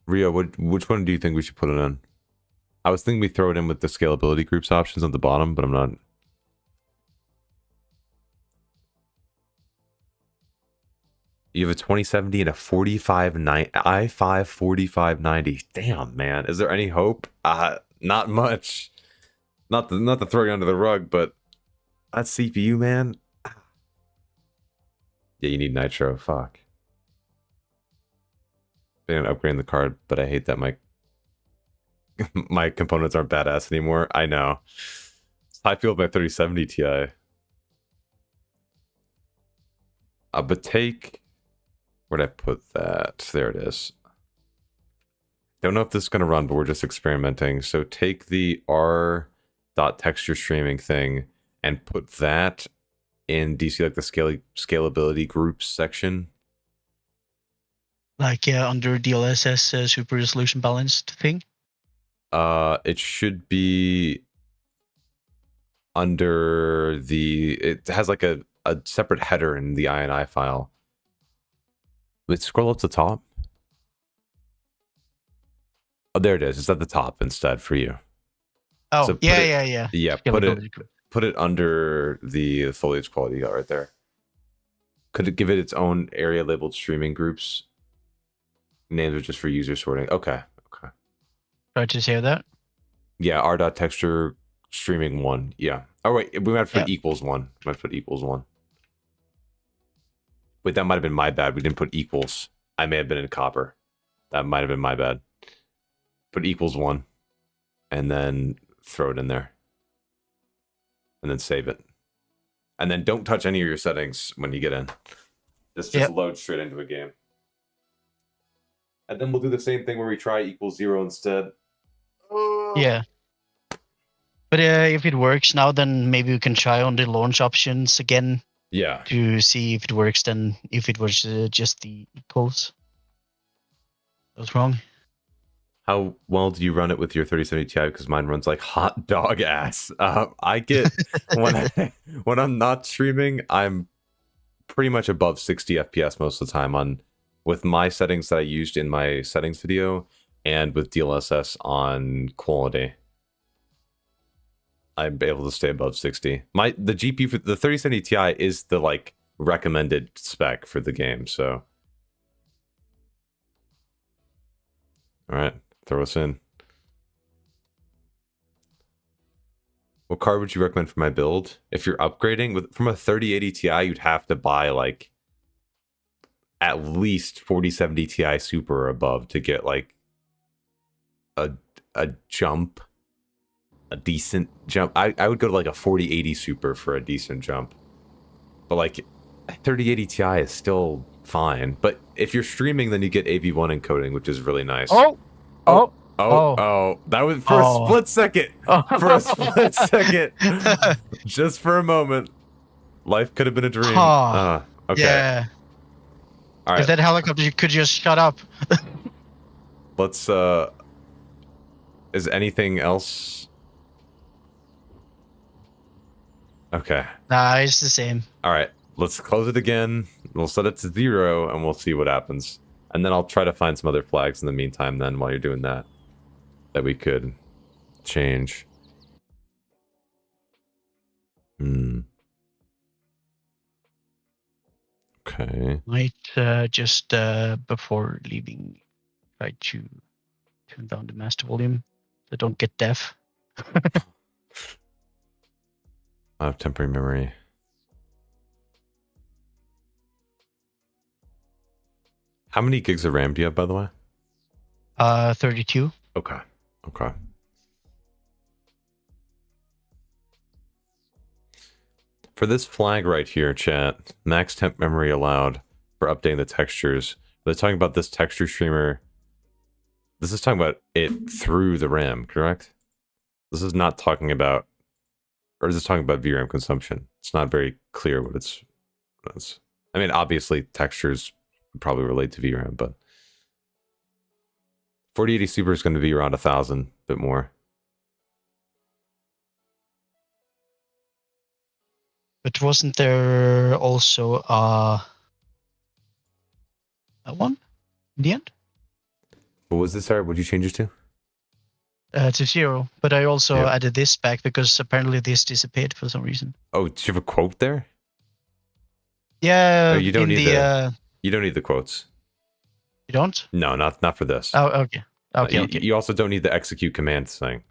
Rio, which one do you think we should put it in? I was thinking we throw it in with the scalability groups options at the bottom, but I'm not. You have a 2070 and a 4590 4590. Damn, man. Is there any hope? Not much. Not to throw you under the rug, but that CPU, man. Yeah, you need Nitro. Fuck. Been upgrading the card, but I hate that my components aren't badass anymore. I know. I feel with my 3070 Ti. But take... Where'd I put that? There it is. Don't know if this is going to run, but we're just experimenting. So take the r.texture streaming thing and put that in, do you see like the scalability groups section? Like under DLSS super resolution balanced thing? It should be under the, it has like a separate header in the INI file. Let's scroll up to the top. Oh, there it is. It's at the top instead for you. Oh, so yeah. Yeah, put it under the foliage quality you got right there. Could it give it its own area labeled streaming groups? Names are just for user sorting. Okay. Try to save that. Yeah, r.texture streaming 1. Yeah. Oh wait, we might have put equals 1. Might put equals 1. Wait, that might have been my bad. We didn't put equals. I may have been in copper. That might have been my bad. Put equals 1. And then throw it in there. And then save it. And then don't touch any of your settings when you get in. Just load straight into a game. And then we'll do the same thing where we try equals 0 instead. Yeah. But if it works now, then maybe we can try on the launch options again. Yeah. To see if it works, then if it was just the equals. That was wrong. How well do you run it with your 3070 Ti? Because mine runs like hot dog ass. I get when I'm not streaming, I'm pretty much above 60 FPS most of the time with my settings that I used in my settings video and with DLSS on quality. I'm able to stay above 60. The GPU for the 3070 Ti is the like recommended spec for the game, so. All right, throw us in. What card would you recommend for my build? If you're upgrading from a 3080 Ti, you'd have to buy like at least 4070 Ti Super or above to get like a jump. A decent jump. I would go to like a 4080 Super for a decent jump. But like 3080 Ti is still fine. But if you're streaming, then you get AV1 encoding, which is really nice. Oh. That was for a split second. For a split second. Just for a moment. Life could have been a dream. Okay. Yeah. All right. If that helicopter could just shut up. let's is anything else? Okay. Nah, it's the same. All right, let's close it again. We'll set it to 0 and we'll see what happens. And then I'll try to find some other flags in the meantime then while you're doing that we could change. Okay. Might just before leaving try to turn down the master volume so don't get deaf. I have temporary memory. How many gigs of RAM do you have, by the way? 32. Okay. Okay. For this flag right here, chat, max temp memory allowed for updating the textures. They're talking about this texture streamer. This is talking about it through the RAM, correct? This is not talking about, or is this talking about VRAM consumption? It's not very clear what it's. I mean, obviously textures probably relate to VRAM, but 4080 Super is going to be around 1,000, a bit more. But wasn't there also a one in the end? What was this? Sorry, what did you change it to? To 0. But I also added this back because apparently this disappeared for some reason. Oh, do you have a quote there? Yeah. Oh, you don't need you don't need the quotes. You don't? No, not for this. Oh, okay. Okay. You also don't need the execute command thing.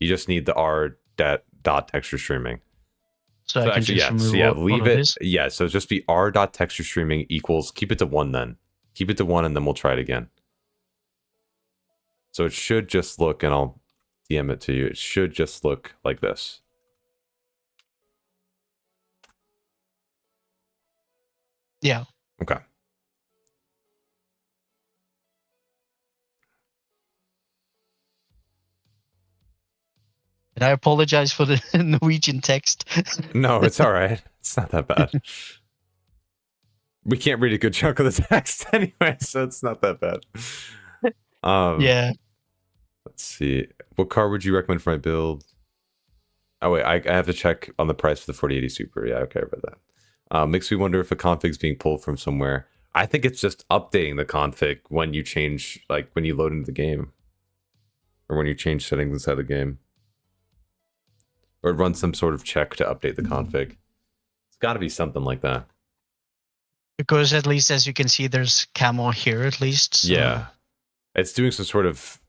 You just need the r.dot texture streaming. So I can actually, just remove leave it. This? Yeah, so just be r.texture streaming equals, keep it to 1 then. Keep it to 1 and then we'll try it again. So it should just look, and I'll DM it to you, it should just look like this. Yeah. Okay. And I apologize for the Norwegian text. No, it's all right. It's not that bad. We can't read a good chunk of the text anyway, so it's not that bad. Yeah. Let's see. What car would you recommend for my build? Oh, wait. I have to check on the price for the 4080 Super. Yeah, okay, I read that. Makes me wonder if a config's being pulled from somewhere. I think it's just updating the config when you change, like when you load into the game. Or when you change settings inside the game. Or run some sort of check to update the config. It's got to be something like that. Because at least, as you can see, there's camo here at least. So. Yeah. It's doing some sort of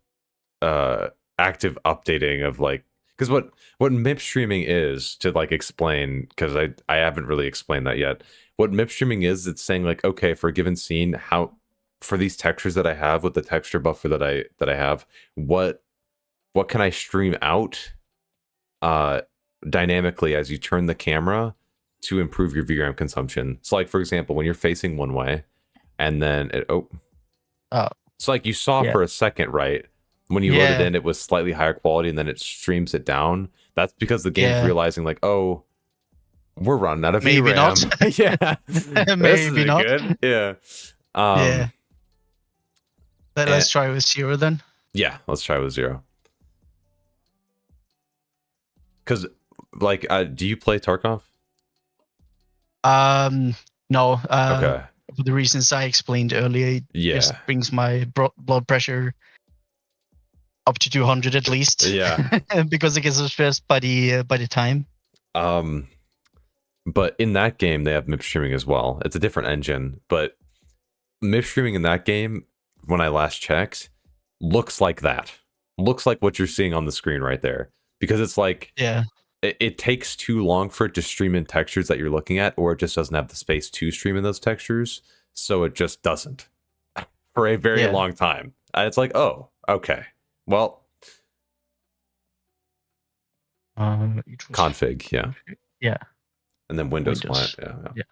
active updating of like, because what MIP streaming is, to like explain, because I haven't really explained that yet. What MIP streaming is, it's saying like, okay, for a given scene, how for these textures that I have with the texture buffer that I have, what can I stream out dynamically as you turn the camera to improve your VRAM consumption. So like, for example, when you're facing one way and then so like you saw for a second, right? When you load it in, it was slightly higher quality and then it streams it down. That's because the game's realizing like, oh, we're running out of Maybe VRAM. not. Yeah. Maybe not. Good. Yeah. Yeah. But let's try with 0 then. Yeah, let's try with 0. Because, like, do you play Tarkov? No. Okay. For the reasons I explained earlier, it just brings my blood pressure up to 200 at least. Yeah. Because it gets stressed by the time. But in that game, they have MIP streaming as well. It's a different engine, but MIP streaming in that game, when I last checked, looks like that. Looks like what you're seeing on the screen right there. Because it's like, it takes too long for it to stream in textures that you're looking at, or it just doesn't have the space to stream in those textures. So it just doesn't for a very long time. And it's like, oh, okay. Well, config, yeah. And then Windows client, yeah.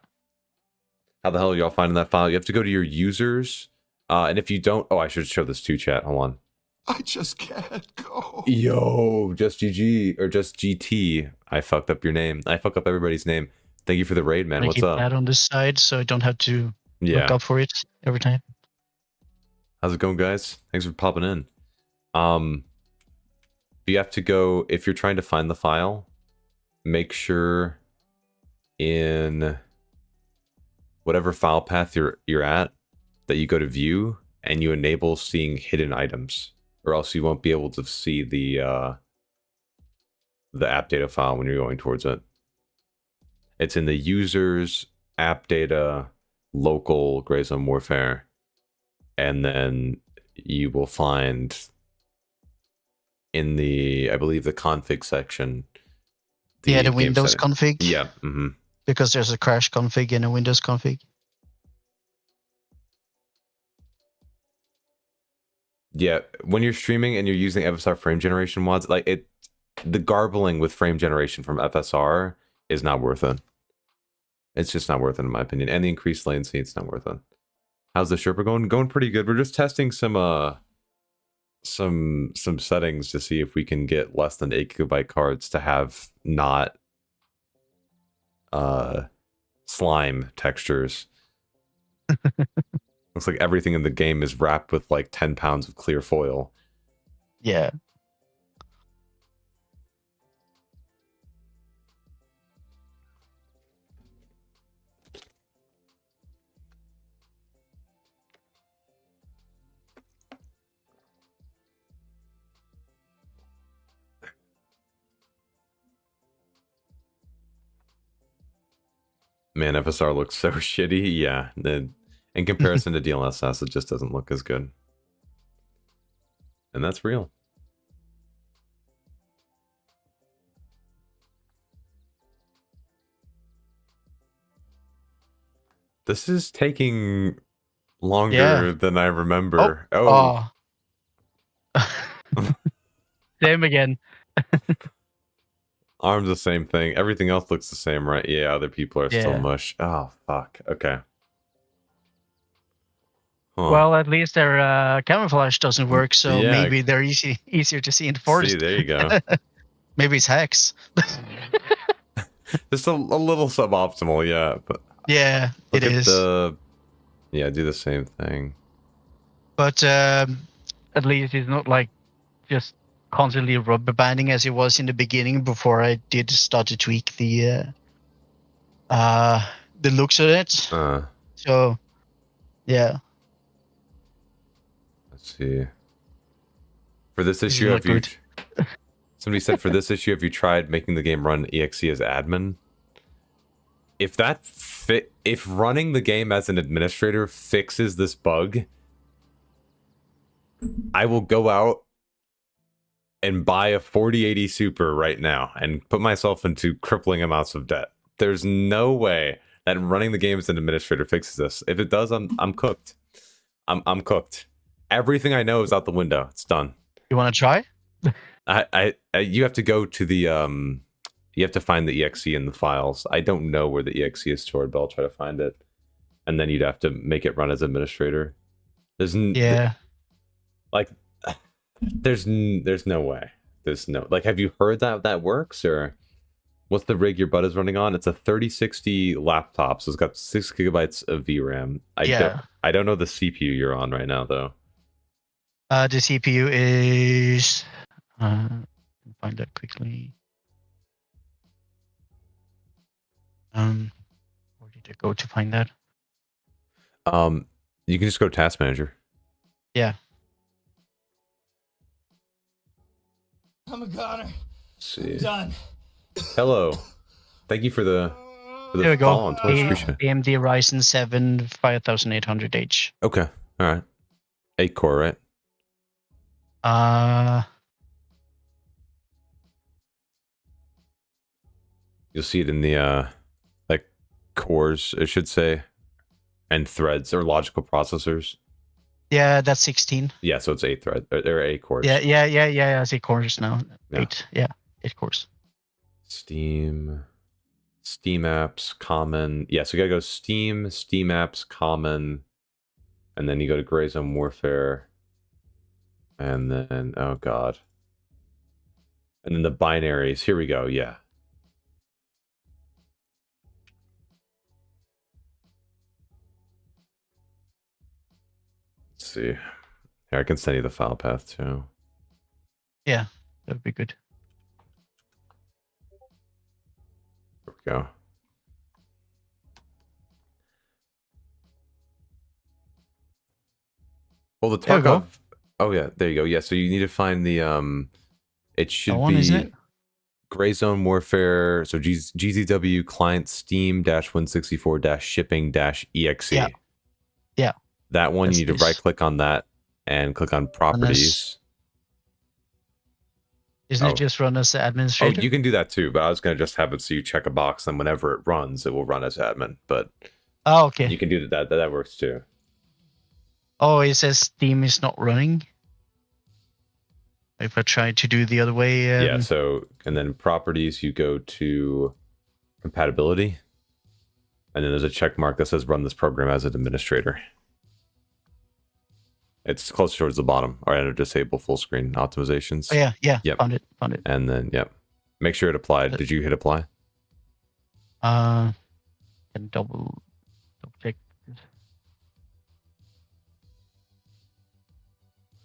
How the hell are y'all finding that file? You have to go to your users, and if you don't, I should show this to chat. Hold on. I just can't go. Yo, just GG or just GT. I fucked up your name. I fuck up everybody's name. Thank you for the raid, man. What's up? I keep that on this side so I don't have to look up for it every time. How's it going, guys? Thanks for popping in. You have to go, if you're trying to find the file, make sure in whatever file path you're at that you go to view and you enable seeing hidden items, or else you won't be able to see the app data file when you're going towards it. It's in the users, app data, local Gray Zone Warfare, and then you will find in the, I believe, the config section. The Windows config. Yeah. Because there's a crash config and a Windows config. Yeah, when you're streaming and you're using FSR frame generation mods, like the garbling with frame generation from FSR is not worth it. It's just not worth it in my opinion. And the increased latency, it's not worth it. How's the Sherpa going? Going pretty good. We're just testing some settings to see if we can get less than 8 GB cards to have not slime textures. Looks like everything in the game is wrapped with like 10 pounds of clear foil. Yeah. Man, FSR looks so shitty. Yeah, in comparison to DLSS, it just doesn't look as good. And that's real. This is taking longer than I remember. Oh. Same again. ARM's the same thing. Everything else looks the same, right? Yeah, other people are still mush. Oh, fuck. Okay. Huh. Well, at least their camouflage doesn't work, so maybe they're easier to see in the forest. See, there you go. Maybe it's hacks. Just a little suboptimal, yeah. But yeah, it is. Yeah, do the same thing. But at least it's not like just constantly rubber banding as it was in the beginning before I did start to tweak the looks of it. So, yeah. Let's see. For this issue, have you? Somebody said for this issue, have you tried making the game run exe as admin? If if running the game as an administrator fixes this bug, I will go out and buy a 4080 Super right now and put myself into crippling amounts of debt. There's no way that running the game as an administrator fixes this. If it does, I'm cooked. I'm cooked. Everything I know is out the window. It's done. You want to try? You have to go to the you have to find the exe in the files. I don't know where the exe is stored, but I'll try to find it. And then you'd have to make it run as administrator. There's no way. There's no, like, have you heard that works, or what's the rig your bud is running on? It's a 3060 laptop, so it's got 6 GB of VRAM. I don't know the CPU you're on right now though. The CPU is find that quickly. Where did I go to find that? You can just go to Task Manager. Yeah. I'm a goner. See. I'm done. Hello. Thank you for the there we follow go. on Twitch. AMD Ryzen 7 5800H. Okay. All right. 8 core, right? You'll see it in the like cores, I should say, and threads or logical processors. Yeah, that's 16. Yeah, so it's 8 threads. There are 8 cores. Yeah. I see cores now. 8. Yeah, 8 cores. Steam apps, common. Yeah, so you gotta go Steam apps, common, and then you go to Gray Zone Warfare, and then oh god, and then the binaries. Here we go. Yeah. Let's see. Here, I can send you the file path too. Yeah, that would be good. There we go. Well, the talk of... Oh, yeah, there you go. Yeah, so you need to find the... It should one, be... isn't it? Gray Zone Warfare, so GZW client Steam-164-shipping-exe. Yeah. Yeah. That one, That's you need to right click on that and click on properties. Isn't it just run as the administrator? Oh, you can do that too, but I was going to just have it so you check a box and whenever it runs, it will run as admin. But okay. You can do that. That works too. Oh, it says Steam is not running. If I try to do the other way. Yeah, so, and then properties, you go to compatibility. And then there's a check mark that says run this program as an administrator. It's closer towards the bottom. Or enter disable full screen optimizations. Oh, yeah. Yep. Found it. And then, yep. Make sure it applied. Did you hit apply? Can double check.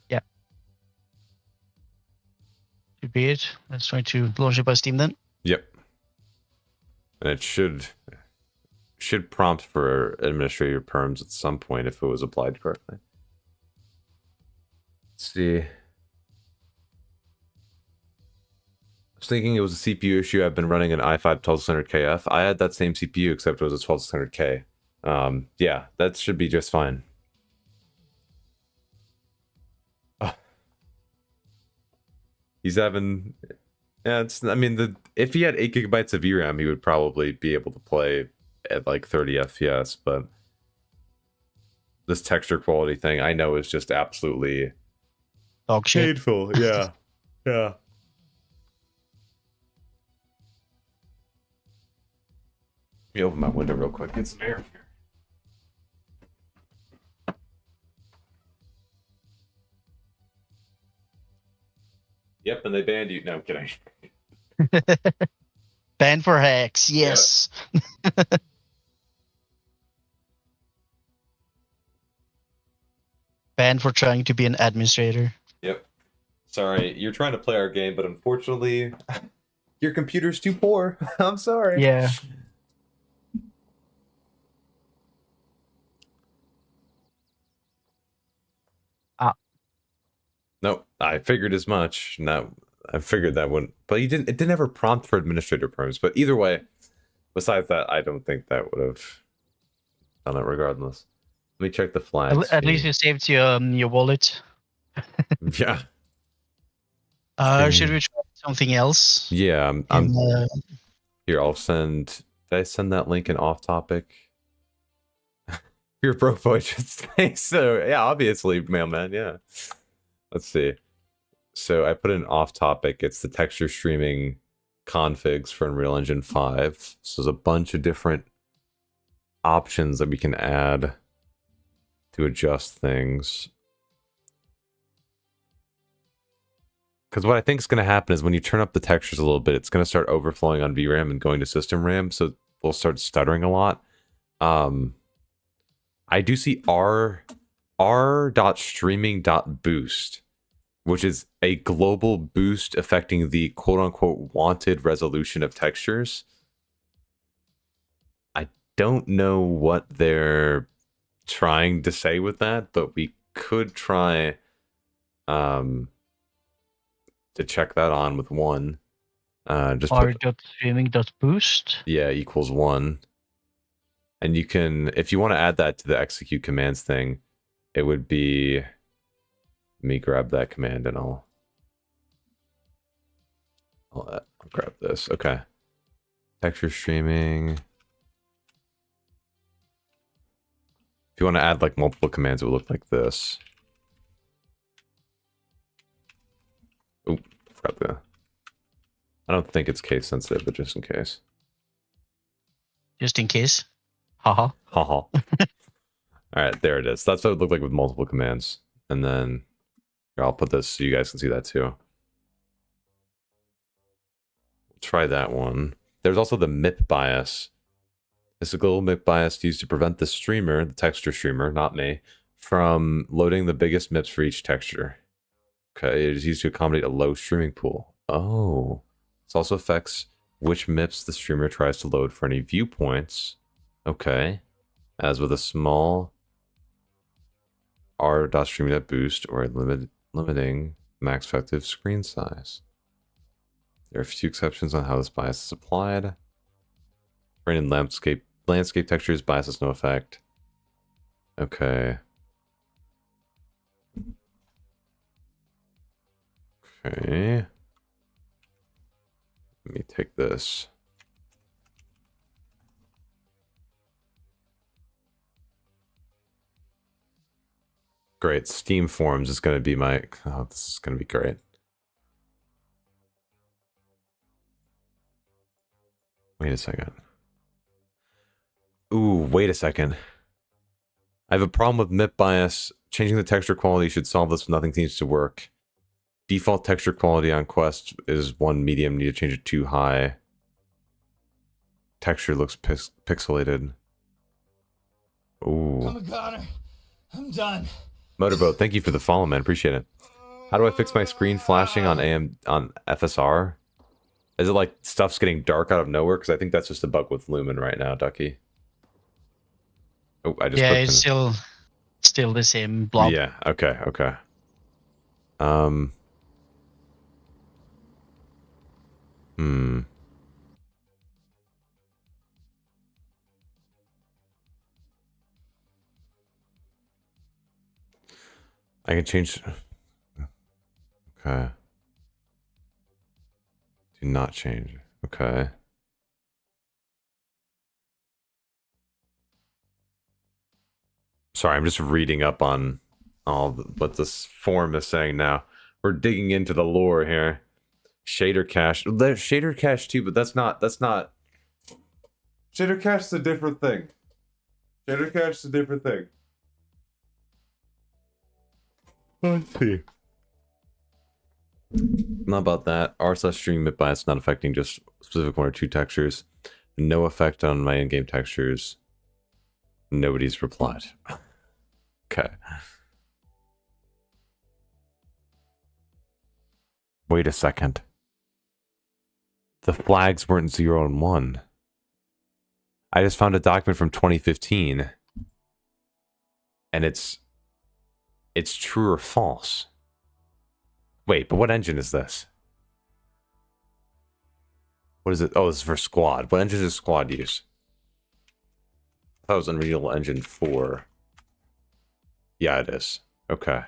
Yeah. Should be it. Let's try to launch it by Steam then. Yep. And it should prompt for administrator perms at some point if it was applied correctly. Let's see. I was thinking it was a CPU issue. I've been running an i5 12600KF. I had that same CPU except it was a 12600K. Yeah, that should be just fine. He's having... Yeah, I mean, if he had 8 gigabytes of VRAM, he would probably be able to play at like 30 FPS, but this texture quality thing I know is just absolutely dog shit. painful. Yeah. Yeah. Let me open my window real quick, get some air here. Yep, and they banned you. No, I'm kidding. Banned for hacks, yes. Yeah. Banned for trying to be an administrator. Yep. Sorry, you're trying to play our game, but unfortunately, your computer's too poor. I'm sorry. Yeah. Nope, I figured as much. No, I figured that wouldn't. But it didn't ever prompt for administrator perms. But either way, besides that, I don't think that would have done it regardless. Let me check the flags. At least you saved your wallet. Yeah. Should we try something else? Yeah, here, I'll send... Did I send that link in off topic? Your bro boy should say so. Yeah, obviously, mailman, yeah. Let's see. So I put in off topic. It's the texture streaming configs for Unreal Engine 5. So there's a bunch of different options that we can add to adjust things. Because what I think is going to happen is when you turn up the textures a little bit, it's going to start overflowing on VRAM and going to system RAM. So we'll start stuttering a lot. I do see r.streaming.boost, which is a global boost affecting the quote-unquote wanted resolution of textures. I don't know what they're trying to say with that, but we could try to check that on with 1. Just r.streaming.boost. Yeah, equals 1. And you can, if you want to add that to the execute commands thing, it would be, let me grab that command and I'll grab this. Okay. Texture streaming. If you want to add like multiple commands, it will look like this. Oh, forgot the, I don't think it's case sensitive, but just in case. Just in case. Haha. Haha. All right, there it is. That's what it looked like with multiple commands. And then here, I'll put this so you guys can see that too. Try that one. There's also the MIP bias. It's a global MIP bias used to prevent the streamer, the texture streamer, not me, from loading the biggest MIPS for each texture. Okay, it is used to accommodate a low streaming pool. Oh. This also affects which MIPS the streamer tries to load for any viewpoints. Okay. As with a small r.streaming boost or limiting max effective screen size. There are a few exceptions on how this bias is applied. For any landscape textures, bias has no effect. Okay. Okay. Let me take this. Great. Steam forms is going to be my... Oh, this is going to be great. Wait a second. Ooh, wait a second. I have a problem with MIP bias. Changing the texture quality should solve this. Nothing seems to work. Default texture quality on Quest is 1 medium. Need to change it to high. Texture looks pixelated. Ooh. I'm a goner. I'm done. Motorboat, thank you for the follow, man. Appreciate it. How do I fix my screen flashing on FSR? Is it like stuff's getting dark out of nowhere? Because I think that's just a bug with Lumen right now, Ducky. Oh, I just it's still the same blob. Yeah. Okay. Okay. I can change. Okay. Do not change. Okay. Sorry, I'm just reading up on all what this forum is saying now. We're digging into the lore here. Shader cache. There's shader cache too, but that's not. Shader cache is a different thing. Shader cache is a different thing. Let's see. Not about that. R/stream MIP bias not affecting just specific 1 or 2 textures. No effect on my in-game textures. Nobody's replied. Okay. Wait a second. The flags weren't 0 and 1. I just found a document from 2015. And it's true or false. Wait, but what engine is this? What is it? Oh, this is for Squad. What engine does Squad use? I thought it was Unreal Engine 4. Yeah, it is. Okay.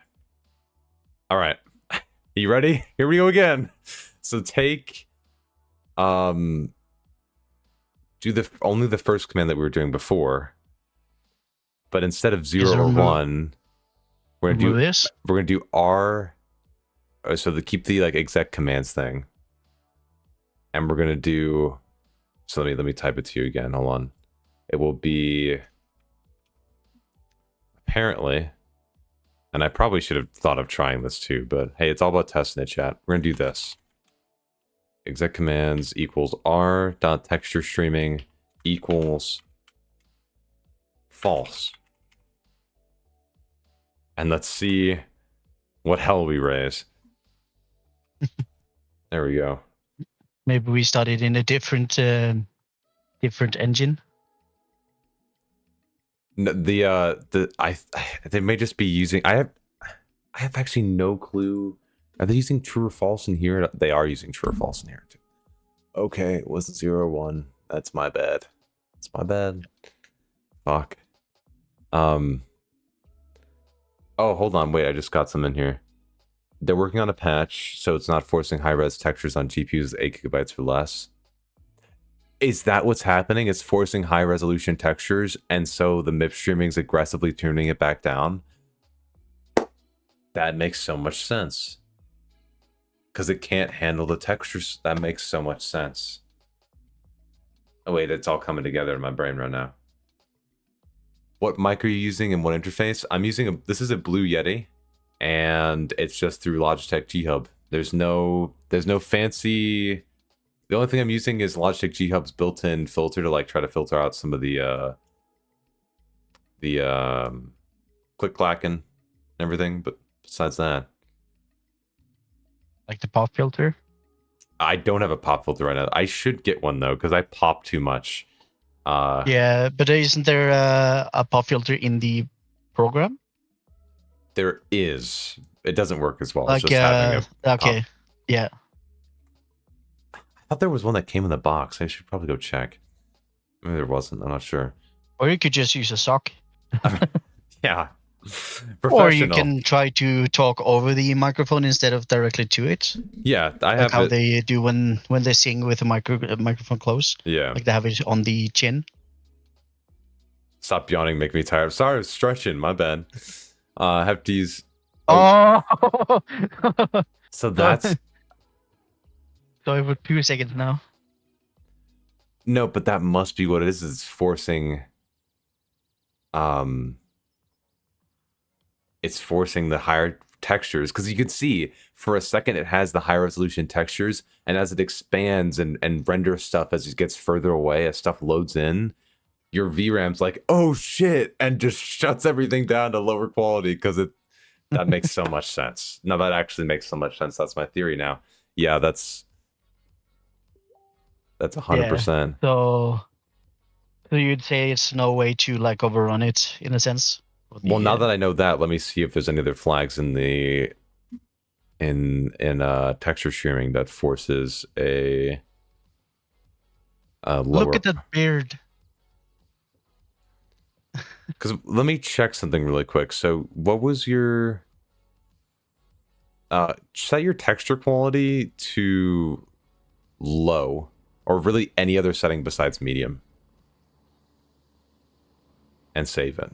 All right. You ready? Here we go again. So take... do only the first command that we were doing before. But instead of 0 or 1... We're gonna do R, so keep the like exec commands thing, and we're gonna do. So let me type it to you again. Hold on. It will be apparently, and I probably should have thought of trying this too, but hey, it's all about testing it, chat. We're gonna do this. Exec commands equals R dot texture streaming equals false. And let's see what hell we raise. There we go. Maybe we started in a different engine. No, they may just be using. I have actually no clue. Are they using true or false in here? They are using true or false in here too. Okay, it wasn't 0 or 1. That's my bad. It's my bad. Fuck. Oh, hold on. Wait, I just got some in here. They're working on a patch, so it's not forcing high-res textures on GPUs 8 GB or less. Is that what's happening? It's forcing high-resolution textures, and so the MIP streaming is aggressively tuning it back down? That makes so much sense. Because it can't handle the textures. That makes so much sense. Oh, wait, it's all coming together in my brain right now. What mic are you using and what interface? I'm using this is a Blue Yeti, and it's just through Logitech G Hub. There's no fancy. The only thing I'm using is Logitech G Hub's built-in filter to like try to filter out some of the click-clacking and everything, but besides that. Like the pop filter? I don't have a pop filter right now. I should get one, though, because I pop too much. Yeah, but isn't there a pop filter in the program? There is. It doesn't work as well. Like, It's just having a okay, pop. yeah. I thought there was one that came in the box. I should probably go check. Maybe there wasn't. I'm not sure. Or you could just use a sock. Yeah. Or you can try to talk over the microphone instead of directly to it. Yeah, I like have how it. they do when they sing with the microphone close. Yeah. Like they have it on the chin. Stop yawning, make me tired. Sorry, I was stretching. My bad. I have to use. Oh. So that's. Sorry for 2 seconds now. No, but that must be what it is. It's forcing. It's forcing the higher textures, because you can see for a second it has the high resolution textures, and as it expands and renders stuff as it gets further away, as stuff loads in, your VRAM's like, oh shit, and just shuts everything down to lower quality, because that makes so much sense. No, that actually makes so much sense. That's my theory now. Yeah, that's 100%. Yeah, so you'd say it's no way to like overrun it in a sense. Well, now that I know that, let me see if there's any other flags in the texture streaming that forces a lower. Look at that beard. Because let me check something really quick. So, what was your set your texture quality to low, or really any other setting besides medium, and save it.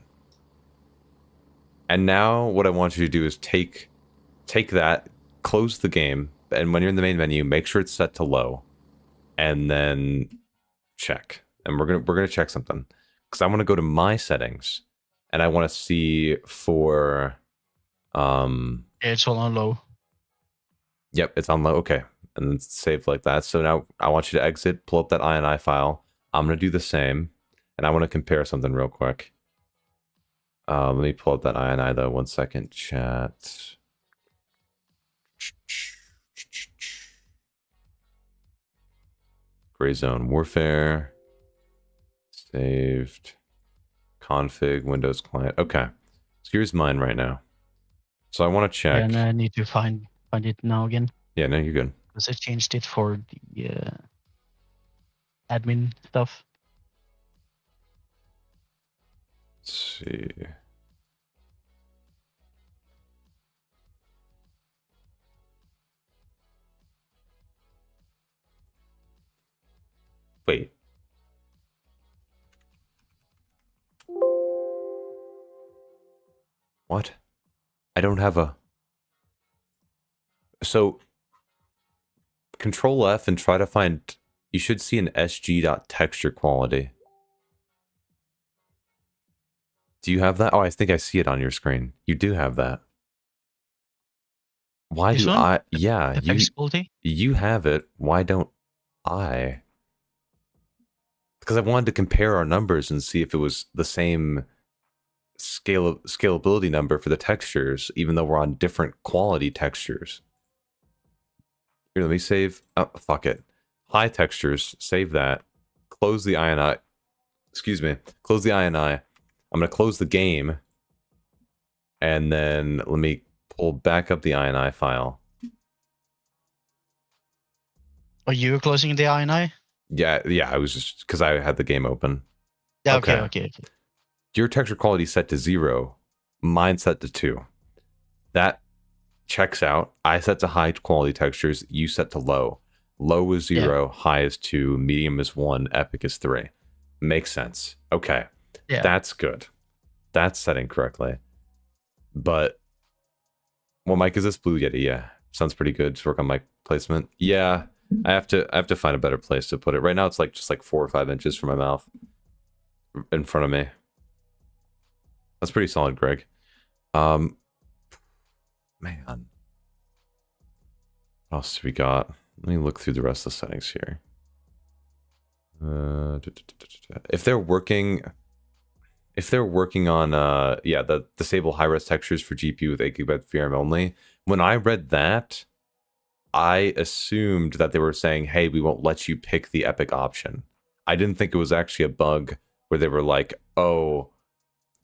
And now what I want you to do is take that, close the game, and when you're in the main menu, make sure it's set to low, and then check. And we're gonna check something, because I want to go to my settings, and I want to see for Yeah, it's all on low. Yep, it's on low. Okay, and it's saved like that. So now I want you to exit, pull up that INI file. I'm gonna do the same, and I want to compare something real quick. Let me pull up that INI though. 1 second, chat. Gray Zone Warfare. Saved. Config, Windows client. Okay. So here's mine right now. So I want to check. And I need to find it now again. Yeah, no, you're good. Because I changed it for the admin stuff. Let's see. Wait. What? I don't have a... So, Control F and try to find... You should see an sg.texture quality. Do you have that? Oh, I think I see it on your screen. You do have that. Why This do one? I... Yeah, you have it. Why don't I? Because I wanted to compare our numbers and see if it was the same scalability number for the textures, even though we're on different quality textures. Here, let me save. Oh, fuck it. High textures. Save that. Close the INI. Excuse me. Close the INI. I'm going to close the game. And then let me pull back up the INI file. Are you closing the INI? Yeah, I was just... Because I had the game open. Yeah, okay. Your texture quality set to 0. Mine set to 2. That checks out. I set to high quality textures. You set to low. Low is 0. Yeah. High is 2. Medium is 1. Epic is 3. Makes sense. Okay. Yeah. That's good. That's setting correctly. But... Well, Mike, is this Blue Yeti? Yeah. Sounds pretty good to work on mic placement. Yeah. I have to find a better place to put it. Right now it's like just like 4 or 5 inches from my mouth. In front of me. That's pretty solid, Greg. Man. What else we got? Let me look through the rest of the settings here. If they're working if they're working on the disable high-res textures for GPU with 8 GB VRAM only, when I read that, I assumed that they were saying, hey, we won't let you pick the epic option. I didn't think it was actually a bug where they were like, oh,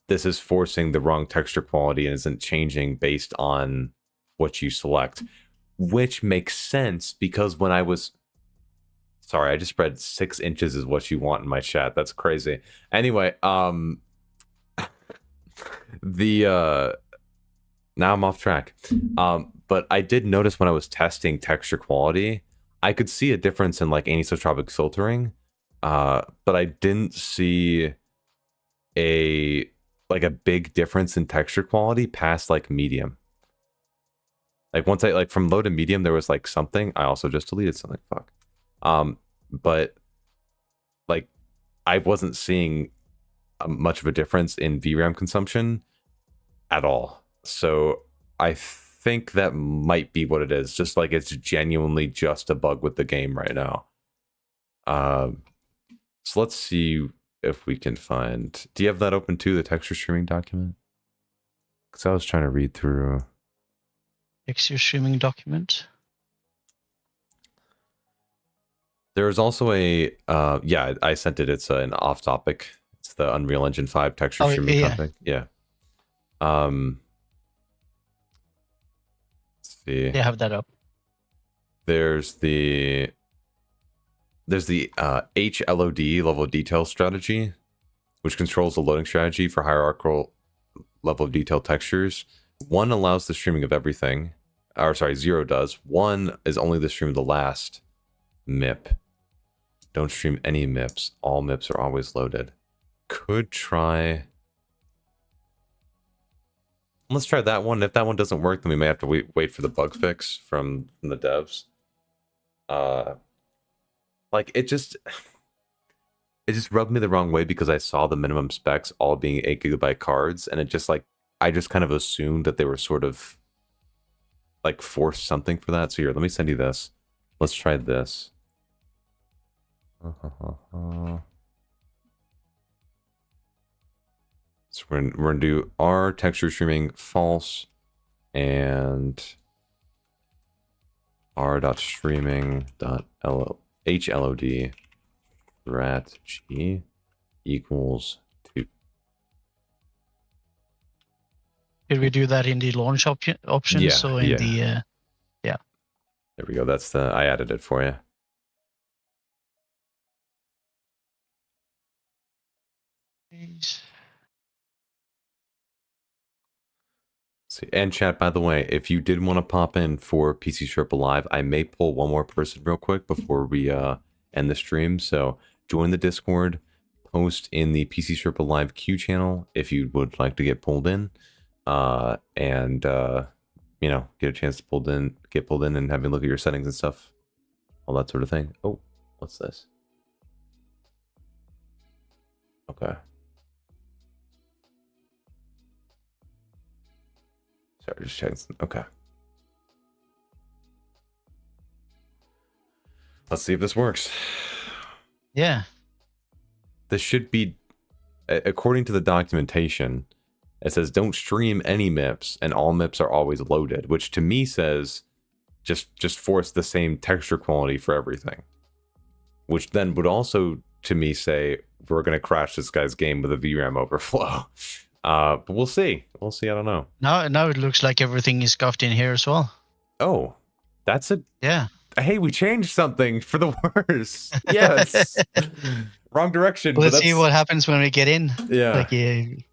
this is forcing the wrong texture quality and isn't changing based on what you select. Which makes sense because when I was... Sorry, I just read 6 inches is what you want in my chat. That's crazy. Anyway, now I'm off track. But I did notice when I was testing texture quality, I could see a difference in like anisotropic filtering, but I didn't see a big difference in texture quality past like medium. Like once I from low to medium, there was like something. I also just deleted something. Fuck. But like I wasn't seeing much of a difference in VRAM consumption at all. So I think that might be what it is. Just like it's genuinely just a bug with the game right now. So let's see if we can find... Do you have that open too, the texture streaming document? Because I was trying to read through... Texture streaming document? There's also a... yeah, I sent it. It's an off-topic. It's the Unreal Engine 5 texture streaming topic. Yeah. Let's see. They have that up. There's the HLOD, level of detail strategy, which controls the loading strategy for hierarchical level of detail textures. 1 allows the streaming of everything. Or sorry, 0 does. 1 is only the stream of the last MIP. Don't stream any MIPs. All MIPs are always loaded. Could try... Let's try that one. If that one doesn't work, then we may have to wait for the bug fix from the devs. Like it just rubbed me the wrong way because I saw the minimum specs all being 8 GB cards, and it just like I just kind of assumed that they were sort of like forced something for that. So here, let me send you this. Let's try this. So we're gonna do our texture streaming false and r.streaming.hlod rat g equals 2. Did we do that in the launch option? Yeah, so in the yeah. There we go. That's the I added it for you. See, and chat, by the way, if you did want to pop in for PC Sherpa Live, I may pull one more person real quick before we end the stream. So join the Discord, post in the PC Sherpa Live Q channel if you would like to get pulled in, and you know, get a chance to get pulled in and have a look at your settings and stuff, all that sort of thing. Oh, what's this? Okay. Sorry, just checking. Okay. Let's see if this works. Yeah. This should be, according to the documentation, it says don't stream any MIPs and all MIPs are always loaded, which to me says just force the same texture quality for everything. Which then would also, to me, say we're going to crash this guy's game with a VRAM overflow. But we'll see. We'll see. I don't know. Now it looks like everything is scuffed in here as well. Oh, that's a... Yeah. Hey, we changed something for the worse. Yes. Wrong direction. Let's see what happens when we get in. Yeah. Like,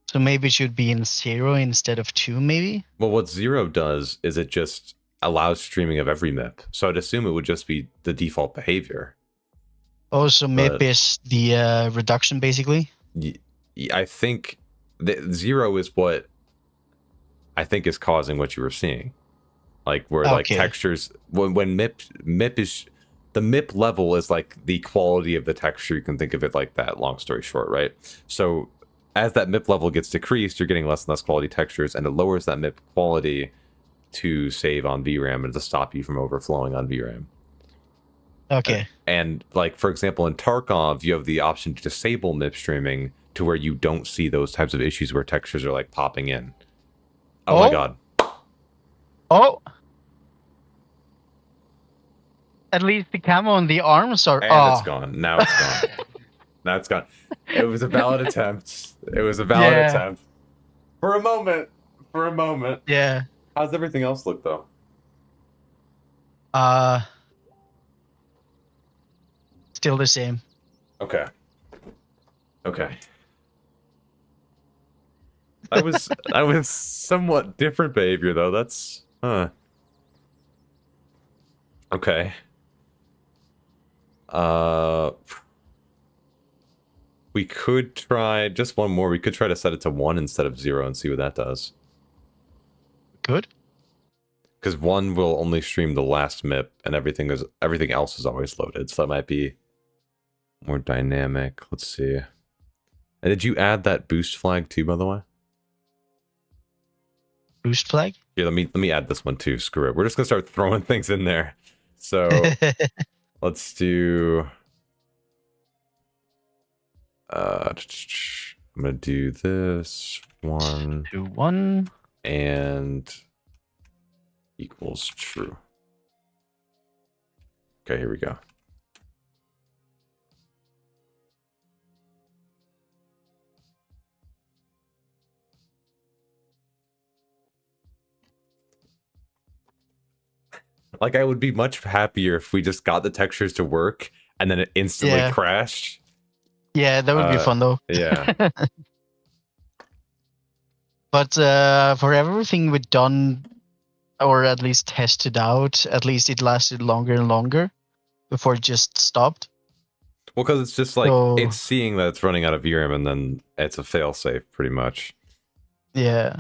so maybe it should be in 0 instead of 2, maybe? Well, what 0 does is it just allows streaming of every MIP. So I'd assume it would just be the default behavior. Oh, so MIP is the reduction, basically? I think the 0 is what I think is causing what you were seeing. Like where like textures when MIP is the MIP level is like the quality of the texture. You can think of it like that, long story short, right? So as that MIP level gets decreased, you're getting less and less quality textures, and it lowers that MIP quality to save on VRAM and to stop you from overflowing on VRAM. Okay. And like, for example, in Tarkov, you have the option to disable MIP streaming to where you don't see those types of issues where textures are like popping in. Oh my god. Oh. At least the camo on the arms are... And it's gone. Now it's gone. Now it's gone. It was a valid attempt. It was a valid attempt. For a moment. For a moment. Yeah. How's everything else look, though? Still the same. Okay. Okay. That was somewhat different behavior, though. That's... Okay. We could try just one more. We could try to set it to 1 instead of 0 and see what that does. Good. Because 1 will only stream the last MIP, and everything else is always loaded. So that might be more dynamic. Let's see. And did you add that boost flag too, by the way? Boost flag? Yeah, let me add this one too. Screw it. We're just gonna start throwing things in there. So let's do. I'm gonna do this 1 2 1 and equals true. Okay, here we go. Like, I would be much happier if we just got the textures to work and then it instantly crashed. Yeah, that would be fun though. Yeah. But for everything we've done, or at least tested out, at least it lasted longer and longer before it just stopped. Well, because it's just like, it's seeing that it's running out of VRAM and then it's a failsafe, pretty much. Yeah.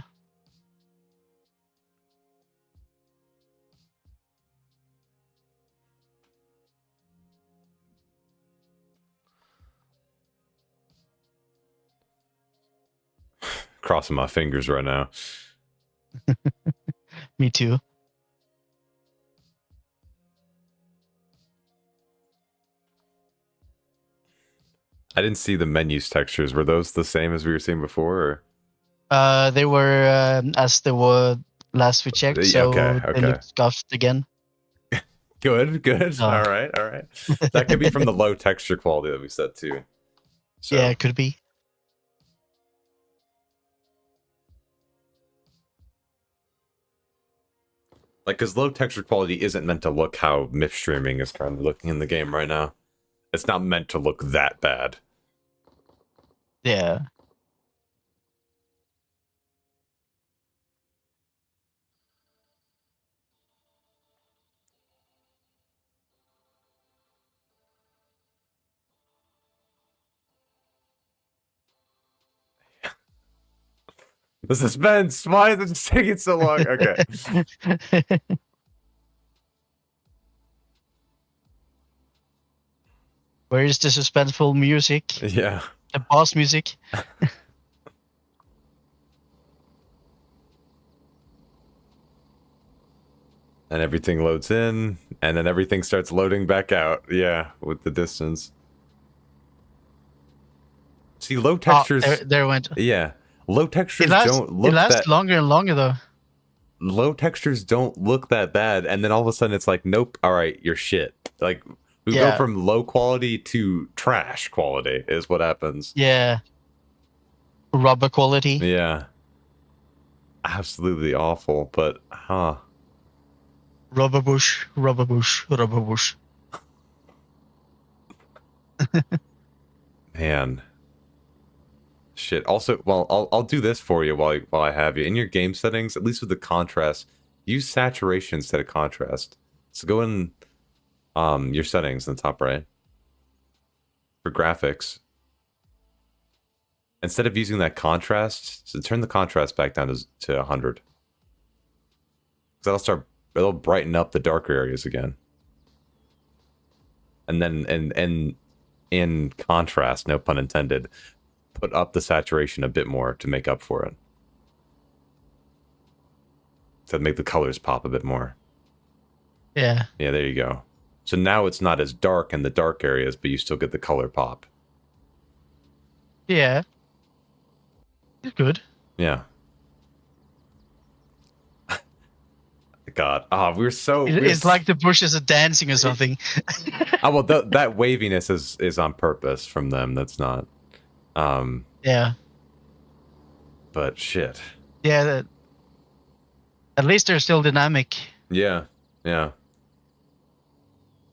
Crossing my fingers right now. Me too. I didn't see the menus textures. Were those the same as we were seeing before? Or? They were as they were last we checked, so they looked scuffed again. Good. All right. That could be from the low texture quality that we set too. So. Yeah, it could be. Like, because low texture quality isn't meant to look how MIP streaming is currently looking in the game right now. It's not meant to look that bad. Yeah. The suspense! Why is it taking so long? Okay. Where is the suspenseful music? Yeah. The boss music? And everything loads in, and then everything starts loading back out. Yeah, with the distance. See, low textures... Oh, there went. Yeah. Low textures don't look that... It lasts longer and longer, though. Low textures don't look that bad, and then all of a sudden it's like, nope, alright, you're shit. Like, we go from low quality to trash quality, is what happens. Yeah. Rubber quality. Yeah. Absolutely awful, but, Rubber bush, rubber bush, rubber bush. Man. Shit. Also, well, I'll do this for you while I have you. In your game settings, at least with the contrast, use saturation instead of contrast. So go in your settings in the top right. For graphics. Instead of using that contrast, so turn the contrast back down to 100. Because it'll brighten up the darker areas again. And then in contrast, no pun intended, put up the saturation a bit more to make up for it. To make the colors pop a bit more. Yeah. Yeah, there you go. So now it's not as dark in the dark areas, but you still get the color pop. Yeah. It's good. Yeah. God, we're so. It's like the bushes are dancing or something. Well, that waviness is on purpose from them. That's not. Yeah. But shit. Yeah. At least they're still dynamic. Yeah. Yeah.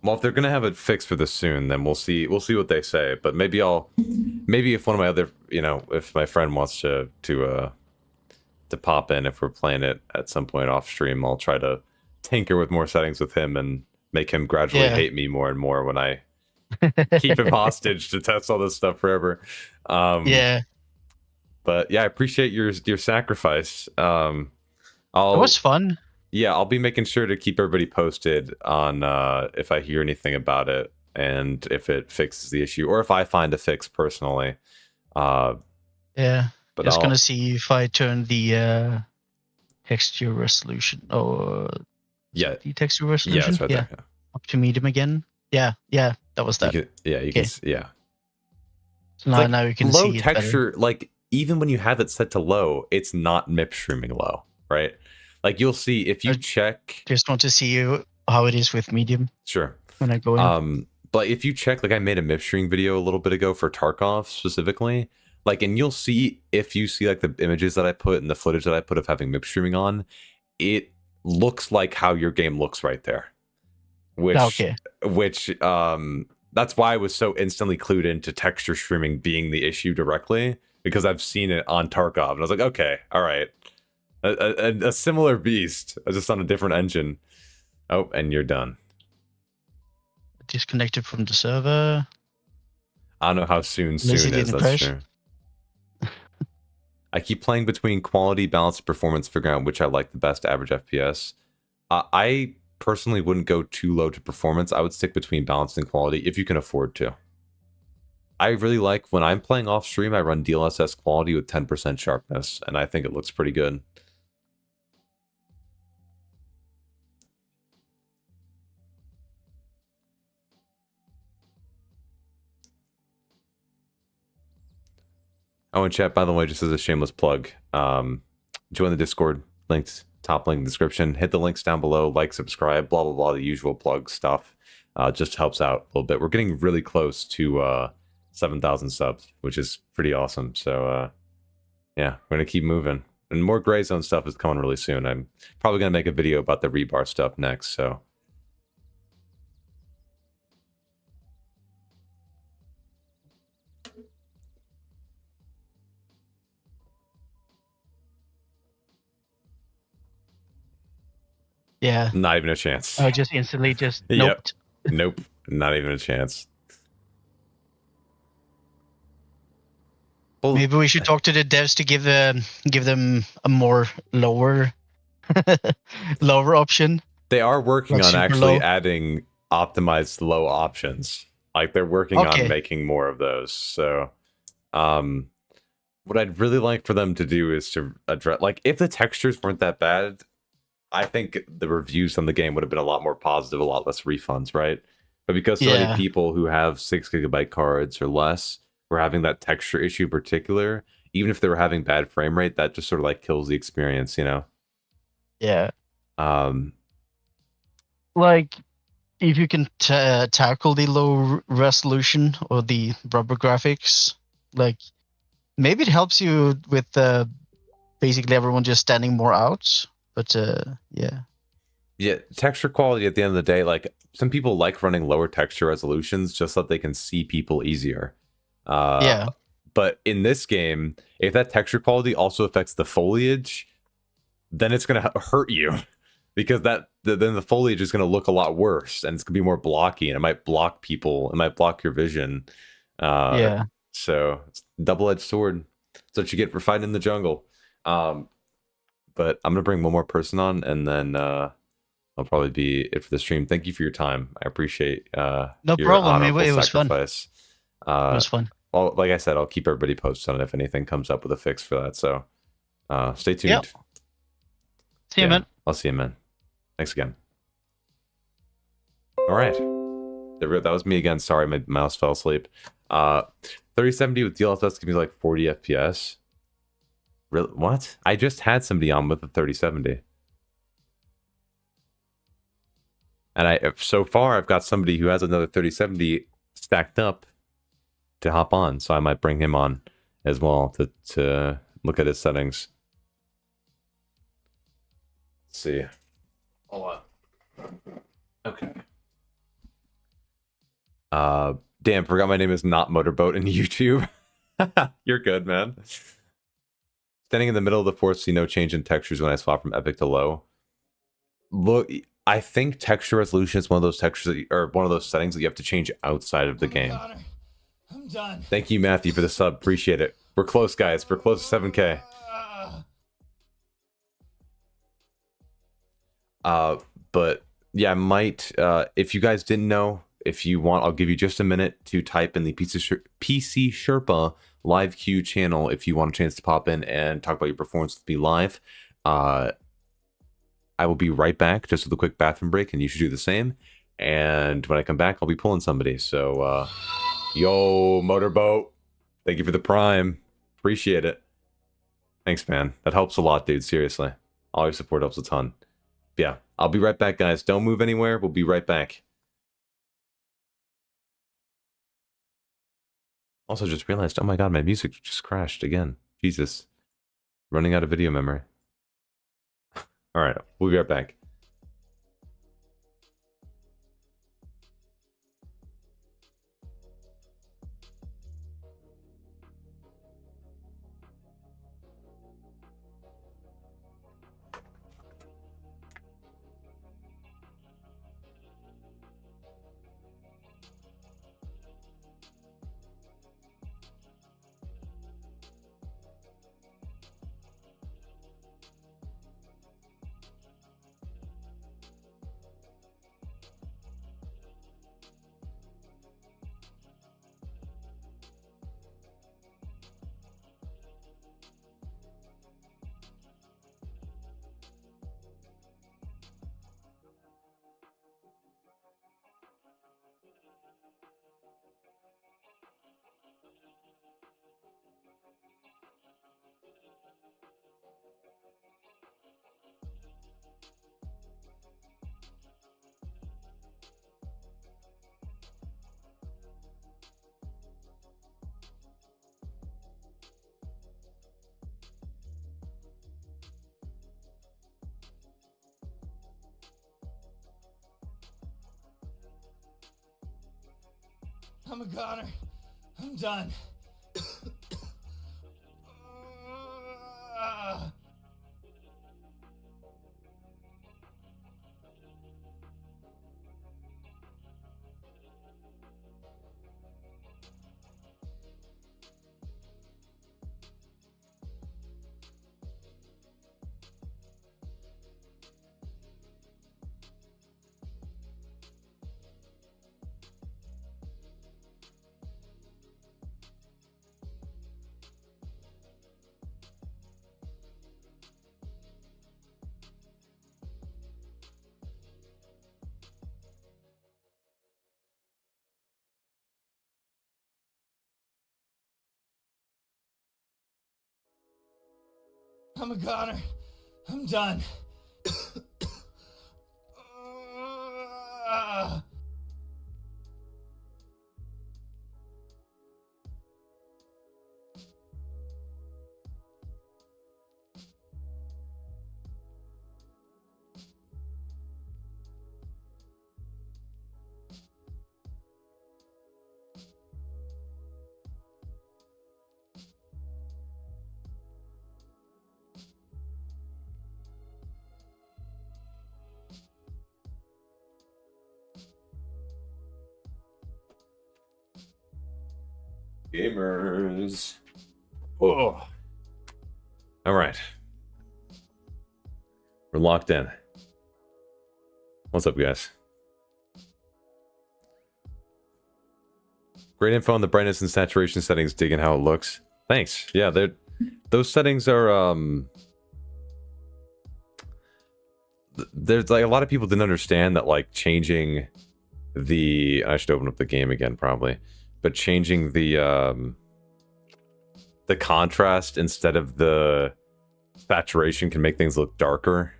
Well, if they're gonna have it fixed for this soon, then we'll see. We'll see what they say. But maybe if one of my other, if my friend wants to pop in, if we're playing it at some point off stream, I'll try to tinker with more settings with him and make him gradually hate me more and more when I keep him hostage to test all this stuff forever. Yeah. But yeah, I appreciate your sacrifice. It was fun. Yeah, I'll be making sure to keep everybody posted on if I hear anything about it and if it fixes the issue or if I find a fix personally. Yeah. But Just gonna see if I turn the texture resolution or the texture resolution. Yeah, it's right there. Yeah. Up to medium again. Yeah, that was that. You can yeah. So now you can low see texture. it better. Like even when you have it set to low, it's not MIP streaming low, right? Like you'll see if you check. Just want to see how it is with medium. Sure. When I go in. But if you check, like I made a MIP stream video a little bit ago for Tarkov specifically. Like, and you'll see if you see like the images that I put and the footage that I put of having MIP streaming on, it looks like how your game looks right there. Which that's why I was so instantly clued into texture streaming being the issue directly, because I've seen it on Tarkov and I was like, okay, all right, a similar beast, just on a different engine. Oh, and you're done. Disconnected from the server. I don't know how soon is. That's true. I keep playing between quality, balance, and performance, figuring out which I like the best average FPS. I personally wouldn't go too low to performance. I would stick between balance and quality if you can afford to. I really like when I'm playing off stream, I run DLSS quality with 10% sharpness, and I think it looks pretty good. Oh, and chat, by the way, just as a shameless plug, join the Discord, links, top link in the description. Hit the links down below, like, subscribe, blah, blah, blah, the usual plug stuff. Just helps out a little bit. We're getting really close to 7,000 subs, which is pretty awesome. So, yeah, we're going to keep moving. And more Gray Zone stuff is coming really soon. I'm probably going to make a video about the rebar stuff next, so... Yeah. Not even a chance. I just instantly nope. Nope. Not even a chance. Well, maybe we should talk to the devs to give them a more lower option. They are working like on actually low. adding optimized low options. Like they're working on making more of those. So what I'd really like for them to do is to address, like, if the textures weren't that bad, I think the reviews on the game would have been a lot more positive, a lot less refunds, right? But because so many people who have 6 GB cards or less were having that texture issue in particular, even if they were having bad frame rate, that just sort of like kills the experience, you know? Yeah. Like, if you can tackle the low resolution or the rubber graphics, like, maybe it helps you with basically everyone just standing more out. But yeah, texture quality at the end of the day, like some people like running lower texture resolutions just so that they can see people easier. But in this game, if that texture quality also affects the foliage, then it's going to hurt you because then the foliage is going to look a lot worse and it's going to be more blocky and it might block people. It might block your vision. So it's a double-edged sword. That's what you get for fighting in the jungle. But I'm going to bring one more person on, and then that'll probably be it for the stream. Thank you for your time. I appreciate no problem. It was sacrifice. Fun. It was fun. Well, like I said, I'll keep everybody posted on if anything comes up with a fix for that. So stay tuned. Yep. See you, man. I'll see you, man. Thanks again. All right. That was me again. Sorry, my mouse fell asleep. 3070 with DLSS gives me like 40 FPS. Really? What? I just had somebody on with a 3070. And so far, I've got somebody who has another 3070 stacked up to hop on. So I might bring him on as well to look at his settings. Let's see. Hold on. Okay. Damn, forgot my name is not Motorboat in YouTube. You're good, man. Standing in the middle of the forest, see no change in textures when I swap from epic to low. Look, I think texture resolution is one of those textures or one of those settings that you have to change outside of the game. I'm done. Thank you, Matthew, for the sub. Appreciate it. We're close, guys. We're close to 7K. But yeah, I might. If you guys didn't know, if you want, I'll give you just a minute to type in the PC Sherpa live queue channel if you want a chance to pop in and talk about your performance with me live. I will be right back just with a quick bathroom break, and you should do the same. And when I come back, I'll be pulling somebody. So, yo, Motorboat, thank you for the prime. Appreciate it. Thanks, man. That helps a lot, dude. Seriously. All your support helps a ton. Yeah, I'll be right back, guys. Don't move anywhere. We'll be right back. Also, just realized, oh my god, my music just crashed again. Jesus. Running out of video memory. Alright, we'll be right back. I'm a goner. I'm done. I'm a goner. I'm done. Gamers. Oh. All right. We're locked in. What's up, guys? Great info on the brightness and saturation settings, digging how it looks. Thanks. Yeah, those settings are there's like a lot of people didn't understand that like changing I should open up the game again probably, but changing the contrast instead of the saturation can make things look darker.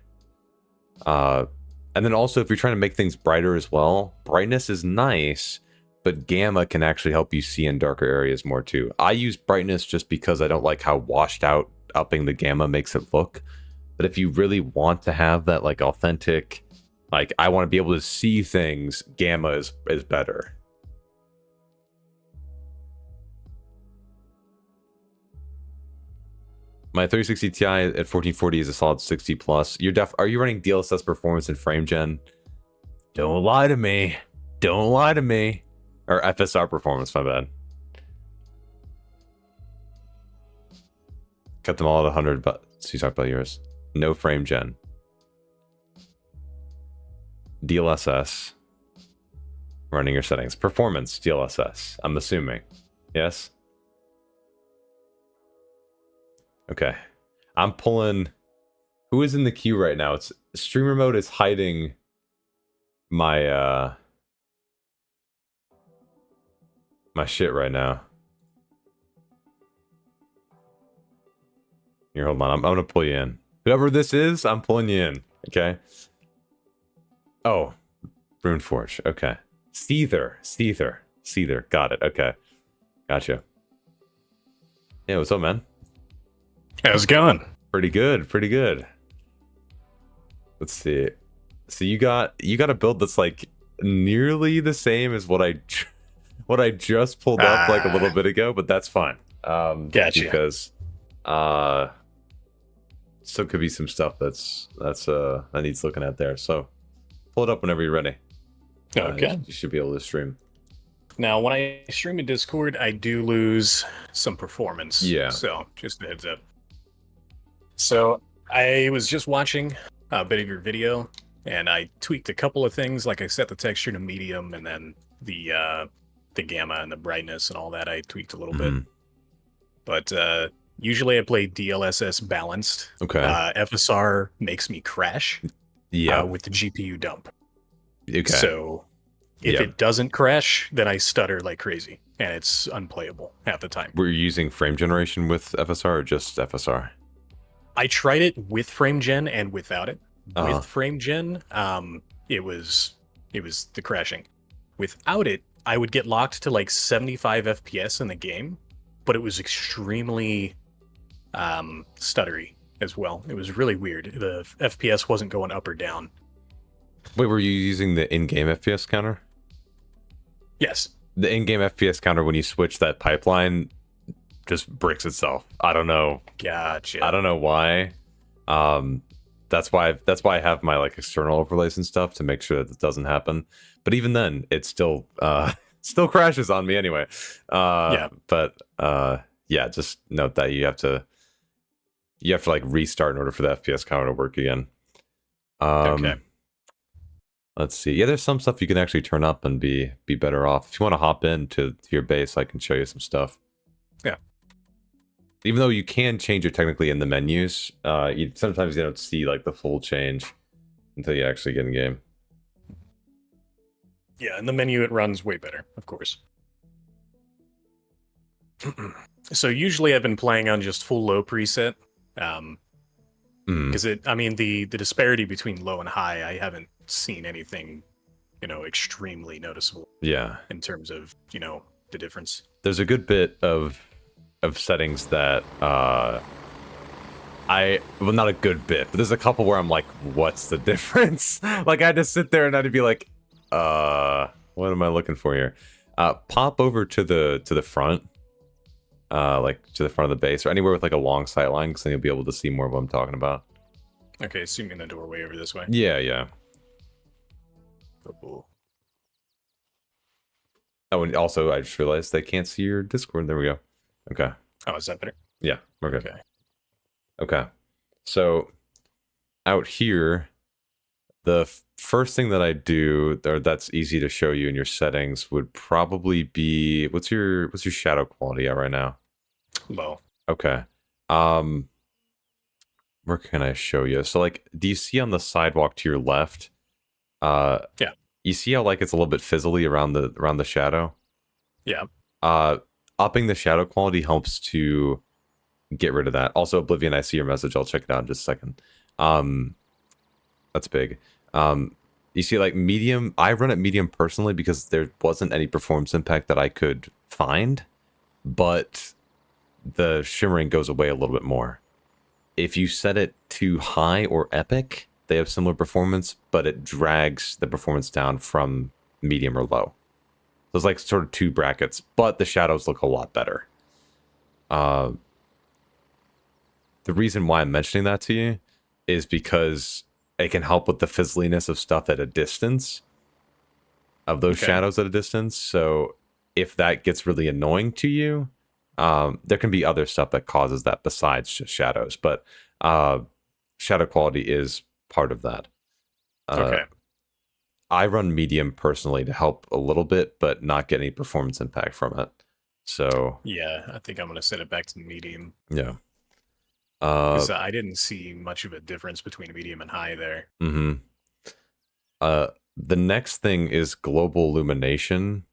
And then also, if you're trying to make things brighter as well, brightness is nice, but gamma can actually help you see in darker areas more too. I use brightness just because I don't like how washed out upping the gamma makes it look. But if you really want to have that like authentic, like I want to be able to see things, gamma is better. My 3060 Ti at 1440 is a solid 60 plus. Are you running DLSS performance in frame gen? Don't lie to me. Don't lie to me. Or FSR performance, my bad. Cut them all at 100, but so you talk about yours. No frame gen. DLSS. Running your settings. Performance DLSS, I'm assuming. Yes? Okay. I'm pulling... Who is in the queue right now? It's streamer mode is hiding my my shit right now. Here, hold on. I'm gonna pull you in. Whoever this is, I'm pulling you in. Okay. Oh, Runeforge. Okay. Seether. Got it. Okay. Gotcha. Yeah, what's up, man? How's it going? Pretty good. Let's see. So you got a build that's like nearly the same as what I just pulled up like a little bit ago, but that's fine. Gotcha. Because still could be some stuff that needs looking at there. So pull it up whenever you're ready. Okay. You should be able to stream. Now, when I stream in Discord, I do lose some performance. Yeah. So just a heads up. So I was just watching a bit of your video, and I tweaked a couple of things. Like I set the texture to medium, and then the gamma and the brightness and all that I tweaked a little bit. But usually I play DLSS balanced. Okay. FSR makes me crash. Yeah. With the GPU dump. Okay. So if it doesn't crash, then I stutter like crazy, and it's unplayable half the time. Were you using frame generation with FSR or just FSR? I tried it with frame gen and without it. With frame gen, it was the crashing. Without it, I would get locked to like 75 FPS in the game, but it was extremely stuttery as well. It was really weird. The FPS wasn't going up or down. Wait, were you using the in-game FPS counter? Yes. The in-game FPS counter, when you switch that pipeline, just bricks itself. I don't know. Gotcha. I don't know why. That's why I have my like external overlays and stuff to make sure that it doesn't happen. But even then, it still crashes on me anyway. Yeah. But yeah, just note that you have to like restart in order for the FPS counter to work again. Okay. Let's see. Yeah, there's some stuff you can actually turn up and be better off. If you want to hop into your base, I can show you some stuff. Yeah. Even though you can change it technically in the menus, sometimes you don't see like the full change until you actually get in game. Yeah, in the menu it runs way better, of course. So usually I've been playing on just full low preset. Because the disparity between low and high, I haven't seen anything, extremely noticeable. Yeah. In terms of, the difference. There's a good bit of settings that well, not a good bit, but there's a couple where I'm like, what's the difference? Like I had to sit there and I had to be like, what am I looking for here? Pop over to the front. Like to the front of the base or anywhere with like a long sight line, because then you'll be able to see more of what I'm talking about. Okay, so you mean the doorway over this way? Yeah. Cool. Oh, and also I just realized they can't see your Discord. There we go. Okay. Oh, is that better? Yeah, we're good. Okay. So out here, the first thing that I do, or that's easy to show you in your settings, would probably be what's your shadow quality at right now? Low. Okay. Where can I show you? So like, do you see on the sidewalk to your left? Yeah. you see how like it's a little bit fizzly around the shadow? Yeah. Upping the shadow quality helps to get rid of that. Also, Oblivion, I see your message. I'll check it out in just a second. That's big. You see, like medium, I run at medium personally because there wasn't any performance impact that I could find, but the shimmering goes away a little bit more. If you set it to high or epic, they have similar performance, but it drags the performance down from medium or low. There's like sort of two brackets, but the shadows look a lot better. The reason why I'm mentioning that to you is because it can help with the fizzliness of stuff at a distance, of those shadows at a distance. So if that gets really annoying to you, there can be other stuff that causes that besides just shadows, but shadow quality is part of that. Okay. I run medium personally to help a little bit, but not get any performance impact from it. So yeah, I think I'm going to set it back to medium. Yeah. Because I didn't see much of a difference between medium and high there. The next thing is global illumination,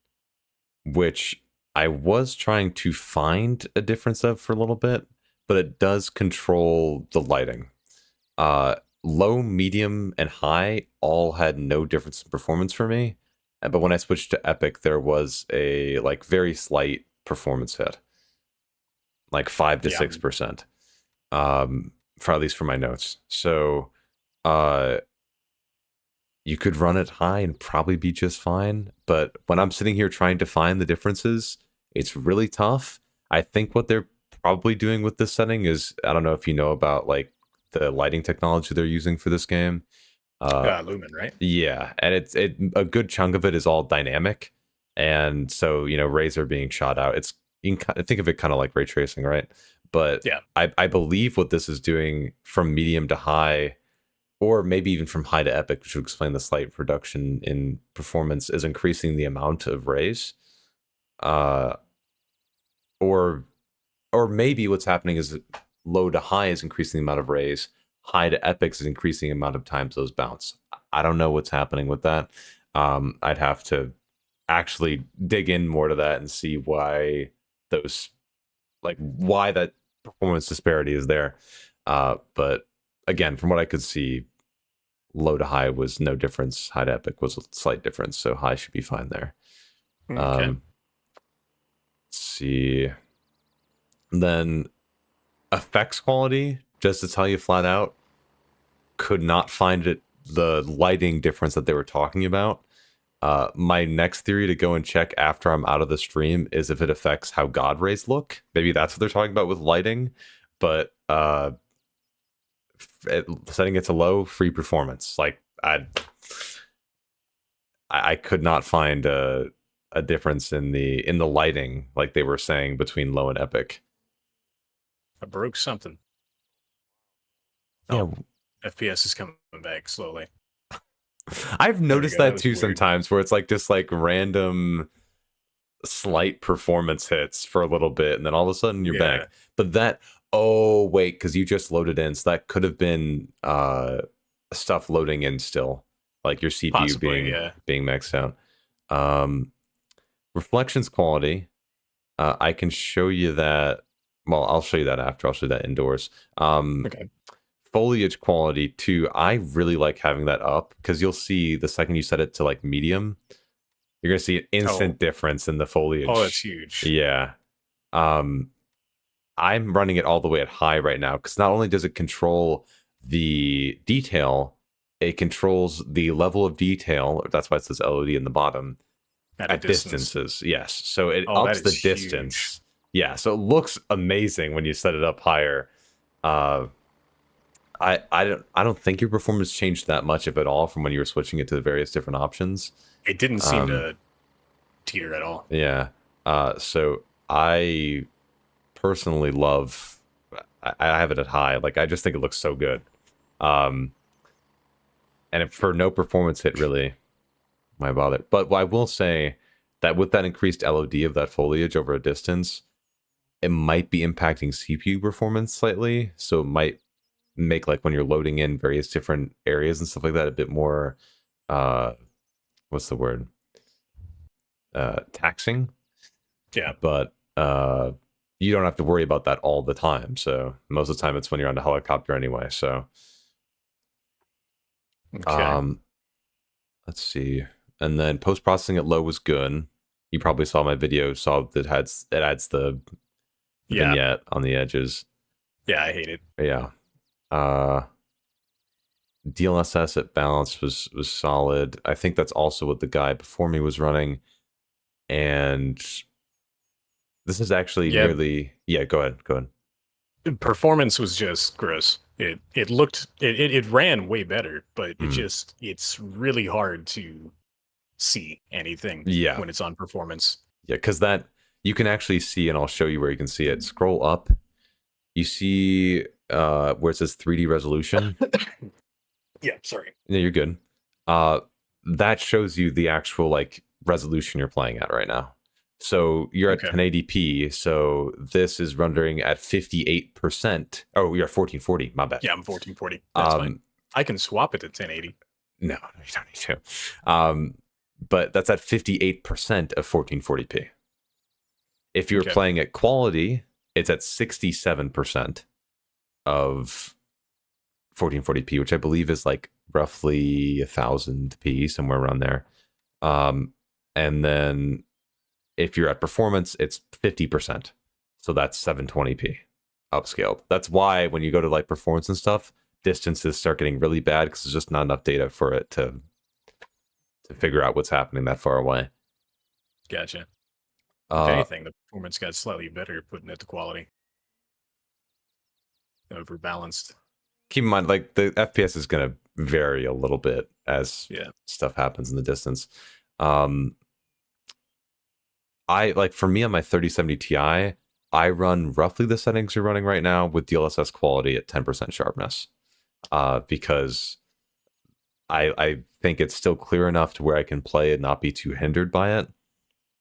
which I was trying to find a difference of for a little bit, but it does control the lighting. Low, medium, and high all had no difference in performance for me. But when I switched to epic, there was a like very slight performance hit, like 5 to 6%. For at least for my notes. So you could run it high and probably be just fine, but when I'm sitting here trying to find the differences, it's really tough. I think what they're probably doing with this setting is, I don't know if you know about like the lighting technology they're using for this game. Lumen, right? Yeah, and a good chunk of it is all dynamic, and so rays are being shot out. You can think of it kind of like ray tracing, right? But yeah, I believe what this is doing from medium to high, or maybe even from high to epic, which would explain the slight reduction in performance, is increasing the amount of rays. Or maybe what's happening is low to high is increasing the amount of rays. High to epics is increasing the amount of times those bounce. I don't know what's happening with that. I'd have to actually dig in more to that and see why why that performance disparity is there. But again, from what I could see, low to high was no difference. High to epic was a slight difference, so high should be fine there. Okay. Let's see. Then effects quality, just to tell you flat out, could not find the lighting difference that they were talking about. My next theory to go and check after I'm out of the stream is if it affects how God rays look. Maybe that's what they're talking about with lighting, but setting it to low, free performance. Like I could not find a difference in the lighting, like they were saying, between low and epic. I broke something. Yeah. Oh, FPS is coming back slowly. I've noticed that too sometimes, where it's like just like random slight performance hits for a little bit, and then all of a sudden you're back. But because you just loaded in, so that could have been stuff loading in still, like your CPU possibly, being maxed out. Reflections quality, I can show you that. Well, I'll show you that after. I'll show you that indoors. Okay. Foliage quality too, I really like having that up, because you'll see the second you set it to like medium, you're gonna see an instant difference in the foliage. Oh, that's huge. Yeah. I'm running it all the way at high right now, because not only does it control the detail, it controls the level of detail. That's why it says LOD in the bottom. At distances, yes. So it ups the distance. Huge. Yeah, so it looks amazing when you set it up higher. I don't think your performance changed that much, if at all, from when you were switching it to the various different options. It didn't seem to teeter at all. Yeah. So I personally love. I have it at high. Like, I just think it looks so good. And for no performance hit, really, why bother? But I will say that with that increased LOD of that foliage over a distance, it might be impacting CPU performance slightly. So it might make, like, when you're loading in various different areas and stuff like that, a bit more what's the word? Taxing. Yeah. But you don't have to worry about that all the time. So most of the time it's when you're on the helicopter anyway. So Okay. let's see. And then post-processing at low was good. You probably saw my video, saw that it adds the vignette on the edges. Yeah, I hate it. Yeah. DLSS at balance was solid. I think that's also what the guy before me was running. And this is actually nearly... Yeah, go ahead. Performance was just gross. It ran way better, but it's really hard to see anything when it's on performance. Yeah, because that you can actually see, and I'll show you where you can see it. Scroll up. You see where it says 3D resolution. Yeah, sorry. No, you're good. That shows you the actual like resolution you're playing at right now. So you're at 1080p. So this is rendering at 58%. Oh, you're at 1440. My bad. Yeah, I'm 1440. That's fine. I can swap it to 1080. No, you don't need to. But that's at 58% of 1440p. If you're playing at quality, it's at 67% of 1440p, which I believe is like roughly 1000p, somewhere around there. And then if you're at performance, it's 50%. So that's 720p upscaled. That's why when you go to like performance and stuff, distances start getting really bad because there's just not enough data for it to figure out what's happening that far away. Gotcha. If anything, the performance got slightly better putting it to quality. Overbalanced. Keep in mind, like the FPS is going to vary a little bit as stuff happens in the distance. I like for me on my 3070 Ti, I run roughly the settings you're running right now with DLSS quality at 10% sharpness, because I think it's still clear enough to where I can play and not be too hindered by it.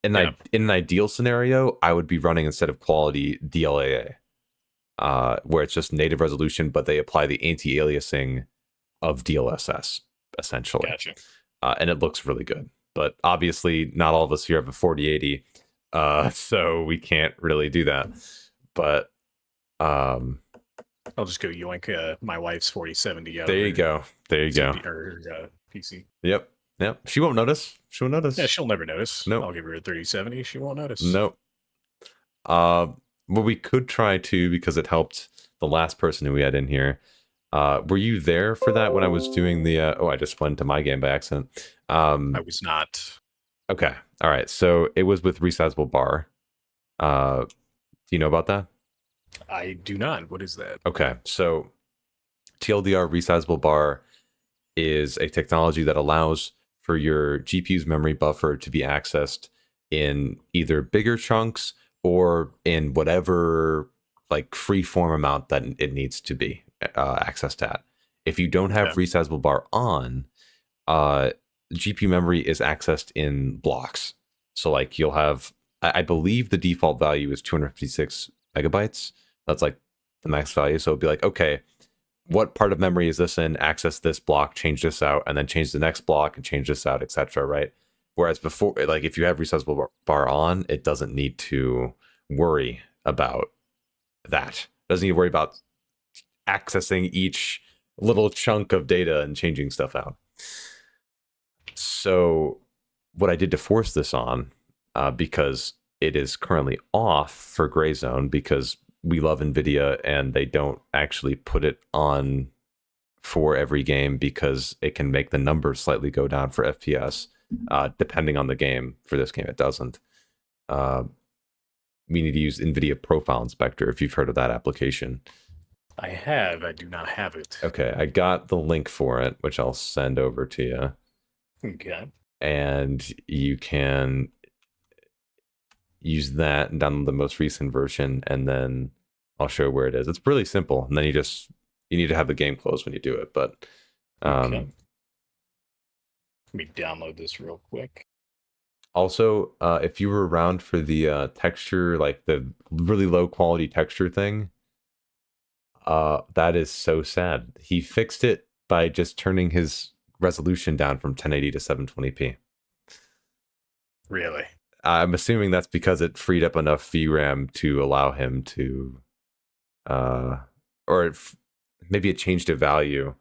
In an ideal scenario, I would be running instead of quality DLAA, where it's just native resolution, but they apply the anti-aliasing of DLSS essentially. Gotcha. And it looks really good. But obviously, not all of us here have a 4080, so we can't really do that. But I'll just go yoink my wife's 4070 out. There you go. Her PC. Yep. She won't notice. Yeah, she'll never notice. Nope. I'll give her a 3070. She won't notice. Nope. Well, we could try to, because it helped the last person who we had in here. Were you there for that when I was doing the... I just went to my game by accident. I was not. Okay. All right. So it was with Resizable bar. Do you know about that? I do not. What is that? Okay. So TLDR Resizable bar is a technology that allows for your GPU's memory buffer to be accessed in either bigger chunks or in whatever like free form amount that it needs to be accessed at. If you don't have Resizable bar on, GPU memory is accessed in blocks. So like you'll have, I believe the default value is 256 megabytes. That's like the max value. So it'd be like, okay, what part of memory is this in? Access this block, change this out, and then change the next block and change this out, etc. Right? Whereas before, like if you have Resizable bar on, it doesn't need to worry about that. It doesn't need to worry about accessing each little chunk of data and changing stuff out. So what I did to force this on, because it is currently off for gray zone, because we love NVIDIA and they don't actually put it on for every game because it can make the numbers slightly go down for FPS, depending on the game. For this game, it doesn't. We need to use NVIDIA Profile Inspector, if you've heard of that application. I have. I do not have it. Okay, I got the link for it, which I'll send over to you. Okay. And you can use that and download the most recent version, and then I'll show where it is. It's really simple, and then you need to have the game closed when you do it. But okay. Let me download this real quick. Also, if you were around for the texture, like the really low quality texture thing, that is so sad. He fixed it by just turning his resolution down from 1080 to 720p. Really? I'm assuming that's because it freed up enough VRAM to allow him to, or maybe it changed a value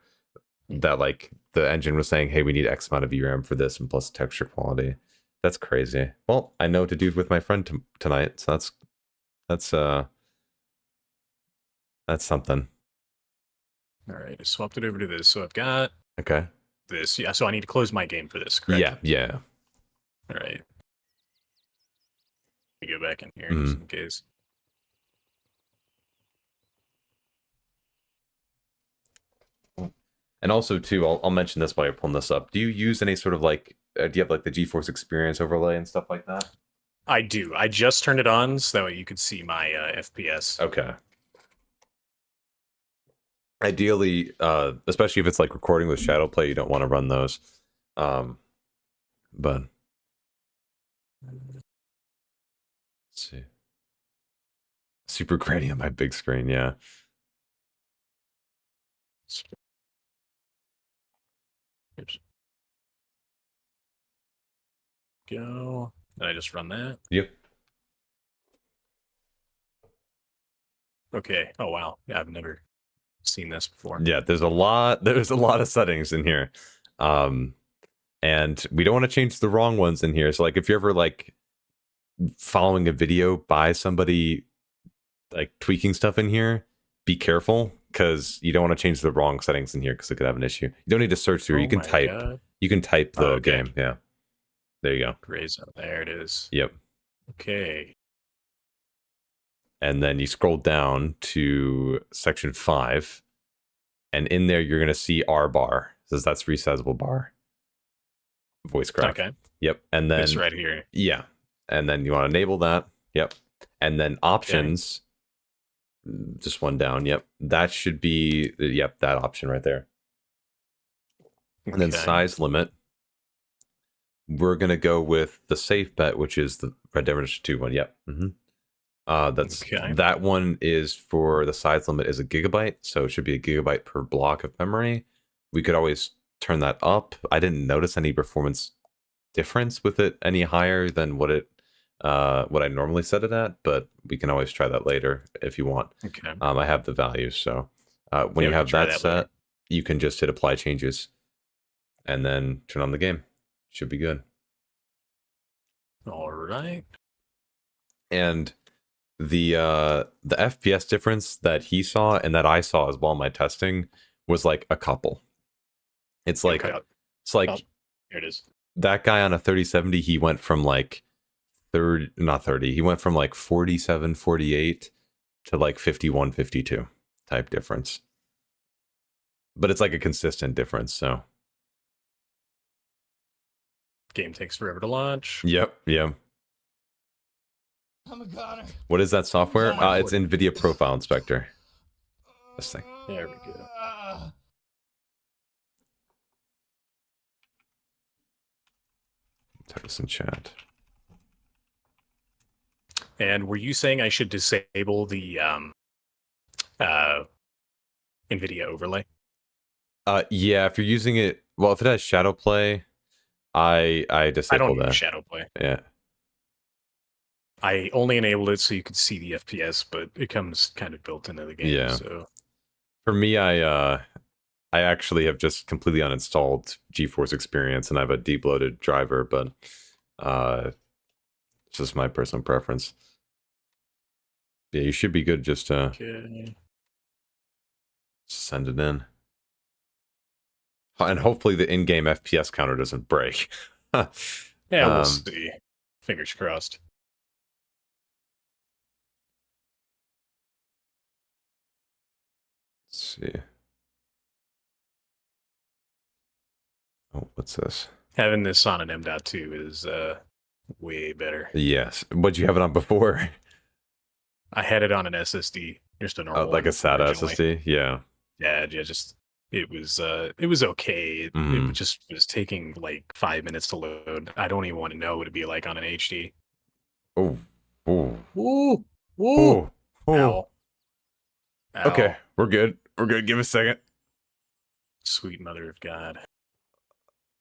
that like the engine was saying, hey, we need X amount of VRAM for this and plus texture quality. That's crazy. Well, I know what to do with my friend tonight, so that's something. All right, I swapped it over to this, so I've got this. Yeah, so I need to close my game for this, correct? Yeah. All right. Let me go back in here just in case. And also, too, I'll mention this while you're pulling this up. Do you use any sort of like, do you have like the GeForce Experience overlay and stuff like that? I do. I just turned it on so that way you could see my FPS. Okay. Ideally, especially if it's like recording with shadow play, you don't want to run those. But let's see. Super grainy on my big screen, yeah. Oops. Go. Did I just run that? Yep. Okay. Oh wow. Yeah, I've never seen this before. Yeah, there's a lot of settings in here. And we don't want to change the wrong ones in here. So like if you're ever like following a video by somebody like tweaking stuff in here, be careful because you don't want to change the wrong settings in here because it could have an issue. You don't need to search through. You can type. God. You can type the game. Yeah. There you go. Gray zone. There it is. Yep. Okay. And then you scroll down to section 5, and in there you're going to see R bar. Says that's resizable bar. Voice crack. Okay. Yep. And then it's right here. Yeah. And then you want to enable that. Yep. And then options. Okay. Just one down. Yep. That should be that option right there. Okay. And then size limit. We're gonna go with the safe bet, which is the Red Dead Redemption 2 one. Yep. That one is for the size limit is a gigabyte, so it should be a gigabyte per block of memory. We could always turn that up. I didn't notice any performance difference with it any higher than what I normally set it at, but we can always try that later if you want. Okay. I have the values, so when you have that set, later. You can just hit apply changes and then turn on the game. Should be good. All right. And the FPS difference that he saw and that I saw as well in my testing was like a couple. It's like here it is. That guy on a 3070, he went from like he went from like 47, 48 to like 51, 52 type difference. But it's like a consistent difference, so game takes forever to launch. Yep. I'm a goner. What is that software? It's NVIDIA Profile Inspector. This thing. There we go. Type this in chat. And were you saying I should disable the NVIDIA overlay? Yeah, if you're using it, well, if it has shadow play, I disable that. Use shadow play. Yeah. I only enabled it so you could see the FPS, but it comes kind of built into the game. Yeah. So for me, I actually have just completely uninstalled GeForce Experience and I have a deep loaded driver, but it's just my personal preference. Yeah, you should be good just to send it in. And hopefully the in-game FPS counter doesn't break. Yeah, we'll see. Fingers crossed. Let's see. Oh, what's this? Having this on an M.2 is way better. Yes. What'd you have it on before? I had it on an SSD, just a normal like a SATA SSD? Yeah. Yeah, just it was okay. It just was taking like 5 minutes to load. I don't even want to know what it'd be like on an HD. Oh. Ooh. Ooh. Ooh. Ow. Okay, we're good. We're good. Give us a second. Sweet mother of God.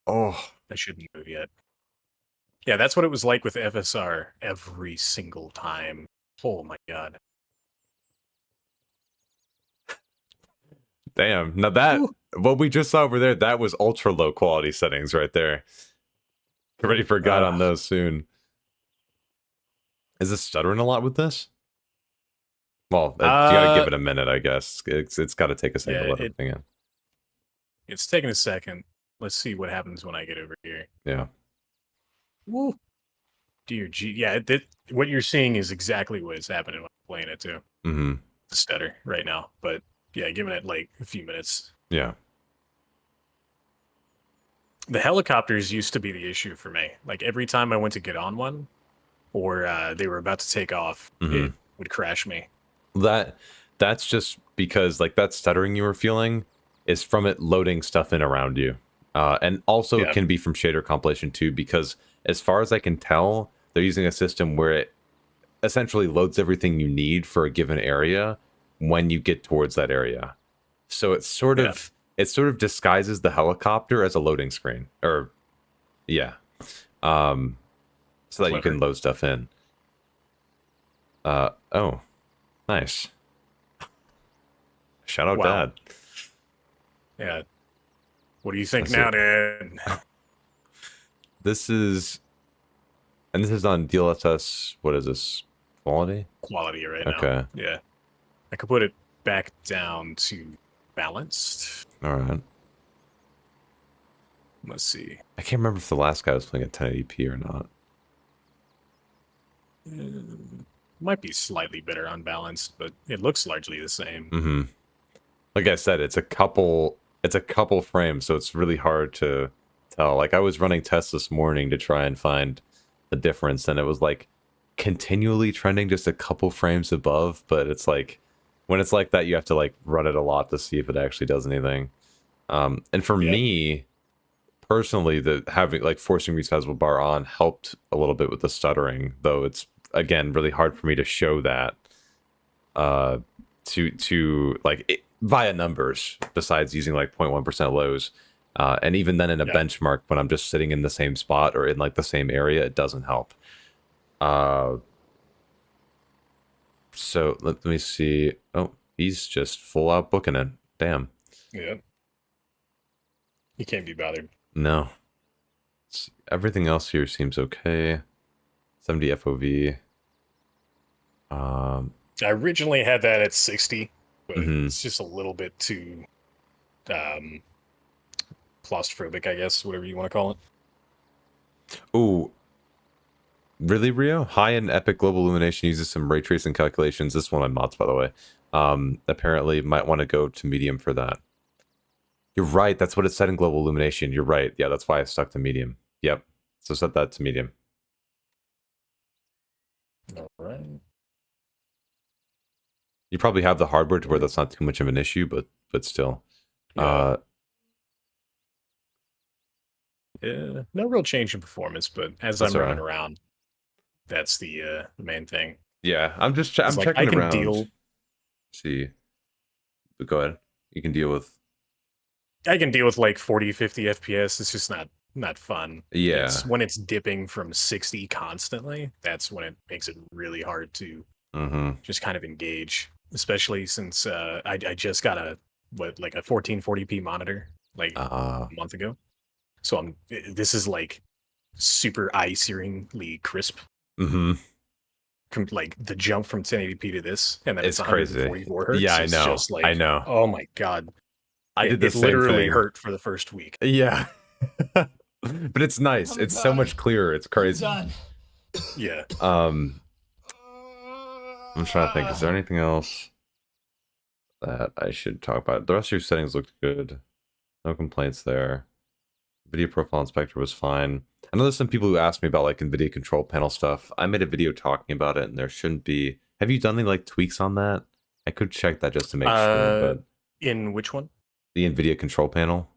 Oh. I shouldn't move yet. Yeah, that's what it was like with FSR every single time. Oh my god. Damn. Now that, what we just saw over there, that was ultra low quality settings right there. Get ready for a guide on those soon. Is it stuttering a lot with this? Well, you gotta give it a minute, I guess. It's got to take a second to let everything in. It's taking a second. Let's see what happens when I get over here. Yeah. Woo. Dear G. Yeah, what you're seeing is exactly what is happening when I'm playing it too. Mm-hmm. The stutter right now. But yeah, giving it like a few minutes. Yeah. The helicopters used to be the issue for me. Like every time I went to get on one, or they were about to take off, it would crash me. That's just because like that stuttering you were feeling is from it loading stuff in around you. And also it can be from shader compilation too, because as far as I can tell, they're using a system where it essentially loads everything you need for a given area when you get towards that area. So it's sort of disguises the helicopter as a loading screen, or so that you can load stuff in. Oh, nice. Shout out, Dad. Yeah. What do you think now, Dad? This is on DLSS. What is this? Quality? Quality right now. Okay. Yeah. I could put it back down to balanced. All right. Let's see. I can't remember if the last guy was playing at 1080p or not. Might be slightly better unbalanced, but it looks largely the same. Mm-hmm. Like I said, it's a couple frames, so it's really hard to tell. Like I was running tests this morning to try and find the difference, and it was like continually trending just a couple frames above, but it's like when it's like that, you have to like run it a lot to see if it actually does anything. And for me personally, forcing resizable bar on helped a little bit with the stuttering, though it's again really hard for me to show that to via numbers, besides using like 0.1% lows. And even then in a benchmark, when I'm just sitting in the same spot or in like the same area, it doesn't help. So let me see. Oh, he's just full out booking it. Damn. Yeah. He can't be bothered. No. Everything else here seems okay. 70 FOV. I originally had that at 60, but it's just a little bit too claustrophobic, I guess, whatever you want to call it. Ooh. Really, Rio? High-end Epic Global Illumination uses some ray tracing calculations. This is one of my mods, by the way. Apparently might want to go to medium for that. You're right. That's what it said in Global Illumination. You're right. Yeah, that's why I stuck to medium. Yep. So set that to medium. All right. You probably have the hardware to where that's not too much of an issue, but still. Yeah. No real change in performance, but as I'm running around, that's the main thing. Yeah, I'm checking around. Deal. See, but go ahead. You can deal with. I can deal with like 40, 50 FPS. It's just not fun. Yeah. It's when it's dipping from 60 constantly, that's when it makes it really hard to just kind of engage. Especially since I just got a 1440p monitor like a month ago. So this is like super eye-searingly crisp. Like the jump from 1080p to this, and then it's 144 hertz. Yeah, I know. Just like, I know. Oh my god. I did the same literally thing. Hurt for the first week. Yeah. But it's nice. It's so much clearer. It's crazy. Yeah. I'm trying to think. Is there anything else that I should talk about? The rest of your settings looked good. No complaints there. Video profile inspector was fine. I know there's some people who asked me about like NVIDIA control panel stuff. I made a video talking about it, and there shouldn't be. Have you done any like tweaks on that? I could check that just to make sure. But in which one? The NVIDIA control panel.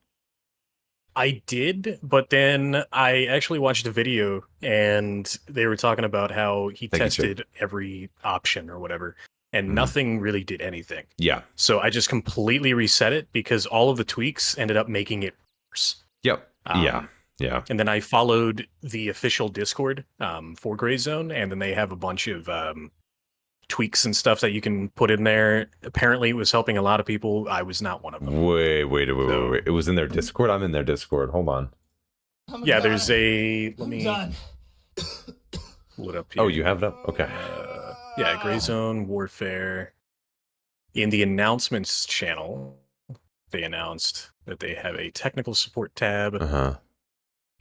I did, but then I actually watched a video, and they were talking about how he tested every option or whatever, and nothing really did anything. Yeah. So I just completely reset it because all of the tweaks ended up making it worse. Yep. Yeah. Yeah. And then I followed the official Discord for Gray Zone, and then they have a bunch of tweaks and stuff that you can put in there. Apparently, it was helping a lot of people. I was not one of them. Wait. It was in their Discord? I'm in their Discord. Hold on. Yeah, there's a... Let me done. pull it up here. Oh, you have it up? Okay. Yeah, Gray Zone Warfare. In the announcements channel, they announced that they have a technical support tab. Uh-huh.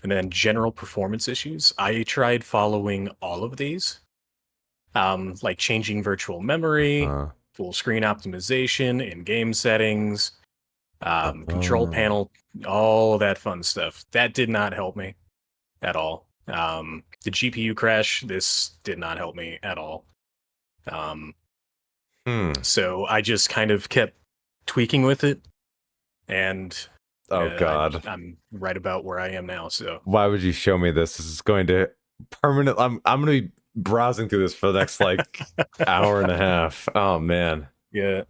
And then general performance issues. I tried following all of these. Like changing virtual memory, full screen optimization, in-game settings, control panel, all of that fun stuff. That did not help me at all. The GPU crash, this did not help me at all. So I just kind of kept tweaking with it, and God, I'm right about where I am now. So why would you show me this? This is going to permanent. I'm going to be browsing through this for the next like hour and a half. Oh man. Yeah,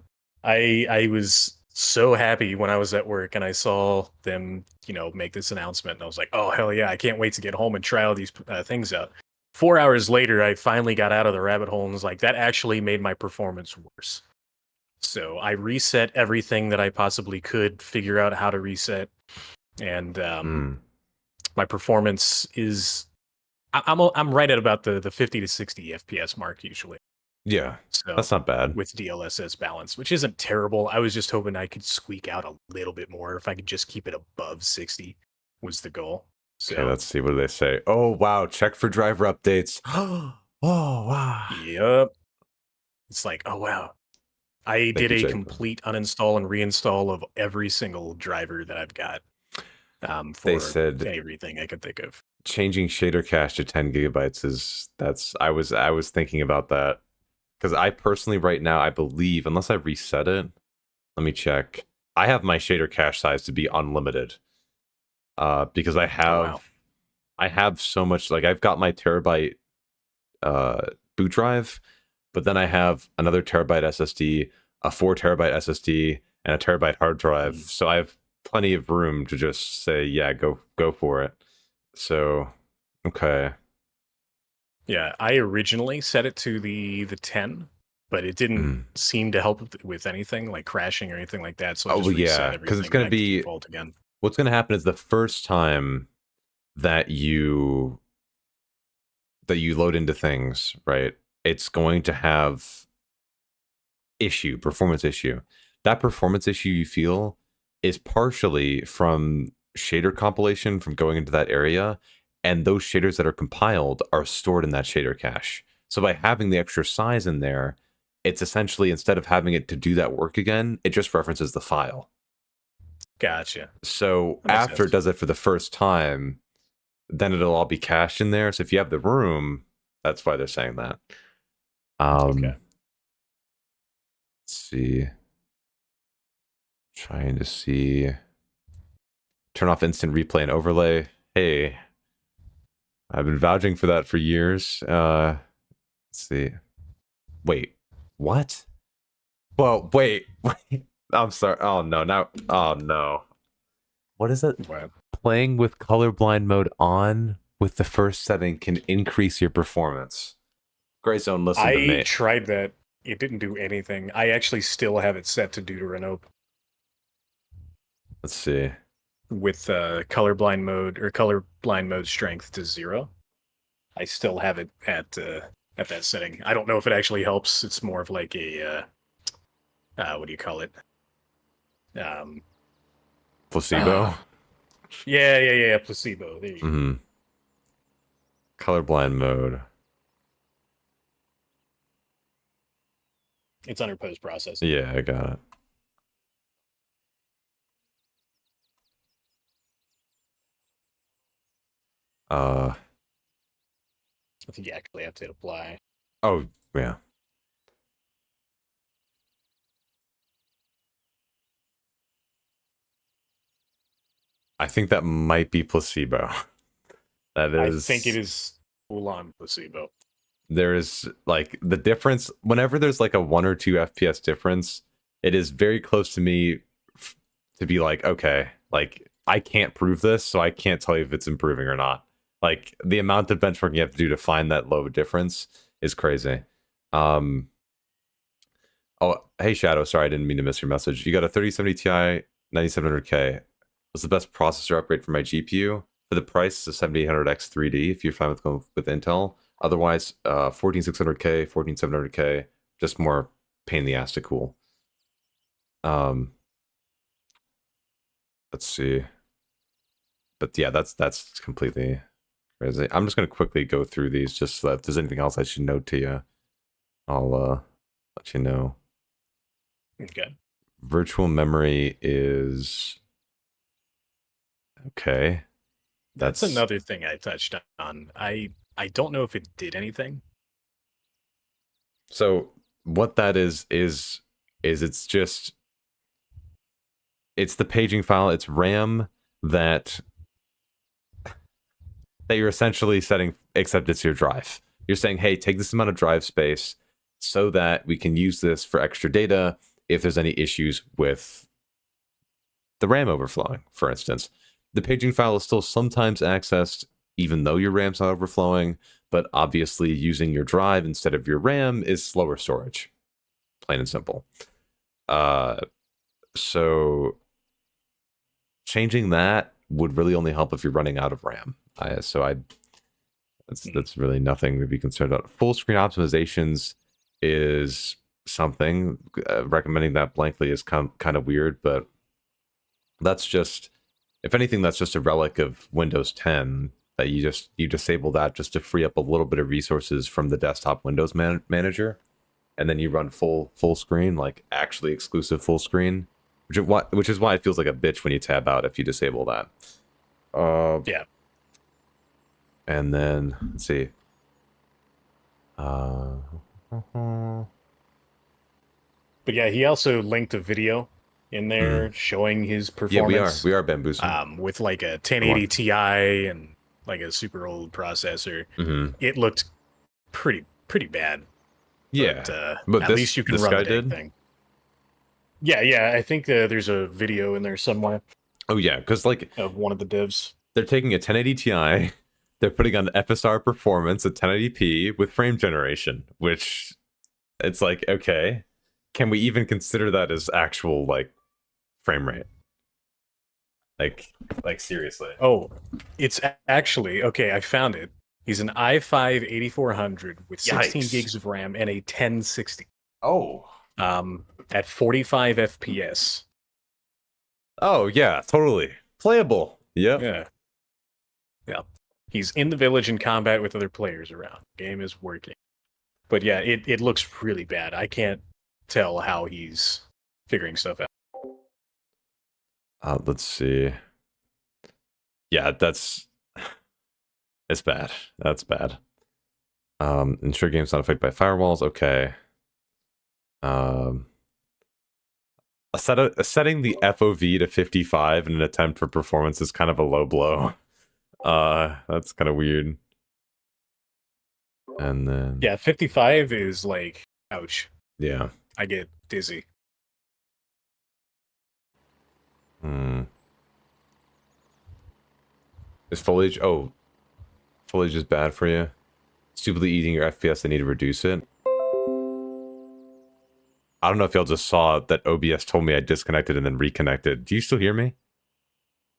I was so happy when I was at work and I saw them, make this announcement, and I was like, oh hell yeah, I can't wait to get home and try all these things out. 4 hours later, I finally got out of the rabbit hole and was like, that actually made my performance worse. So I reset everything that I possibly could, figure out how to reset, and my performance is I'm right at about the 50 to 60 FPS mark usually. Yeah, so that's not bad with DLSS balance, which isn't terrible. I was just hoping I could squeak out a little bit more. If I could just keep it above 60 was the goal. So okay, let's see, what do they say? Oh wow, check for driver updates. Oh wow. Yep. It's like, oh wow. I did a complete uninstall and reinstall of every single driver that I've got. For they said everything I could think of. Changing shader cache to 10 gigabytes I was thinking about that, because I personally right now, I believe, unless I reset it, let me check. I have my shader cache size to be unlimited. Because I have so much, like I've got my terabyte boot drive, but then I have another terabyte SSD, a 4 terabyte SSD, and a terabyte hard drive. So I have plenty of room to just say, yeah, go for it. So, okay. Yeah, I originally set it to the 10, but it didn't seem to help with anything like crashing or anything like that. So I just reset because it's going to be default again. What's going to happen is the first time that you load into things, right? It's going to have performance issue. That performance issue you feel is partially from shader compilation from going into that area, and those shaders that are compiled are stored in that shader cache. So by having the extra size in there, it's essentially, instead of having it to do that work again, it just references the file. Gotcha. So after it does it for the first time, then it'll all be cached in there. So if you have the room, that's why they're saying that. Okay. Let's see. Trying to see. Turn off instant replay and overlay. Hey, I've been vouching for that for years. Let's see. Wait, what? Well, wait. I'm sorry. Oh no, oh no. What is it? What? Playing with colorblind mode on with the first setting can increase your performance. Gray Zone, listen to me. I tried that. It didn't do anything. I actually still have it set to deuteranope. Let's see. With colorblind mode strength to 0. I still have it at that setting. I don't know if it actually helps. It's more of like a what do you call it? Placebo? Yeah, placebo. There you go. Colorblind mode. It's under post-processing. Yeah, I got it. I think you actually have to hit apply. Oh, yeah. I think that might be placebo. That is. I think it is full-on placebo. There is like the difference whenever there's like a 1 or 2 FPS difference, it is very close to me to be like, okay, like I can't prove this, so I can't tell you if it's improving or not. Like, the amount of benchmarking you have to do to find that low difference is crazy. Oh, hey, Shadow. Sorry, I didn't mean to miss your message. You got a 3070 Ti 9700K. What's the best processor upgrade for my GPU? For the price, the 7800X 3D, if you're fine with going with Intel. Otherwise, 14600K, 14700K, just more pain in the ass to cool. Let's see. But yeah, that's completely crazy. I'm just going to quickly go through these just so that if there's anything else I should note to you, I'll let you know. Okay. Virtual memory is okay. That's another thing I touched on. I don't know if it did anything. So what that is it's just it's the paging file. It's RAM that you're essentially setting, except it's your drive. You're saying, hey, take this amount of drive space so that we can use this for extra data if there's any issues with the RAM overflowing, for instance. The paging file is still sometimes accessed even though your RAM's not overflowing, but obviously using your drive instead of your RAM is slower storage. Plain and simple. So changing that would really only help if you're running out of RAM. That's really nothing to be concerned about. Full screen optimizations is something. Recommending that blankly is kind of weird, but that's just, if anything, that's just a relic of Windows 10, that you disable that just to free up a little bit of resources from the desktop Windows manager, and then you run full screen, like actually exclusive full screen, which is why it feels like a bitch when you tab out if you disable that. Yeah. And then let's see. But yeah, he also linked a video in there showing his performance. Yeah, we are bamboozling. With like a 1080 Ti and like a super old processor. It looked pretty bad. Yeah, but at least you can run the dang thing. Yeah, I think there's a video in there somewhere. Oh yeah, because like of one of the devs. They're taking a 1080 Ti, they're putting on FSR performance at 1080p with frame generation, which it's like, okay, can we even consider that as actual like frame rate? Like seriously? Oh, it's actually okay. I found it. He's an i5 8400 with 16 gigs of RAM and a 1060. Oh. At 45 FPS. Oh yeah, totally playable. Yep. Yeah. He's in the village in combat with other players around. Game is working. But yeah, it looks really bad. I can't tell how he's figuring stuff out. Let's see. Yeah, it's bad. That's bad. Ensure game's not affected by firewalls. Okay. Setting the FOV to 55 in an attempt for performance is kind of a low blow. That's kind of weird. And then 55 is like, ouch. Yeah, I get dizzy. Is Foliage? Oh, Foliage is bad for you. Stupidly eating your FPS. They need to reduce it. I don't know if y'all just saw that OBS told me I disconnected and then reconnected. Do you still hear me?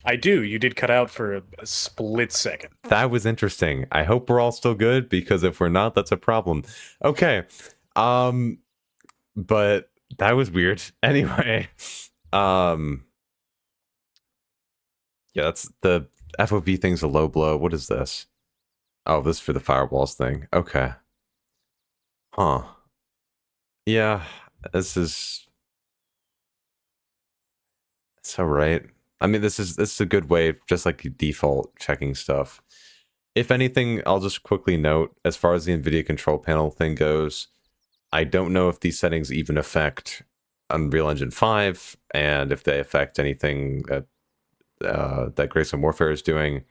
I do. You did cut out for a split second. That was interesting. I hope we're all still good, because if we're not, that's a problem. Okay. But that was weird. Anyway. Yeah, that's the FOV thing's a low blow. What is this? Oh, this is for the firewalls thing. Okay. Huh. Yeah, this is... It's alright. I mean, this is a good way, just like default checking stuff. If anything, I'll just quickly note, as far as the NVIDIA control panel thing goes, I don't know if these settings even affect Unreal Engine 5, and if they affect anything that Grayson Warfare is doing.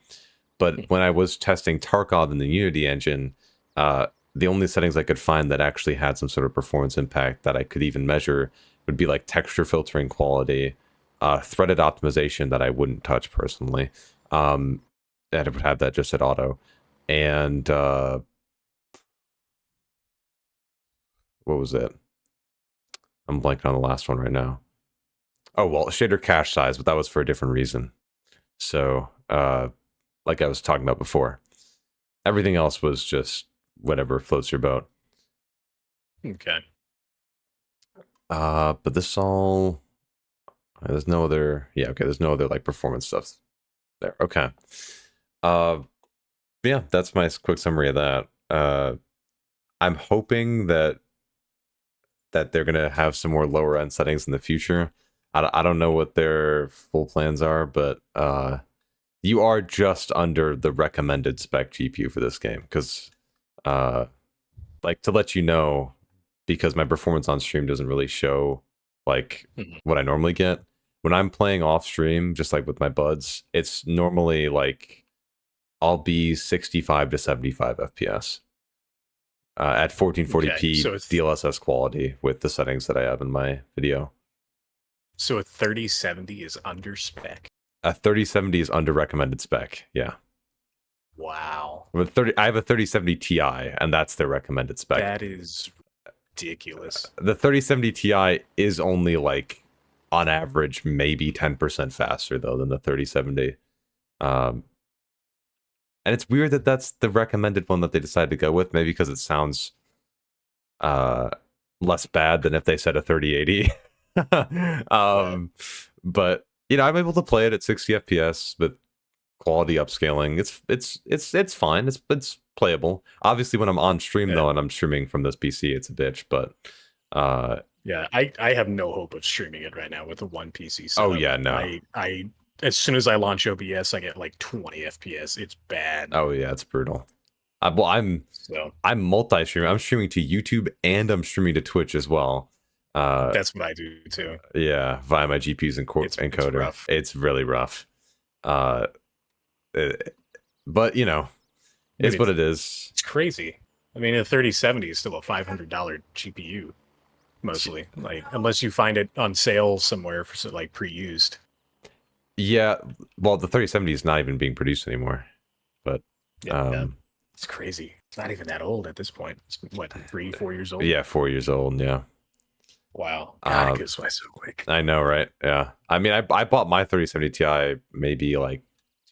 But when I was testing Tarkov in the Unity engine, the only settings I could find that actually had some sort of performance impact that I could even measure would be like texture filtering quality threaded optimization that I wouldn't touch personally. And it would have that just at auto. And what was it? I'm blanking on the last one right now. Oh, well, shader cache size, but that was for a different reason. So, like I was talking about before, everything else was just whatever floats your boat. Okay. But this all, there's no other, yeah, okay, there's no other like performance stuff there. Okay. Yeah, that's my quick summary of that. I'm hoping that they're gonna have some more lower end settings in the future. I don't know what their full plans are, but you are just under the recommended spec GPU for this game, because like, to let you know, because my performance on stream doesn't really show like what I normally get when I'm playing off stream, just like with my buds. It's normally like I'll be 65 to 75 FPS at 1440p Okay, so DLSS quality with the settings that I have in my video. So a 3070 is under spec. A 3070 is under recommended spec. Yeah. Wow. With I have a 3070 Ti, and that's their recommended spec. That is ridiculous. The 3070 Ti is only like, on average, maybe 10% faster though than the 3070. And it's weird that that's the recommended one that they decided to go with. Maybe because it sounds less bad than if they said a 3080. But you know, I'm able to play it at 60 FPS with quality upscaling. It's fine. It's playable. Obviously, when I'm on stream though, and I'm streaming from this PC, it's a bitch. But yeah, I have no hope of streaming it right now with the one PC setup. Oh yeah, no. I as soon as I launch OBS, I get like 20 FPS. It's bad. Oh yeah, it's brutal. Well, I'm multi-streaming. I'm streaming to YouTube and I'm streaming to Twitch as well. That's what I do too. Yeah, via my GPUs and encoder. It's really rough. But you know, it's what it is. It's crazy. I mean, a 3070 is still a $500 GPU, mostly. Like, unless you find it on sale somewhere for like pre-used. Yeah, well, the 3070 is not even being produced anymore. But yeah. It's crazy. It's not even that old at this point. It's what, 3-4 years old? Yeah, 4 years old. Yeah. Wow. God, it goes by so quick. I know, right? Yeah. I mean, I bought my 3070 Ti maybe like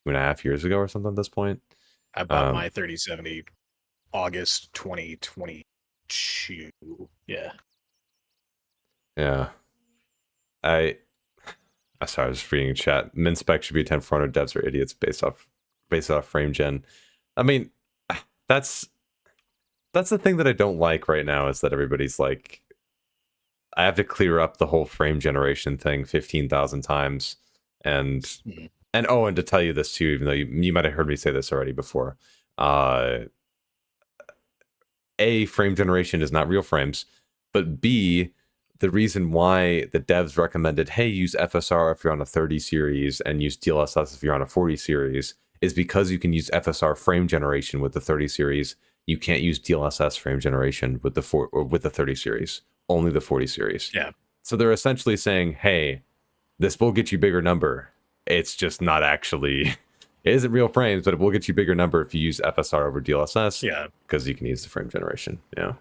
2.5 years ago or something at this point. I bought my 3070 August 2022. Yeah. Yeah. Sorry, I was just reading chat. Min spec should be 10400. Devs are idiots based off frame gen. I mean, that's the thing that I don't like right now, is that everybody's like, I have to clear up the whole frame generation thing 15,000 times. And to tell you this too, even though you might have heard me say this already before, A, frame generation is not real frames, but B, the reason why the devs recommended, hey, use FSR if you're on a 30 series and use DLSS if you're on a 40 series, is because you can use FSR frame generation with the 30 series. You can't use DLSS frame generation with the 30 series. Only the 40 series. Yeah. So they're essentially saying, hey, this will get you bigger number. It's just not actually, it isn't real frames, but it will get you bigger number if you use FSR over DLSS. Yeah. Because you can use the frame generation. Yeah.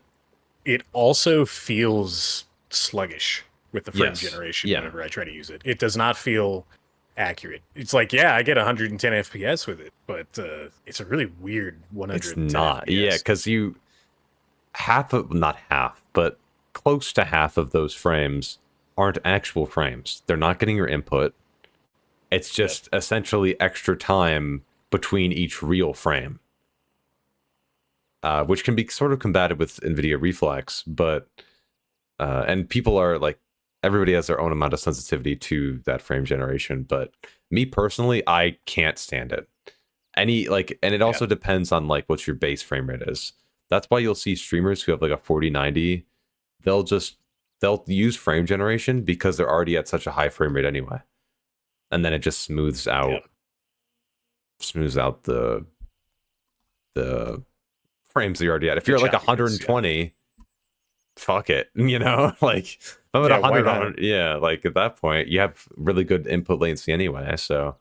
It also feels sluggish with the frame generation whenever I try to use it. It does not feel accurate. It's like, yeah, I get 110 FPS with it, but it's a really weird 110 It's not. FPS. Yeah, because not half, but close to half of those frames aren't actual frames. They're not getting your input. It's just essentially extra time between each real frame, which can be sort of combated with NVIDIA Reflex, but and people are like, everybody has their own amount of sensitivity to that frame generation, but me personally, I can't stand it. And it also depends on like what your base frame rate is. That's why you'll see streamers who have like a 4090, they'll use frame generation because they're already at such a high frame rate anyway. And then it just smooths out the frames that you're already at. If you're at like 120, fuck it, you know, like I'm at Yeah, why 100, yeah, like at that point you have really good input latency anyway, so at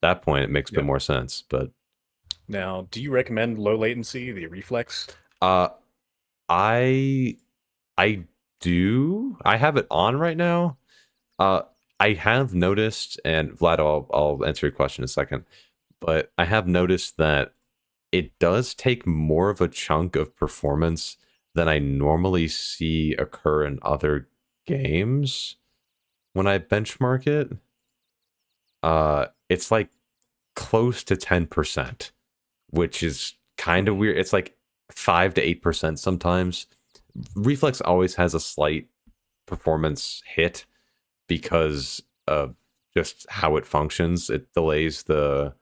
that point it makes a bit more sense. But now, do you recommend low latency, the reflex? I do. I have it on right now. I have noticed, and Vlad, I'll answer your question in a second, but I have noticed that it does take more of a chunk of performance than I normally see occur in other games when I benchmark it. It's like close to 10%, which is kind of weird. It's like 5 to 8% sometimes. Reflex always has a slight performance hit because of just how it functions. It delays the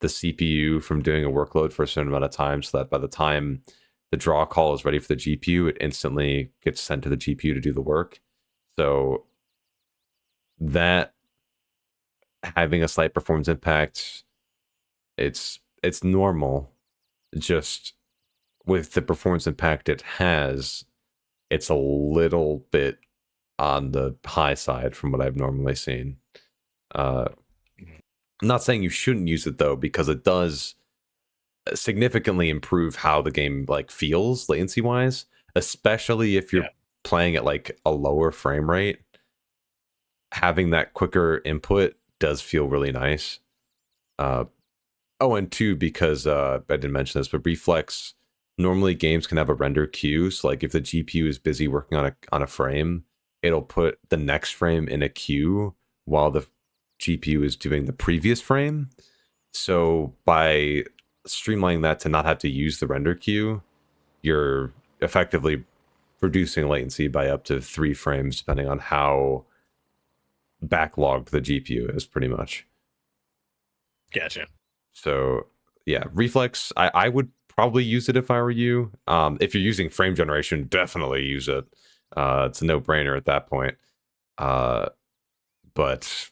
CPU from doing a workload for a certain amount of time, so that by the time the draw call is ready for the GPU, it instantly gets sent to the GPU to do the work. So that having a slight performance impact, it's normal. Just with the performance impact it has, it's a little bit on the high side from what I've normally seen. I'm not saying you shouldn't use it though, because it does significantly improve how the game like feels latency wise, especially if you're playing at like a lower frame rate. Having that quicker input does feel really nice. Oh, and two, because I didn't mention this, but reflex, normally games can have a render queue. So like if the GPU is busy working on a frame, it'll put the next frame in a queue while the GPU is doing the previous frame. So by streamlining that to not have to use the render queue, you're effectively reducing latency by up to 3 frames, depending on how backlogged the GPU is, pretty much. Gotcha. So yeah, reflex, I would probably use it if I were you. If you're using frame generation, definitely use it. It's a no-brainer at that point. But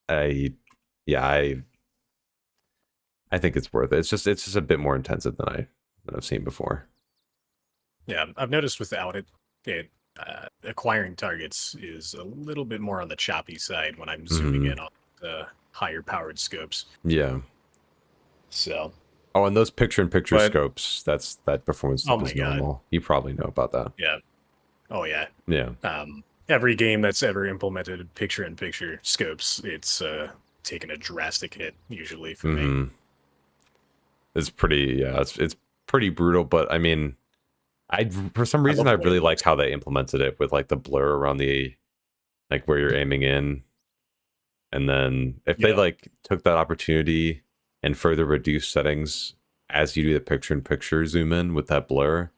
I think it's worth it. It's just a bit more intensive than I've seen before. Yeah, I've noticed without it, acquiring targets is a little bit more on the choppy side when I'm zooming in on the higher powered scopes. Yeah. So. Oh, and those picture-in-picture scopes, that performance is normal. God. You probably know about that. Yeah. Oh yeah. Yeah. Every game that's ever implemented picture-in-picture scopes, it's taken a drastic hit usually for me. It's pretty, it's pretty brutal. But I mean, for some reason I really like how they implemented it with like the blur around the like where you're aiming in, and then if they like took that opportunity and further reduce settings as you do the picture-in-picture zoom in with that blur,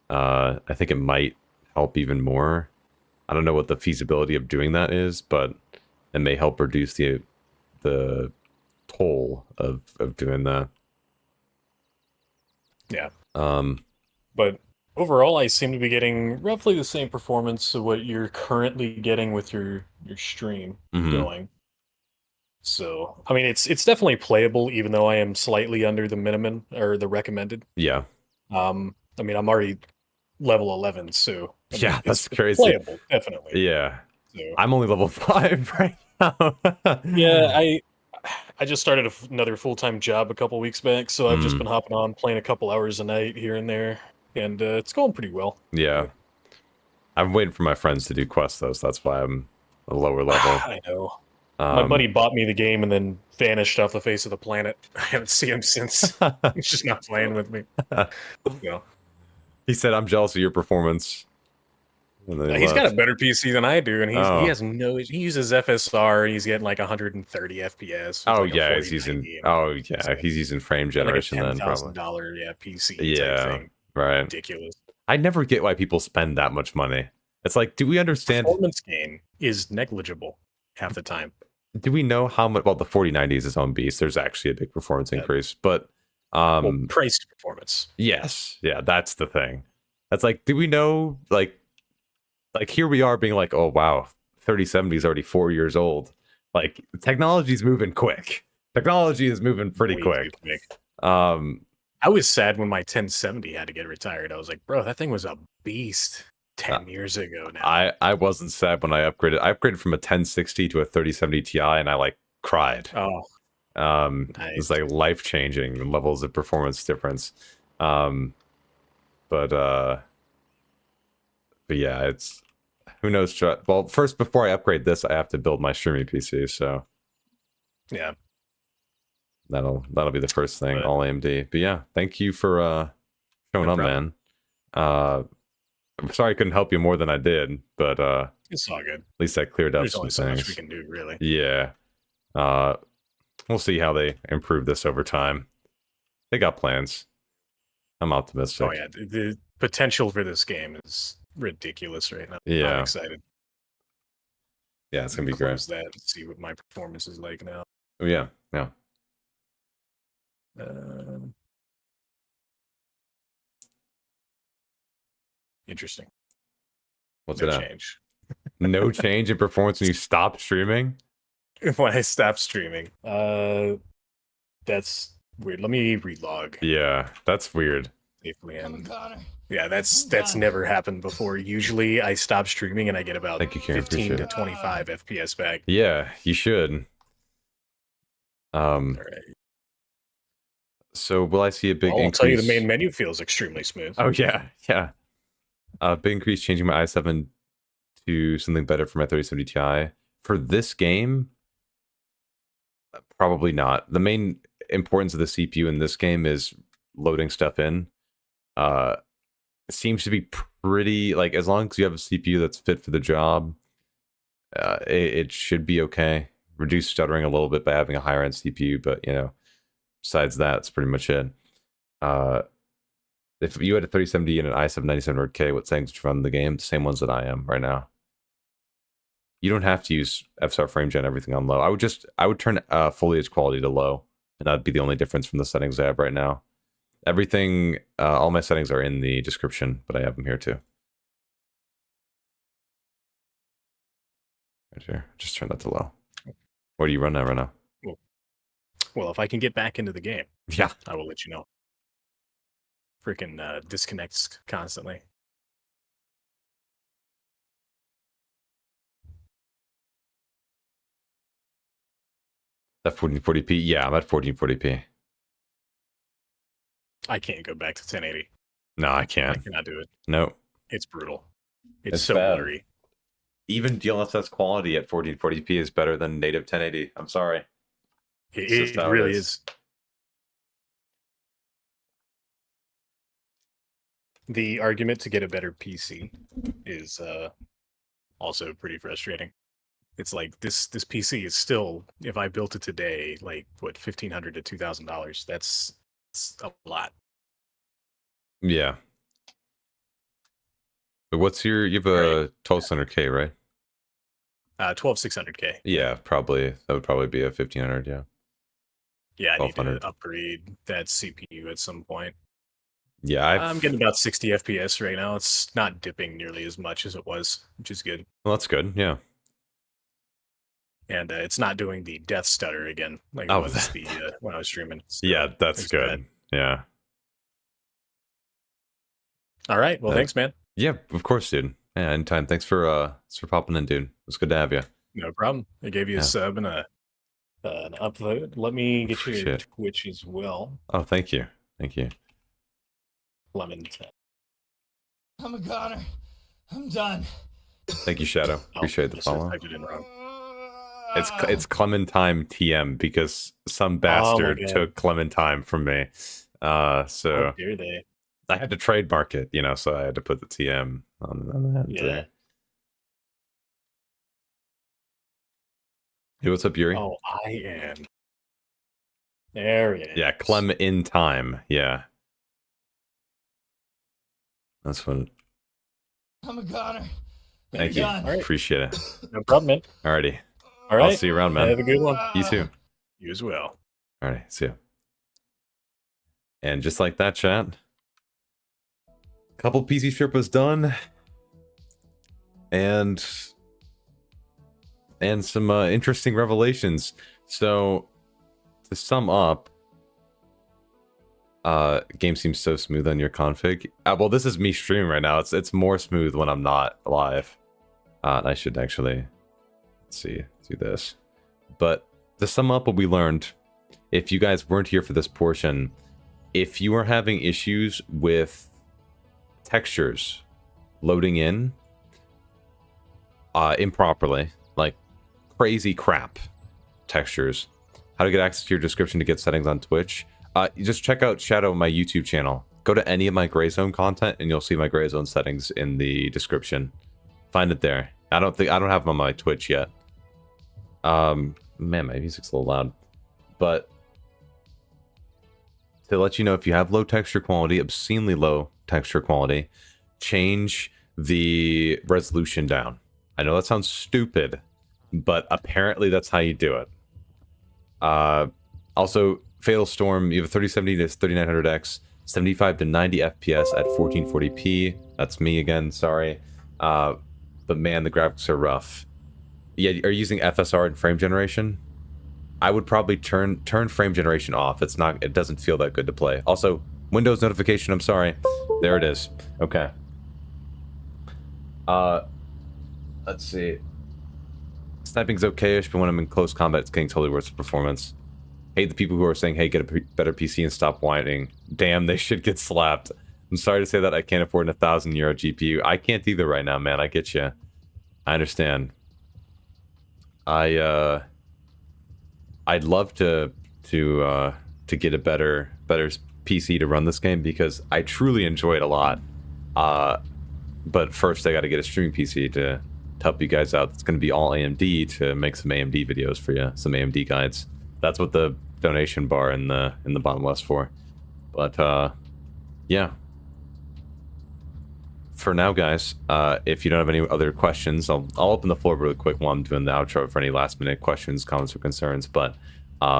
I think it might help even more. I don't know what the feasibility of doing that is, but it may help reduce the toll of doing that. Yeah. But overall, I seem to be getting roughly the same performance of what you're currently getting with your stream going. So, I mean, it's definitely playable, even though I am slightly under the minimum or the recommended. Yeah. I mean, I'm already level 11, so I mean, that's crazy. Playable, definitely. Yeah. So, I'm only level 5 right now. Yeah, I just started another full-time job a couple weeks back, so I've just been hopping on, playing a couple hours a night here and there, and it's going pretty well. Yeah. I'm waiting for my friends to do quests, though, so that's why I'm a lower level. I know. My buddy bought me the game and then vanished off the face of the planet. I haven't seen him since. He's just not playing with me. So. He said, "I'm jealous of your performance." He's got a better PC than I do, and he has no. He uses FSR, and he's getting like 130 FPS. Oh like yeah, he's using. He's using frame generation like a $10,000 PC. Yeah, type thing. Right. Ridiculous. I never get why people spend that much money. It's like, do we understand? Performance gain is negligible half the time. Do we know how much? Well, the 4090 is its own beast. There's actually a big performance increase, but priced performance. Yes, yeah, that's the thing. That's like, do we know like here we are being like, oh wow, 3070 is already 4 years old. Like technology's moving quick. Technology is moving pretty quick. I was sad when my 1070 had to get retired. I was like, bro, that thing was a beast 10 years ago now. I wasn't sad when I upgraded. I upgraded from a 1060 to a 3070 Ti, and I like cried. Oh, nice. It's like life changing levels of performance difference. But yeah, it's who knows. Well, first before I upgrade this, I have to build my streaming PC. So yeah, that'll be the first thing. All AMD. But yeah, thank you for showing up, man. I'm sorry I couldn't help you more than I did, but it's all good. At least I cleared up There's some only things. so much we can do, really. Yeah. We'll see how they improve this over time. They got plans. I'm optimistic. Oh yeah, the potential for this game is ridiculous right now. Yeah. I'm excited. Yeah, it's gonna be great. That and see what my performance is like now. Oh yeah, yeah. Interesting. What's no it change. No change in performance when you stop streaming? When I stop streaming. That's weird. Let me relog. Yeah, that's weird. Yeah, that's never happened before. Usually I stop streaming and I get about 15 to 25 FPS back. Yeah, you should. All right. So will I see a big increase? I'll tell you the main menu feels extremely smooth. Oh yeah, yeah. Big increase changing my i7 to something better for my 3070 Ti. For this game, probably not. The main importance of the CPU in this game is loading stuff in. It seems to be pretty, like, as long as you have a CPU that's fit for the job, it should be okay. Reduce stuttering a little bit by having a higher end CPU, but, you know, besides that, it's pretty much it. If you had a 3070 and an i7 9700K, what settings would you run the game? The same ones that I am right now. You don't have to use FSR frame gen, everything on low. I would turn foliage quality to low, and that'd be the only difference from the settings I have right now. Everything, all my settings are in the description, but I have them here too. Right here, just turn that to low. What do you run at right now? Well, if I can get back into the game, yeah, I will let you know. Freaking disconnects constantly. At 1440p? Yeah, I'm at 1440p. I can't go back to 1080. No, I can't. I cannot do it. No. It's brutal. It's so blurry. Even DLSS quality at 1440p is better than native 1080. I'm sorry. It really is. The argument to get a better PC is also pretty frustrating. It's like this PC is still, if I built it today, like what, $1,500 to $2,000. That's a lot. Yeah. But what's you have a 1200K, right? 12600K. Yeah, probably. That would probably be a 1500, yeah. Yeah, I need to upgrade that CPU at some point. Yeah, I'm getting about 60 FPS right now. It's not dipping nearly as much as it was, which is good. Well, that's good, yeah. And it's not doing the death stutter again, like it was when I was streaming. So yeah, that's good. Bad. Yeah. All right. Well, thanks, man. Yeah, of course, dude. Yeah, anytime. Thanks for popping in, dude. It was good to have you. No problem. I gave you a sub and an upvote. Let me get you your Twitch as well. Oh, thank you. Thank you. Lemon. I'm a goner. I'm done. Thank you, Shadow. Appreciate the follow. I typed it in wrong. It's Clementine TM because some bastard took Clementine from me. So how dare they? I had to trademark it, you know, so I had to put the TM on that. Yeah. Hey, what's up, Yuri? Oh, I am. There it is. Yeah, Clem in time. Yeah. That's fun. I'm a goner. Thank you. Right. Appreciate it. No problem, man. Alrighty. All right. I'll see you around, man. Have a good one. You too. You as well. Alrighty. See ya. And just like that, chat. Couple PC Sherpas done. And some interesting revelations. So, to sum up, Game seems so smooth on your config. Well, this is me streaming right now. It's more smooth when I'm not live. I should actually, let's see, do this. But to sum up what we learned, if you guys weren't here for this portion, if you are having issues with textures loading in improperly, like crazy crap textures, how to get access to your description to get settings on Twitch, you just check out Shadow, my YouTube channel. Go to any of my Gray Zone content and you'll see my Gray Zone settings in the description. Find it there. I don't have them on my Twitch yet. Man, my music's a little loud. But to let you know, if you have low texture quality, obscenely low texture quality, change the resolution down. I know that sounds stupid, but apparently that's how you do it. Also, Fatal Storm, you have a 3070 to 3900X, 75 to 90 FPS at 1440p. That's me again, sorry. But man, the graphics are rough. Yeah, are you using FSR and frame generation? I would probably turn frame generation off. It doesn't feel that good to play. Also, Windows notification, I'm sorry. There it is. Okay. Let's see. Sniping's okay-ish, but when I'm in close combat, it's getting totally worse performance. Hate the people who are saying, hey, get a better PC and stop whining. Damn, they should get slapped. I'm sorry to say that I can't afford an €1,000 GPU. I can't either right now, man. I get you. I understand. I'd love to get a better PC to run this game because I truly enjoy it a lot. But first, I got to get a streaming PC to help you guys out. It's going to be all AMD to make some AMD videos for you, some AMD guides. That's what the donation bar in the bottom left's for. But yeah. For now, guys, if you don't have any other questions, I'll open the floor really quick while I'm doing the outro for any last minute questions, comments, or concerns. But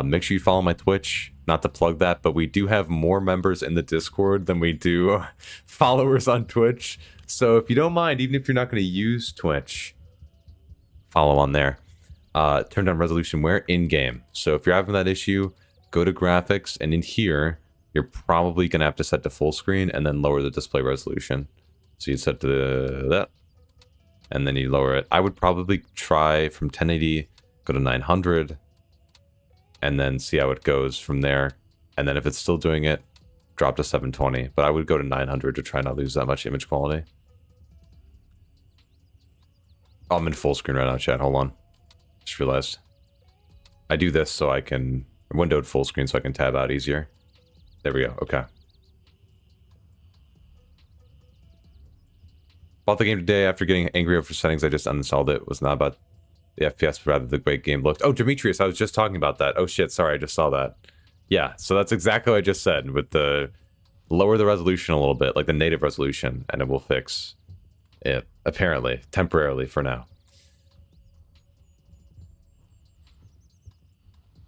make sure you follow my Twitch. Not to plug that, but we do have more members in the Discord than we do followers on Twitch. So if you don't mind, even if you're not going to use Twitch, follow on there. Turn down resolution where? In-game. So if you're having that issue, go to graphics, and in here, you're probably going to have to set to full screen and then lower the display resolution. So you set to that, and then you lower it. I would probably try from 1080, go to 900, and then see how it goes from there. And then if it's still doing it, drop to 720. But I would go to 900 to try not lose that much image quality. Oh, I'm in full screen right now, chat. Hold on. Just realized. I do this so I can... windowed full screen so I can tab out easier. There we go. Okay. Bought the game today after getting angry over settings. I just uninstalled it. It was not about the FPS, but rather the way the game looked. Oh, Demetrius, I was just talking about that. Oh shit, sorry, I just saw that. Yeah, so that's exactly what I just said. With the lower the resolution a little bit, like the native resolution, and it will fix it, apparently, temporarily for now.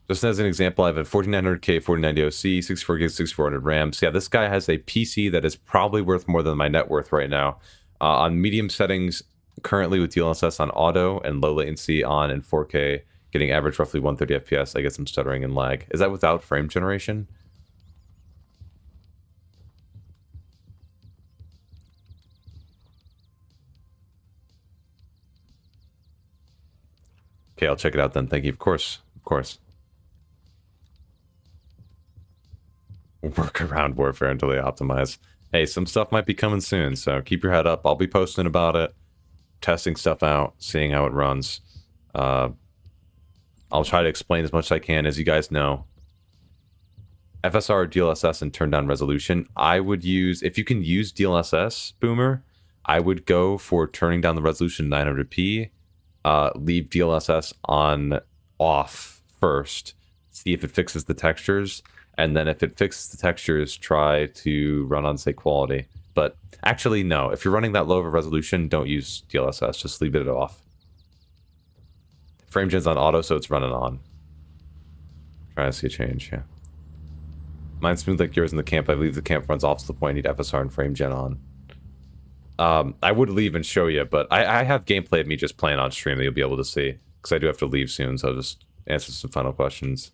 Just as an example, I have a 4900K 4090 OC, 64 gigs, 6400 RAM. So yeah, this guy has a PC that is probably worth more than my net worth right now. On medium settings, currently with DLSS on auto and low latency on and 4K, getting average roughly 130 FPS. I get some stuttering and lag. Is that without frame generation? Okay, I'll check it out then. Thank you. Of course. Of course. Work around warfare until they optimize. Hey, some stuff might be coming soon, so keep your head up. I'll be posting about it, testing stuff out, seeing how it runs. I'll try to explain as much as I can. As you guys know, FSR, DLSS, and turn down resolution. I would use, if you can use DLSS, Boomer, I would go for turning down the resolution to 900p. Leave DLSS on off first. See if it fixes the textures. And then if it fixes the textures, try to run on, say, quality. But actually, no. If you're running that low of a resolution, don't use DLSS. Just leave it off. Frame gen's on auto, so it's running on. Trying to see a change, yeah. Mine's smooth like yours in the camp. I believe the camp runs off to the point I need FSR and frame gen on. I would leave and show you, but I have gameplay of me just playing on stream that you'll be able to see. Because I do have to leave soon, so I'll just answer some final questions.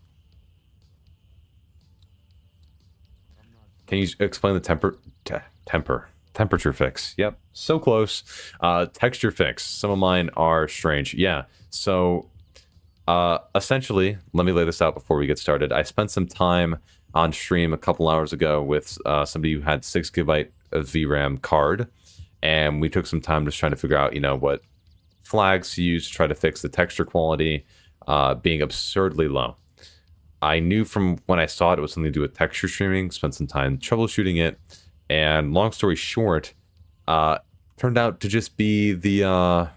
Can you explain the temperature fix? Yep, so close. Texture fix. Some of mine are strange. Yeah. So essentially, let me lay this out before we get started. I spent some time on stream a couple hours ago with somebody who had 6 GB of VRAM card, and we took some time just trying to figure out, you know, what flags to use to try to fix the texture quality being absurdly low. I knew from when I saw it, it was something to do with texture streaming, spent some time troubleshooting it, and long story short, turned out to just be the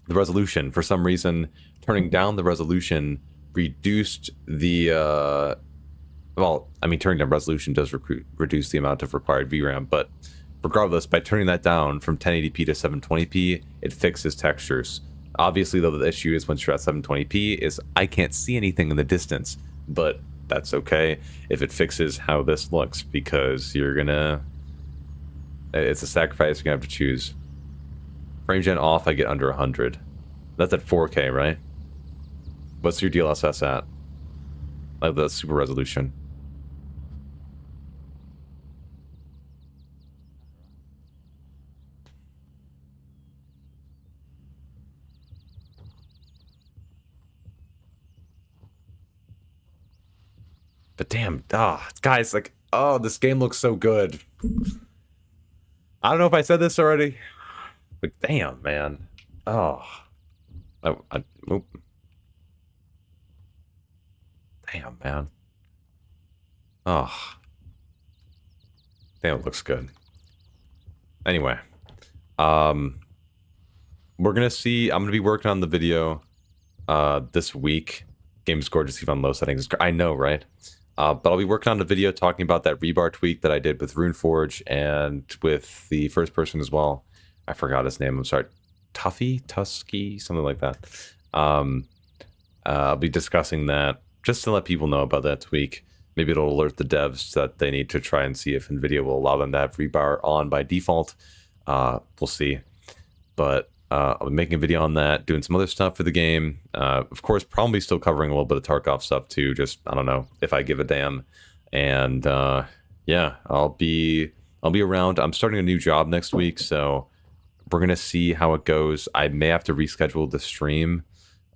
resolution. For some reason, turning down the resolution reduced the, well, I mean, turning down resolution does reduce the amount of required VRAM, but regardless, by turning that down from 1080p to 720p, it fixes textures. Obviously, though, the issue is once you're at 720p is I can't see anything in the distance, but that's okay if it fixes how this looks, because you're gonna... It's a sacrifice you're gonna have to choose. Frame gen off, I get under 100. That's at 4K, right? What's your DLSS at? Like the super resolution. But damn, guys, like, oh, this game looks so good. I don't know if I said this already, but damn, man. Oh. Damn, man. Oh. Damn, it looks good. Anyway. We're gonna see, I'm gonna be working on the video this week. Game score just even on low settings. I know, right? But I'll be working on the video talking about that rebar tweak that I did with RuneForge and with the first person as well. I forgot his name. I'm sorry. Tusky, something like that. I'll be discussing that just to let people know about that tweak. Maybe it'll alert the devs that they need to try and see if NVIDIA will allow them to have rebar on by default. We'll see. But I'll be making a video on that, doing some other stuff for the game. Of course, probably still covering a little bit of Tarkov stuff too. Just, I don't know if I give a damn. And yeah, I'll be around. I'm starting a new job next week, so we're gonna see how it goes. I may have to reschedule the stream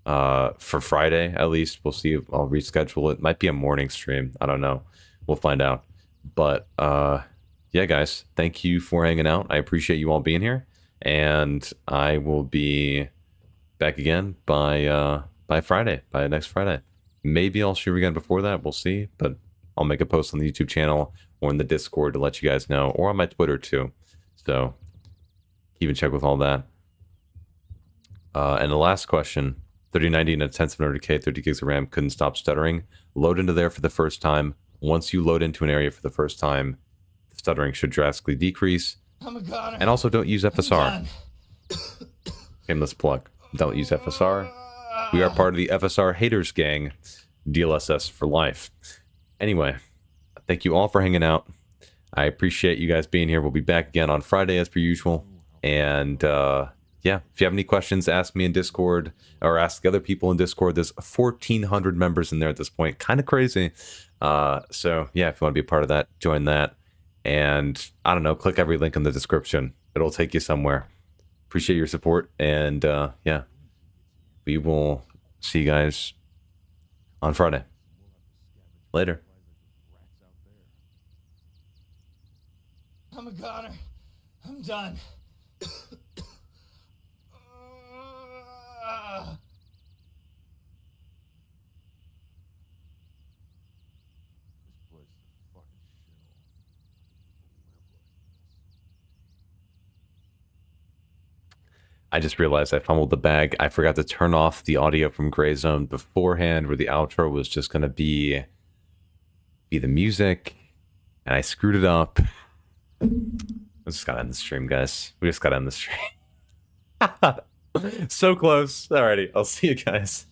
for Friday at least. We'll see if I'll reschedule it. Might be a morning stream. I don't know. We'll find out. But yeah, guys, thank you for hanging out. I appreciate you all being here. And I will be back again by Friday, by next Friday. Maybe I'll stream again before that. We'll see. But I'll make a post on the YouTube channel or in the Discord to let you guys know, or on my Twitter too. So keep in check with all that. And the last question: 3090 and a 10700K, 30 gigs of RAM, couldn't stop stuttering. Load into there for the first time. Once you load into an area for the first time, the stuttering should drastically decrease. And also, don't use FSR. Shameless plug. Don't use FSR. We are part of the FSR haters gang. DLSS for life. Anyway, thank you all for hanging out. I appreciate you guys being here. We'll be back again on Friday as per usual. And yeah, if you have any questions, ask me in Discord or ask the other people in Discord. There's 1,400 members in there at this point. Kind of crazy. So yeah, if you want to be a part of that, join that. And I don't know, click every link in the description. It'll take you somewhere. Appreciate your support. And yeah, we will see you guys on Friday. Later. I'm a goner. I'm done. I just realized I fumbled the bag. I forgot to turn off the audio from Gray Zone beforehand, where the outro was just going to be the music, and I screwed it up. I just got to end the stream, guys. We just got to end the stream. So close. Alrighty, I'll see you guys.